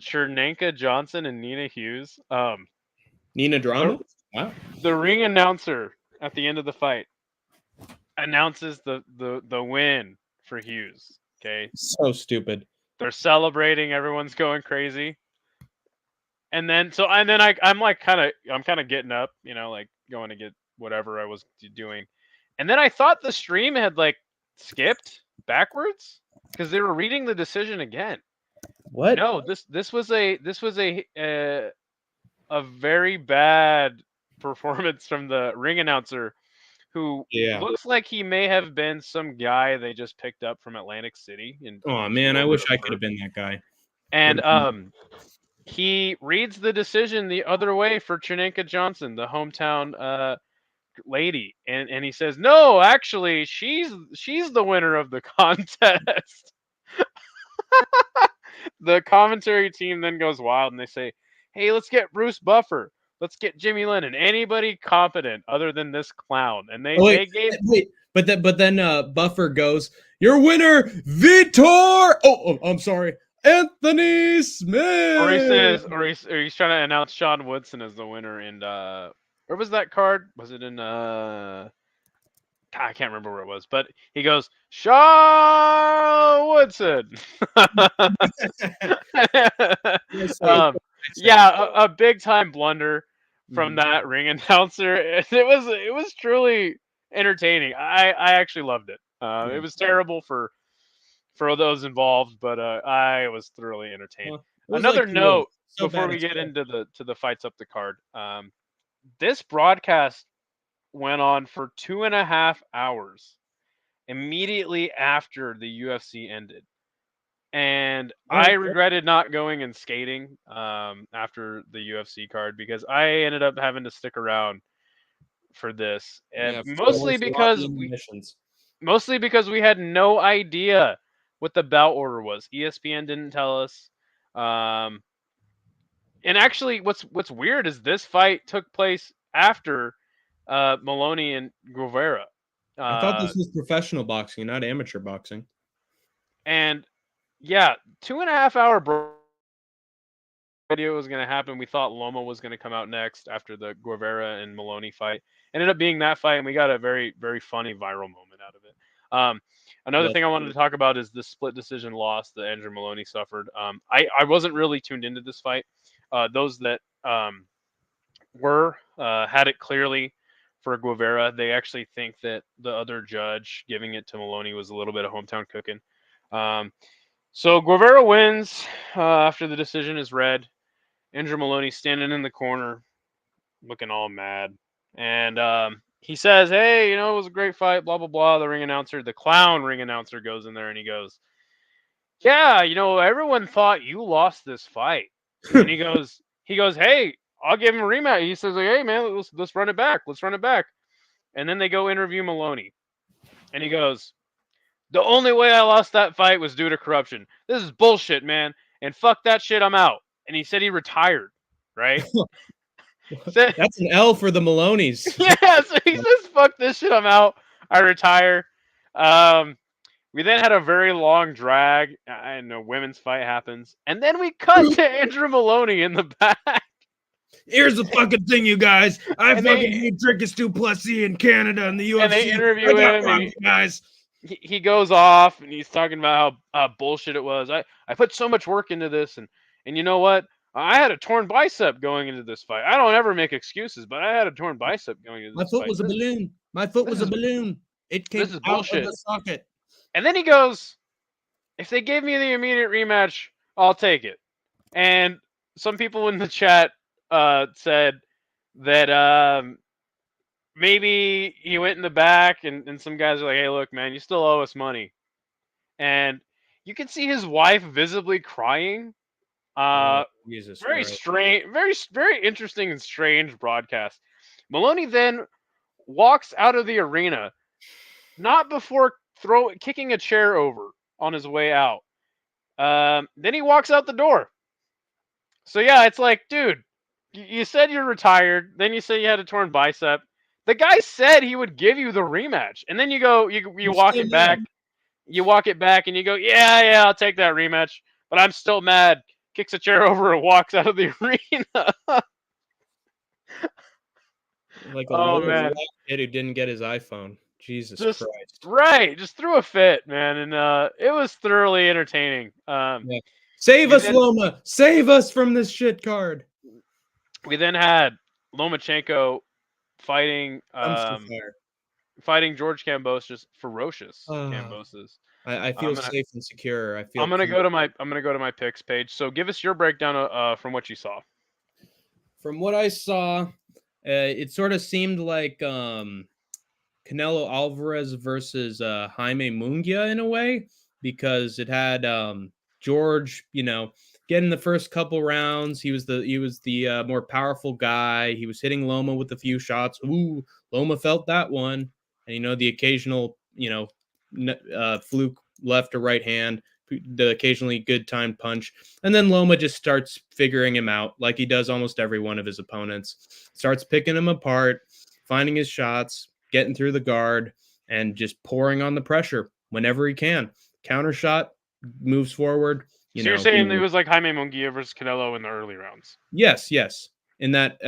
Chernenka Johnson and Nina Hughes. Nina Drama? Wow. The ring announcer at the end of the fight announces the win for Hughes. Okay. So stupid. They're celebrating, everyone's going crazy. And then I'm kind of getting up, like going to get whatever I was doing. And then I thought the stream had like skipped backwards because they were reading the decision again. What? No, this was a very bad performance from the ring announcer, who looks like he may have been some guy they just picked up from Atlantic City. Oh man, I wish I could have been that guy. And he reads the decision the other way for Chernenka Johnson, the hometown lady, and he says, "No, actually, she's the winner of the contest." The commentary team then goes wild and they say, hey, let's get Bruce Buffer. Let's get Jimmy Lennon. Anybody competent other than this clown. And they gave... But then Buffer goes, your winner, Vitor. Oh, I'm sorry. Anthony Smith. Or he's trying to announce Sean Woodson as the winner. And where was that card? Was it in I can't remember where it was, but he goes, Sean Woodson. A big time blunder from that ring announcer. It was truly entertaining. I actually loved it. It was terrible for those involved, but I was thoroughly entertained. Another note before we get into the fights up the card. This broadcast went on for 2.5 hours immediately after the UFC ended. And I regretted not going and skating after the UFC card because I ended up having to stick around for this. And mostly because we had no idea what the bout order was. ESPN didn't tell us. And actually what's weird is this fight took place after Maloney and Guevara. I thought this was professional boxing, not amateur boxing. And yeah, 2.5 hour video was going to happen. We thought Loma was going to come out next after the Guevara and Maloney fight. Ended up being that fight, and we got a very, very funny viral moment out of it. Another thing I wanted to talk about is the split decision loss that Andrew Maloney suffered. I wasn't really tuned into this fight. Those that were had it clearly for Guevara. They actually think that the other judge giving it to Maloney was a little bit of hometown cooking. So Guevara wins after the decision is read. Andrew Maloney standing in the corner, looking all mad. And he says, hey, it was a great fight, blah, blah, blah. The clown ring announcer goes in there and he goes, yeah, everyone thought you lost this fight. And he goes, hey, I'll give him a rematch. He says, hey, man, let's run it back. Let's run it back. And then they go interview Maloney. And he goes, the only way I lost that fight was due to corruption. This is bullshit, man. And fuck that shit, I'm out. And he said he retired, right? That's an L for the Maloneys. Yeah, so he says, fuck this shit, I'm out. I retire. We then had a very long drag, and a women's fight happens. And then we cut to Andrew Maloney in the back. Here's the fucking thing, you guys. I fucking hate Drickus Duplessis in Canada and the UFC. And they interview him, guys. He goes off, and he's talking about how bullshit it was. I put so much work into this, and you know what? I had a torn bicep going into this fight. I don't ever make excuses, but I had a torn bicep going into this fight. My foot was a balloon. My foot was a balloon. It came out of the socket. And then he goes, if they gave me the immediate rematch, I'll take it. And some people in the chat said that maybe he went in the back, and some guys are like, hey, look, man, you still owe us money. And you can see his wife visibly crying. Jesus very Christ. Strange, very, very interesting and strange broadcast. Maloney then walks out of the arena, not before kicking a chair over on his way out. Then he walks out the door. So yeah, it's like, dude, you said you're retired. Then you say you had a torn bicep. The guy said he would give you the rematch, and then you go, you walk it back. You walk it back, and you go, yeah, I'll take that rematch, but I'm still mad. Kicks a chair over and walks out of the arena. Like a man kid who didn't get his iPhone. Jesus Christ. Right, just threw a fit, man, and it was thoroughly entertaining. Save us, Loma! Save us from this shit card. We then had Lomachenko fighting George Kambosos, ferocious Kambosos. I feel safe and secure. I'm gonna go to my picks page. So give us your breakdown from what you saw. From what I saw, it sort of seemed like Canelo Alvarez versus Jaime Munguia in a way, because it had George, getting the first couple rounds. He was the more powerful guy. He was hitting Loma with a few shots. Ooh, Loma felt that one, and the occasional fluke left or right hand. the occasionally good timed punch. And then Loma just starts figuring him out like he does almost every one of his opponents. Starts picking him apart, finding his shots, getting through the guard, and just pouring on the pressure whenever he can. Counter shot, moves forward. So you're saying it was like Jaime Munguia versus Canelo in the early rounds? Yes. In that,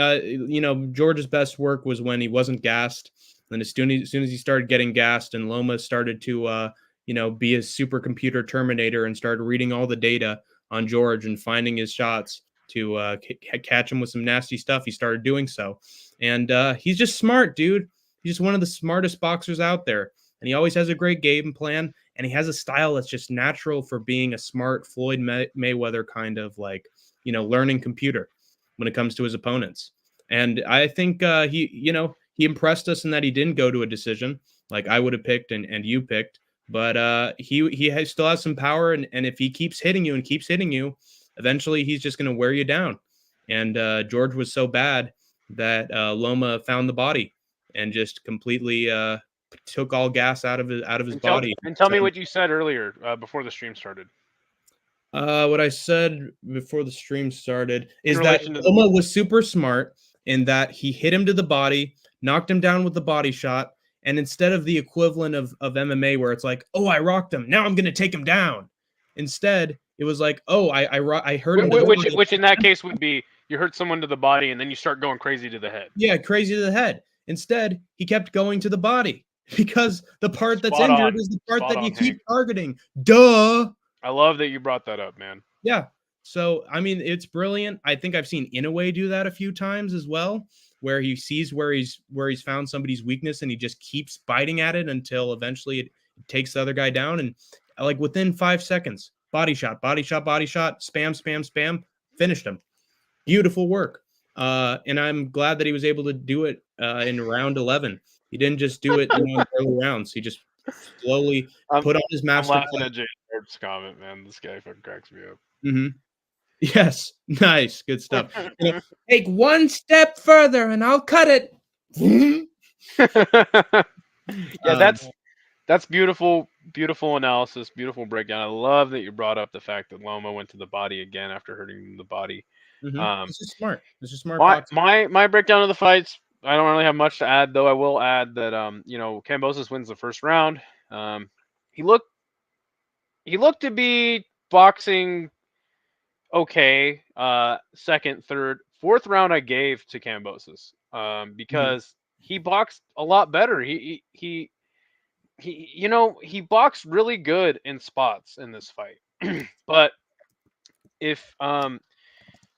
George's best work was when he wasn't gassed. And as soon as he started getting gassed and Loma started to, be a supercomputer Terminator and started reading all the data on George and finding his shots to catch him with some nasty stuff, he started doing so. And he's just smart, dude. He's just one of the smartest boxers out there. And he always has a great game plan. And he has a style that's just natural for being a smart Floyd Mayweather kind of learning computer when it comes to his opponents. And I think he impressed us in that he didn't go to a decision like I would have picked and you picked. But he still has some power. And if he keeps hitting you, eventually he's just going to wear you down. And George was so bad that Loma found the body and just completely took all gas out of his body. Tell me what you said earlier before the stream started. What I said before the stream started is that Loma was super smart in that he hit him to the body, knocked him down with the body shot, and instead of the equivalent of MMA where it's like, oh, I rocked him, now I'm going to take him down. Instead, it was like, oh, I hurt him. Which in that case would be you hurt someone to the body and then you start going crazy to the head. Yeah, crazy to the head. Instead, he kept going to the body because the part that's injured is the part that you keep targeting. Duh. I love that you brought that up, man. Yeah. So, I mean, it's brilliant. I think I've seen Inoue do that a few times as well, where he sees where he's found somebody's weakness and he just keeps biting at it until eventually it takes the other guy down. And like within 5 seconds, body shot, spam, finished him. Beautiful work. And I'm glad that he was able to do it in round 11. He didn't just do it in early rounds. He just slowly put on his master. I'm laughing at James' comment, man. This guy fucking cracks me up. Mm-hmm. Yes, nice, good stuff. Take one step further, and I'll cut it. Yeah, that's beautiful analysis, beautiful breakdown. I love that you brought up the fact that Loma went to the body again after hurting the body. Mm-hmm. This is smart. This is smart. My breakdown of the fights. I don't really have much to add, though. I will add that Kambosos wins the first round. He looked to be boxing okay. Second, third, fourth round I gave to Kambosos because he boxed a lot better. He boxed really good in spots in this fight. But if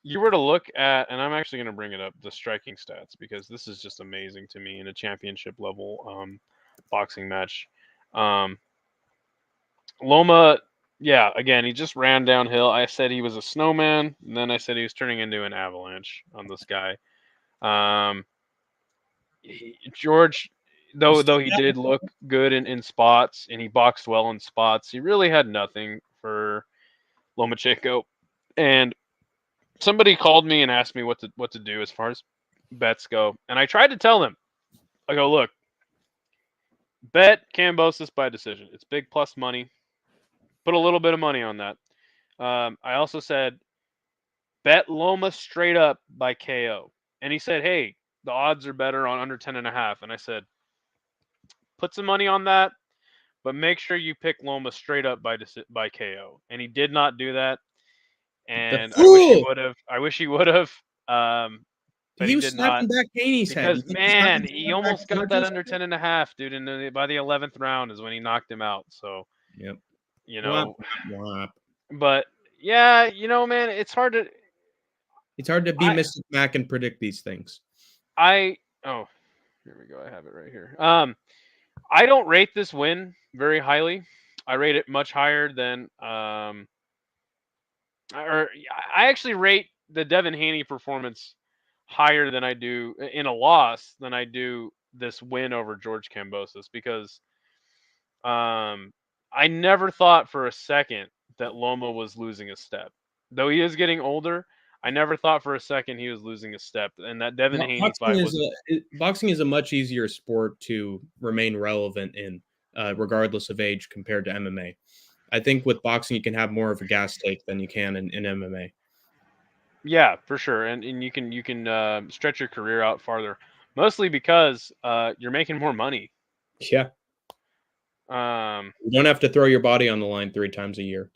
you were to look at, and I'm actually going to bring it up, the striking stats, because this is just amazing to me in a championship level boxing match. Loma, yeah, again, he just ran downhill. I said he was a snowman, and then I said he was turning into an avalanche on this guy. George, though he did look good in spots, and he boxed well in spots, he really had nothing for Lomachenko. And somebody called me and asked me what to do as far as bets go, and I tried to tell them, I go, look, bet Kambosos by decision. It's big plus money. Put a little bit of money on that. I also said, bet Loma straight up by KO. And he said, hey, the odds are better on under 10.5. And I said, put some money on that, but make sure you pick Loma straight up by KO. And he did not do that. And I wish he would have. But he did not. Back Haney's because head. Man, he almost got that under 10.5, dude. And by the 11th round is when he knocked him out. So, yep. Womp. But yeah, man, it's hard to be Mr. Mac and predict these things. Here we go. I have it right here. I don't rate this win very highly. I rate it much higher than I actually rate the Devin Haney performance higher than I do in a loss than I do this win over George Kambosos, because I never thought for a second that Loma was losing a step. Though he is getting older, I never thought for a second he was losing a step. And that Devin Haney fight boxing is a much easier sport to remain relevant in, regardless of age, compared to MMA. I think with boxing you can have more of a gas take than you can in MMA. Yeah, for sure, and you can stretch your career out farther, mostly because you're making more money. Yeah, Um, you don't have to throw your body on the line 3 times a year.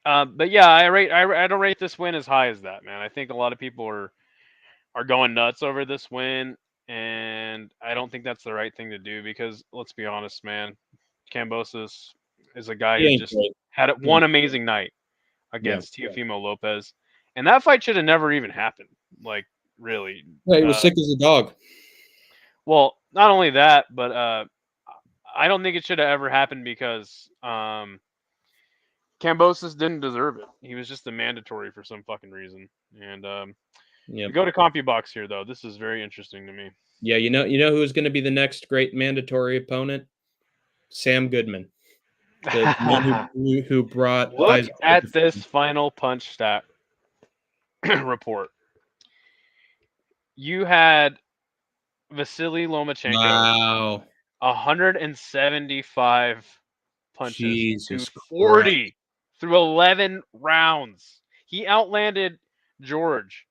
but yeah, I don't rate this win as high as that, man. I think a lot of people are going nuts over this win, and I don't think that's the right thing to do because let's be honest, man, Kambosos is a guy He who ain't just great. had He one ain't- amazing night Yeah, against Teofimo Lopez, and that fight should have never even happened. Like, really. yeah, he was sick as a dog. Well, not only that, but I don't think it should have ever happened because Kambosos didn't deserve it. He was just a mandatory for some fucking reason. And Yeah, we go to CompuBox here, though. This is very interesting to me. yeah. You know who's going to be the next great mandatory opponent? Sam Goodman, the man who brought Look Isaac. at this final punch stat report. You had Vasily Lomachenko, Wow, 175 punches to Jesus 40 through 11 rounds. He outlanded George.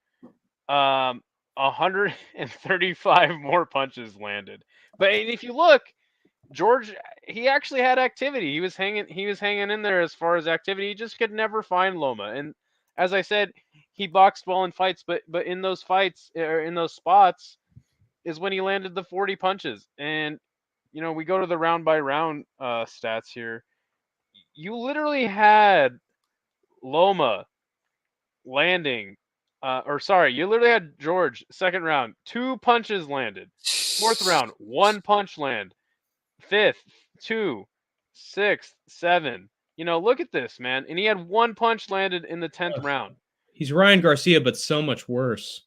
135 more punches landed. But if you look, George, he actually had activity. He was hanging in there as far as activity. He just could never find Loma. And as I said, he boxed well in fights, but in those fights or in those spots is when he landed the 40 punches. And we go to the round by round stats here. You literally had Loma landing, you literally had George second round, 2 punches landed. Fourth round, 1 punch land. Fifth, 2. Sixth, 7. Look at this, man. And he had 1 punch landed in the 10th round. He's Ryan Garcia, but so much worse.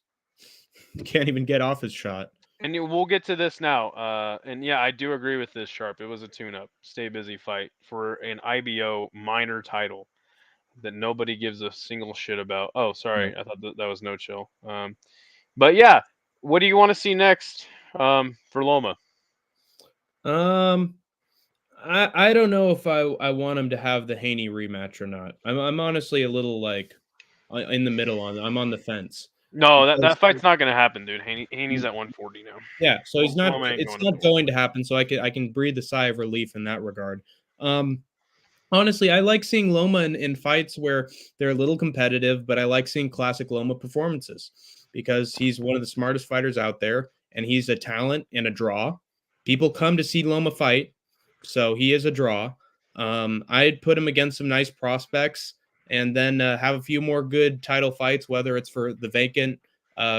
He can't even get off his shot. And we'll get to this now. And yeah, I do agree with this, Sharp. It was a tune-up, stay busy fight for an IBO minor title that nobody gives a single shit about. Oh, sorry, I thought that was no chill. But yeah, what do you want to see next for Loma? I don't know if I want him to have the Haney rematch or not. I'm honestly a little like in the middle on. I'm on the fence. No, Because- that fight's not going to happen, dude. Haney's at 140 now. Yeah, so he's not. Loma ain't It's going not going to happen. So I can breathe a sigh of relief in that regard. Honestly, I like seeing Loma in fights where they're a little competitive, but I like seeing classic Loma performances because he's one of the smartest fighters out there, and he's a talent and a draw. People come to see Loma fight, so he is a draw. I'd put him against some nice prospects, and then have a few more good title fights, whether it's for the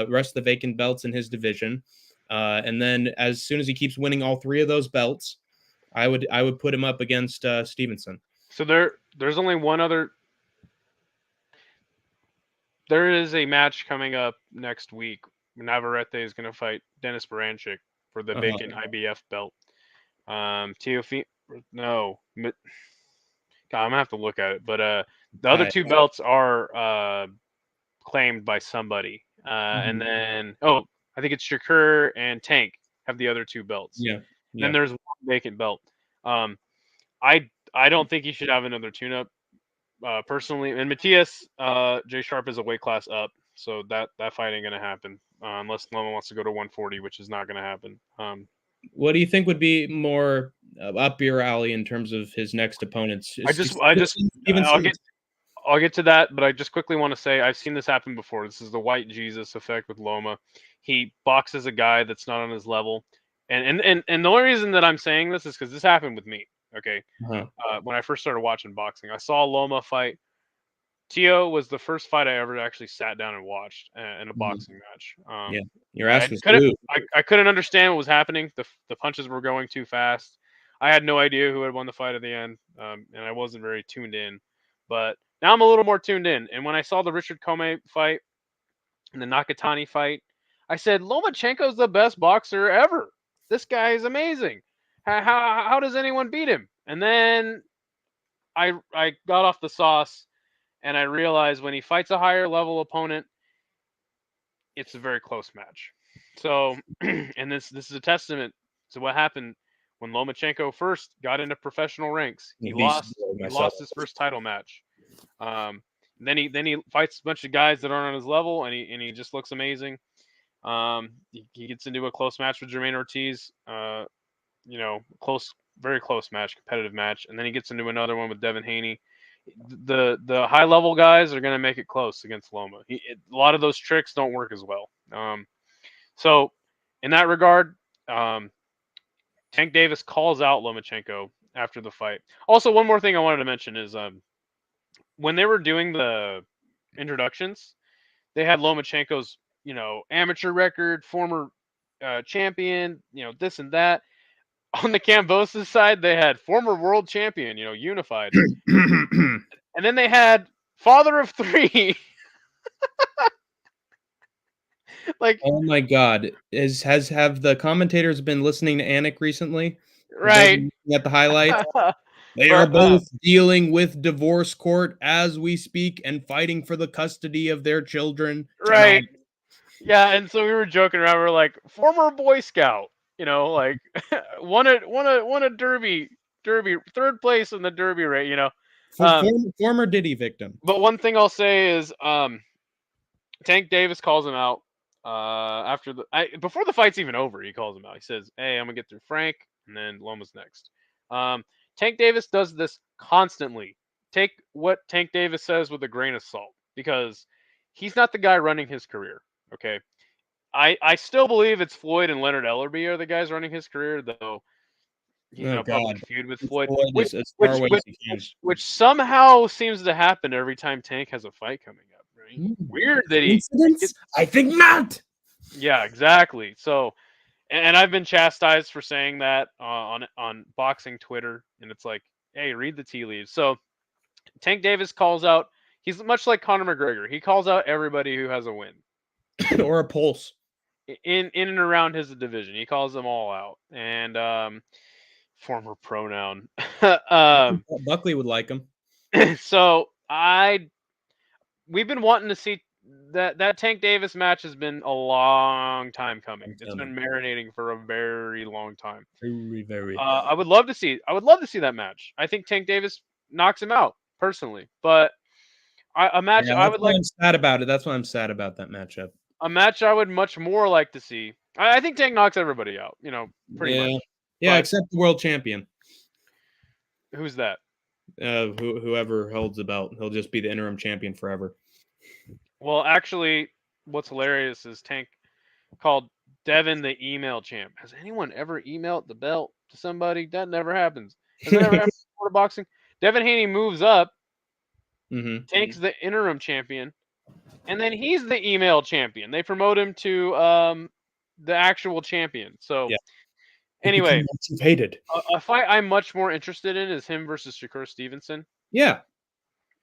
rest of the vacant belts in his division, and then as soon as he keeps winning all 3 of those belts, I would put him up against Stevenson. So there's only one other. There is a match coming up next week. Navarrete is going to fight Dennis Baranchik for the vacant IBF belt. No. God, I'm gonna have to look at it. But the other 2 belts are claimed by somebody. And then I think it's Shakur and Tank have the other 2 belts. Yeah. Then there's one vacant belt. I don't think he should have another tune-up, personally. And Matthias J Sharp is a weight class up, so that fight ain't gonna happen unless Loma wants to go to 140, which is not gonna happen. What do you think would be more up your alley in terms of his next opponents? I'll get to that, but I just quickly want to say I've seen this happen before. This is the white Jesus effect with Loma. He boxes a guy that's not on his level, and the only reason that I'm saying this is because this happened with me. Okay, when I first started watching boxing, I saw Loma fight. Tio was the first fight I ever actually sat down and watched in a boxing match. Your ass was I couldn't understand what was happening. The punches were going too fast. I had no idea who had won the fight at the end, and I wasn't very tuned in. But now I'm a little more tuned in. And when I saw the Richard Comey fight and the Nakatani fight, I said, Lomachenko's the best boxer ever. This guy is amazing. How does anyone beat him? And then I got off the sauce, and I realized when he fights a higher level opponent, it's a very close match. So, and this is a testament to what happened when Lomachenko first got into professional ranks. He Beast lost his first title match. Then he fights a bunch of guys that aren't on his level, and he just looks amazing. He gets into a close match with Jermaine Ortiz. Very close match, competitive match, and then he gets into another one with Devin Haney. The high level guys are going to make it close against Loma. A lot of those tricks don't work as well. So in that regard, Tank Davis calls out Lomachenko after the fight. Also, one more thing I wanted to mention is when they were doing the introductions, they had Lomachenko's amateur record, former champion, this and that. On the Kambosos side, they had former world champion, unified. And then they had father of 3. Like, oh my God, have the commentators been listening to Anik recently? right At the highlights, they are both dealing with divorce court as we speak and fighting for the custody of their children. Right. Yeah, and so we were joking around. We are like, former Boy Scout, like won a derby, third place in the derby rate, Former Diddy victim. But one thing I'll say is, Tank Davis calls him out before the fight's even over. He calls him out. He says, "Hey, I'm gonna get through Frank, and then Loma's next." Tank Davis does this constantly. Take what Tank Davis says with a grain of salt, because he's not the guy running his career. Okay, I still believe it's Floyd and Leonard Ellerbe are the guys running his career, though. He's in a public feud with Floyd, which somehow seems to happen every time Tank has a fight coming up. Right? Weird that he. I think not. Yeah, exactly. So, and I've been chastised for saying that on boxing Twitter, and it's like, hey, read the tea leaves. So, Tank Davis calls out. He's much like Conor McGregor. He calls out everybody who has a win or a pulse in and around his division. He calls them all out, and former pronoun. Buckley would like him. So we've been wanting to see that Tank Davis match has been a long time coming. It's been marinating for a very long time. Very. I would love to see that match. I think Tank Davis knocks him out personally, but a match I would like. I'm sad about it. That's why I'm sad about that matchup. A match I would much more like to see. I think Tank knocks everybody out. Pretty much. Yeah, except the world champion. Who's that? Whoever holds the belt, he'll just be the interim champion forever. Well, actually, what's hilarious is Tank called Devin the email champ. Has anyone ever emailed the belt to somebody? That never happens. Has that ever happened in sport of boxing? Devin Haney moves up, Tank's the interim champion, and then he's the email champion. They promote him to the actual champion. So, anyway, hated. A fight I'm much more interested in is him versus Shakur Stevenson. Yeah.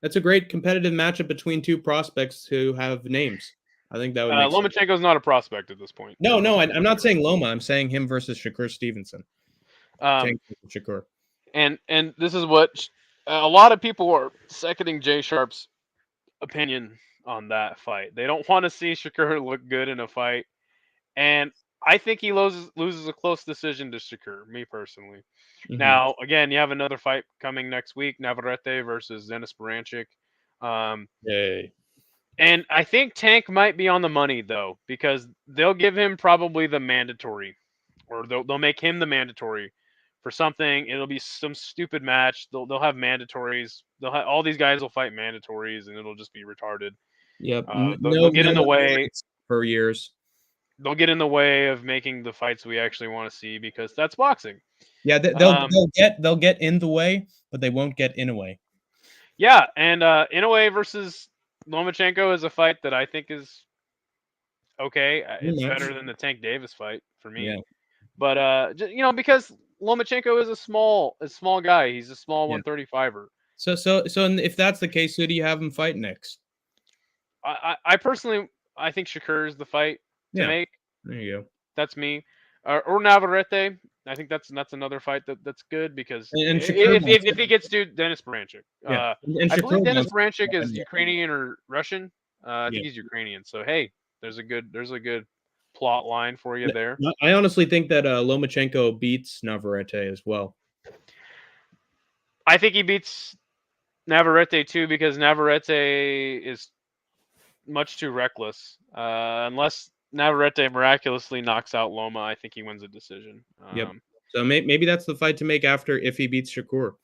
That's a great competitive matchup between two prospects who have names. I think that would make Lomachenko's not a prospect at this point. No, I'm not saying Loma. I'm saying him versus Shakur Stevenson. Shakur. And this is what a lot of people are seconding Jay Sharp's opinion on that fight. They don't want to see Shakur look good in a fight. And I think he loses a close decision to Shakur, me personally. Now, again, you have another fight coming next week, Navarrete versus Denis Baranchyk. Yay. And I think Tank might be on the money, though, because they'll give him probably the mandatory, or they'll make him the mandatory for something. It'll be some stupid match. They'll have mandatories. All these guys will fight mandatories, and it'll just be retarded. Yep. They'll get in the way for years. They'll get in the way of making the fights we actually want to see, because that's boxing. Yeah, they'll get in the way, but they won't get in a way. Yeah, and Inoue versus Lomachenko is a fight that I think is okay. It's better than the Tank Davis fight for me. Yeah. But because Lomachenko is a small guy. He's a small 135er. So if that's the case, who do you have him fight next? I personally think Shakur is the fight to make. There you go. That's me. Or Navarrete. I think that's another fight that's good, because if he gets to Denis Baranchyk. I believe Denis Baranchyk is Ukrainian or Russian. I think he's Ukrainian. So hey, there's a good plot line for you there. I honestly think that Lomachenko beats Navarrete as well. I think he beats Navarrete too because Navarrete is much too reckless. Unless Navarrete miraculously knocks out Loma, I think he wins a decision. Yep. So maybe that's the fight to make after if he beats Shakur.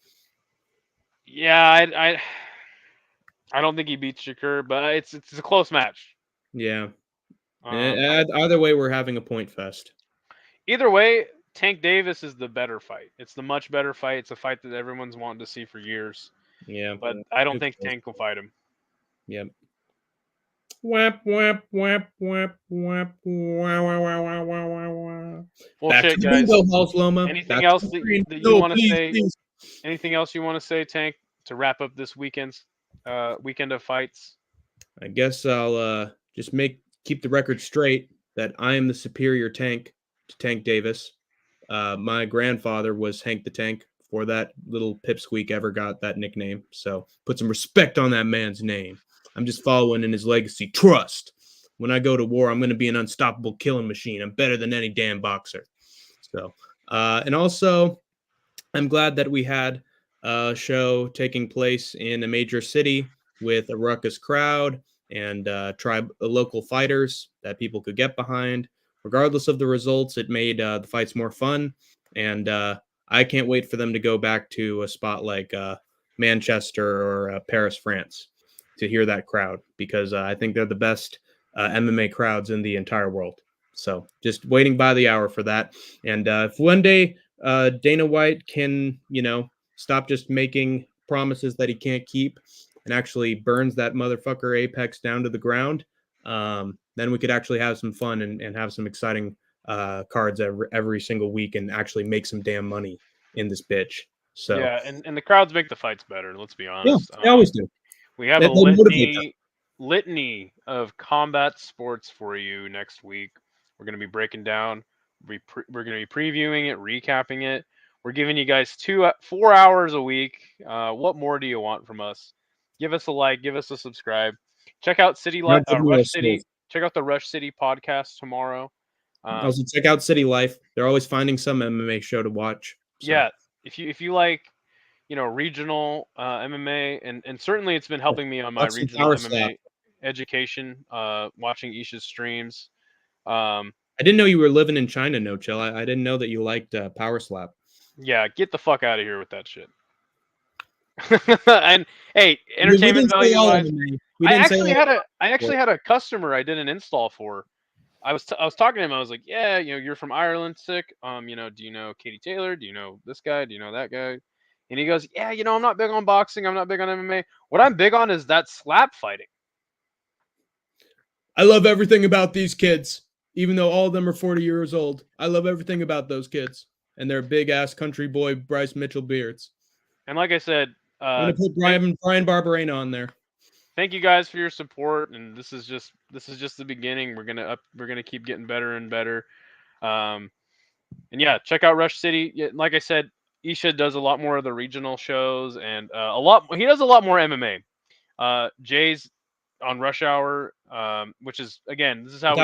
Yeah, I don't think he beats Shakur, but it's a close match. Yeah. Either way, we're having a point fest. Either way, Tank Davis is the better fight. It's the much better fight. It's a fight that everyone's wanted to see for years. Yeah. But I don't think Tank will fight him. Yep. Whap, whap, whap, whap, whap, wah, wah, wah, wah, wah, wah, wah. Well, Back shit, to the guys. bingo halls, Loma. Anything Back else to the that screen. you No, want to please, say? please. Anything else you want to say, Tank, to wrap up this weekend of fights? I guess I'll just keep the record straight that I am the superior Tank to Tank Davis. My grandfather was Hank the Tank before that little pipsqueak ever got that nickname. So put some respect on that man's name. I'm just following in his legacy. Trust. When I go to war, I'm going to be an unstoppable killing machine. I'm better than any damn boxer. So, and also, I'm glad that we had a show taking place in a major city with a ruckus crowd and local fighters that people could get behind. Regardless of the results, it made the fights more fun. And I can't wait for them to go back to a spot like Manchester or Paris, France, to hear that crowd, because I think they're the best MMA crowds in the entire world. So just waiting by the hour for that. And if one day Dana White can, stop just making promises that he can't keep and actually burns that motherfucker Apex down to the ground, then we could actually have some fun and have some exciting cards every single week and actually make some damn money in this bitch. So yeah, and the crowds make the fights better. Let's be yeah, honest. they always do. We have They a motivate them. litany of combat sports for you next week. We're going to be breaking down. We're going to be previewing it, recapping it. We're giving you guys 4 hours a week. What more do you want from us? Give us a like. Give us a subscribe. Check out Rush City. Check out the Rush City podcast tomorrow. Also, check out City Life. They're always finding some MMA show to watch. So. Yeah, if you like, regional MMA, and certainly it's been helping me on my regional MMA education. Watching Isha's streams. I didn't know you were living in China, No Chill. I didn't know that you liked Power Slap. Yeah, get the fuck out of here with that shit. And hey, entertainment value wise, I actually had a customer I did an install for. I was talking to him. I was like, yeah, you're from Ireland, sick. Do you know Katie Taylor? Do you know this guy? Do you know that guy? And he goes, yeah, I'm not big on boxing. I'm not big on MMA. What I'm big on is that slap fighting. I love everything about these kids, even though all of them are 40 years old. I love everything about those kids and their big ass country boy Bryce Mitchell beards. And like I said, I'm gonna put Brian Barberena on there. Thank you guys for your support, and this is just the beginning. We're gonna keep getting better and better. And yeah, check out Rush City. Yeah, like I said, Isha does a lot more of the regional shows, and he does a lot more MMA. Jay's on Rush Hour, which is, again, this is how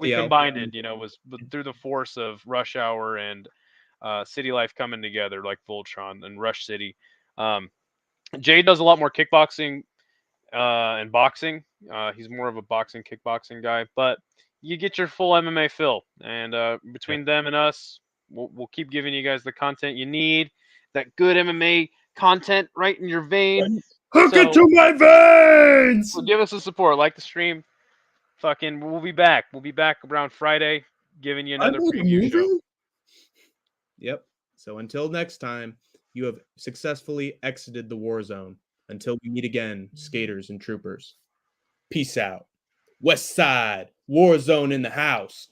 we combined it. Was through the force of Rush Hour and City Life coming together, like Voltron and Rush City. Jay does a lot more kickboxing and boxing. He's more of a boxing, kickboxing guy, but you get your full MMA fill. And between them and us, we'll keep giving you guys the content you need. That good MMA content right in your vein. Hook it to my veins! So give us a support. Like the stream. We'll be back. We'll be back around Friday, giving you another preview show. Yep. So until next time, you have successfully exited the war zone. Until we meet again, skaters and troopers. Peace out. West Side, war zone in the house.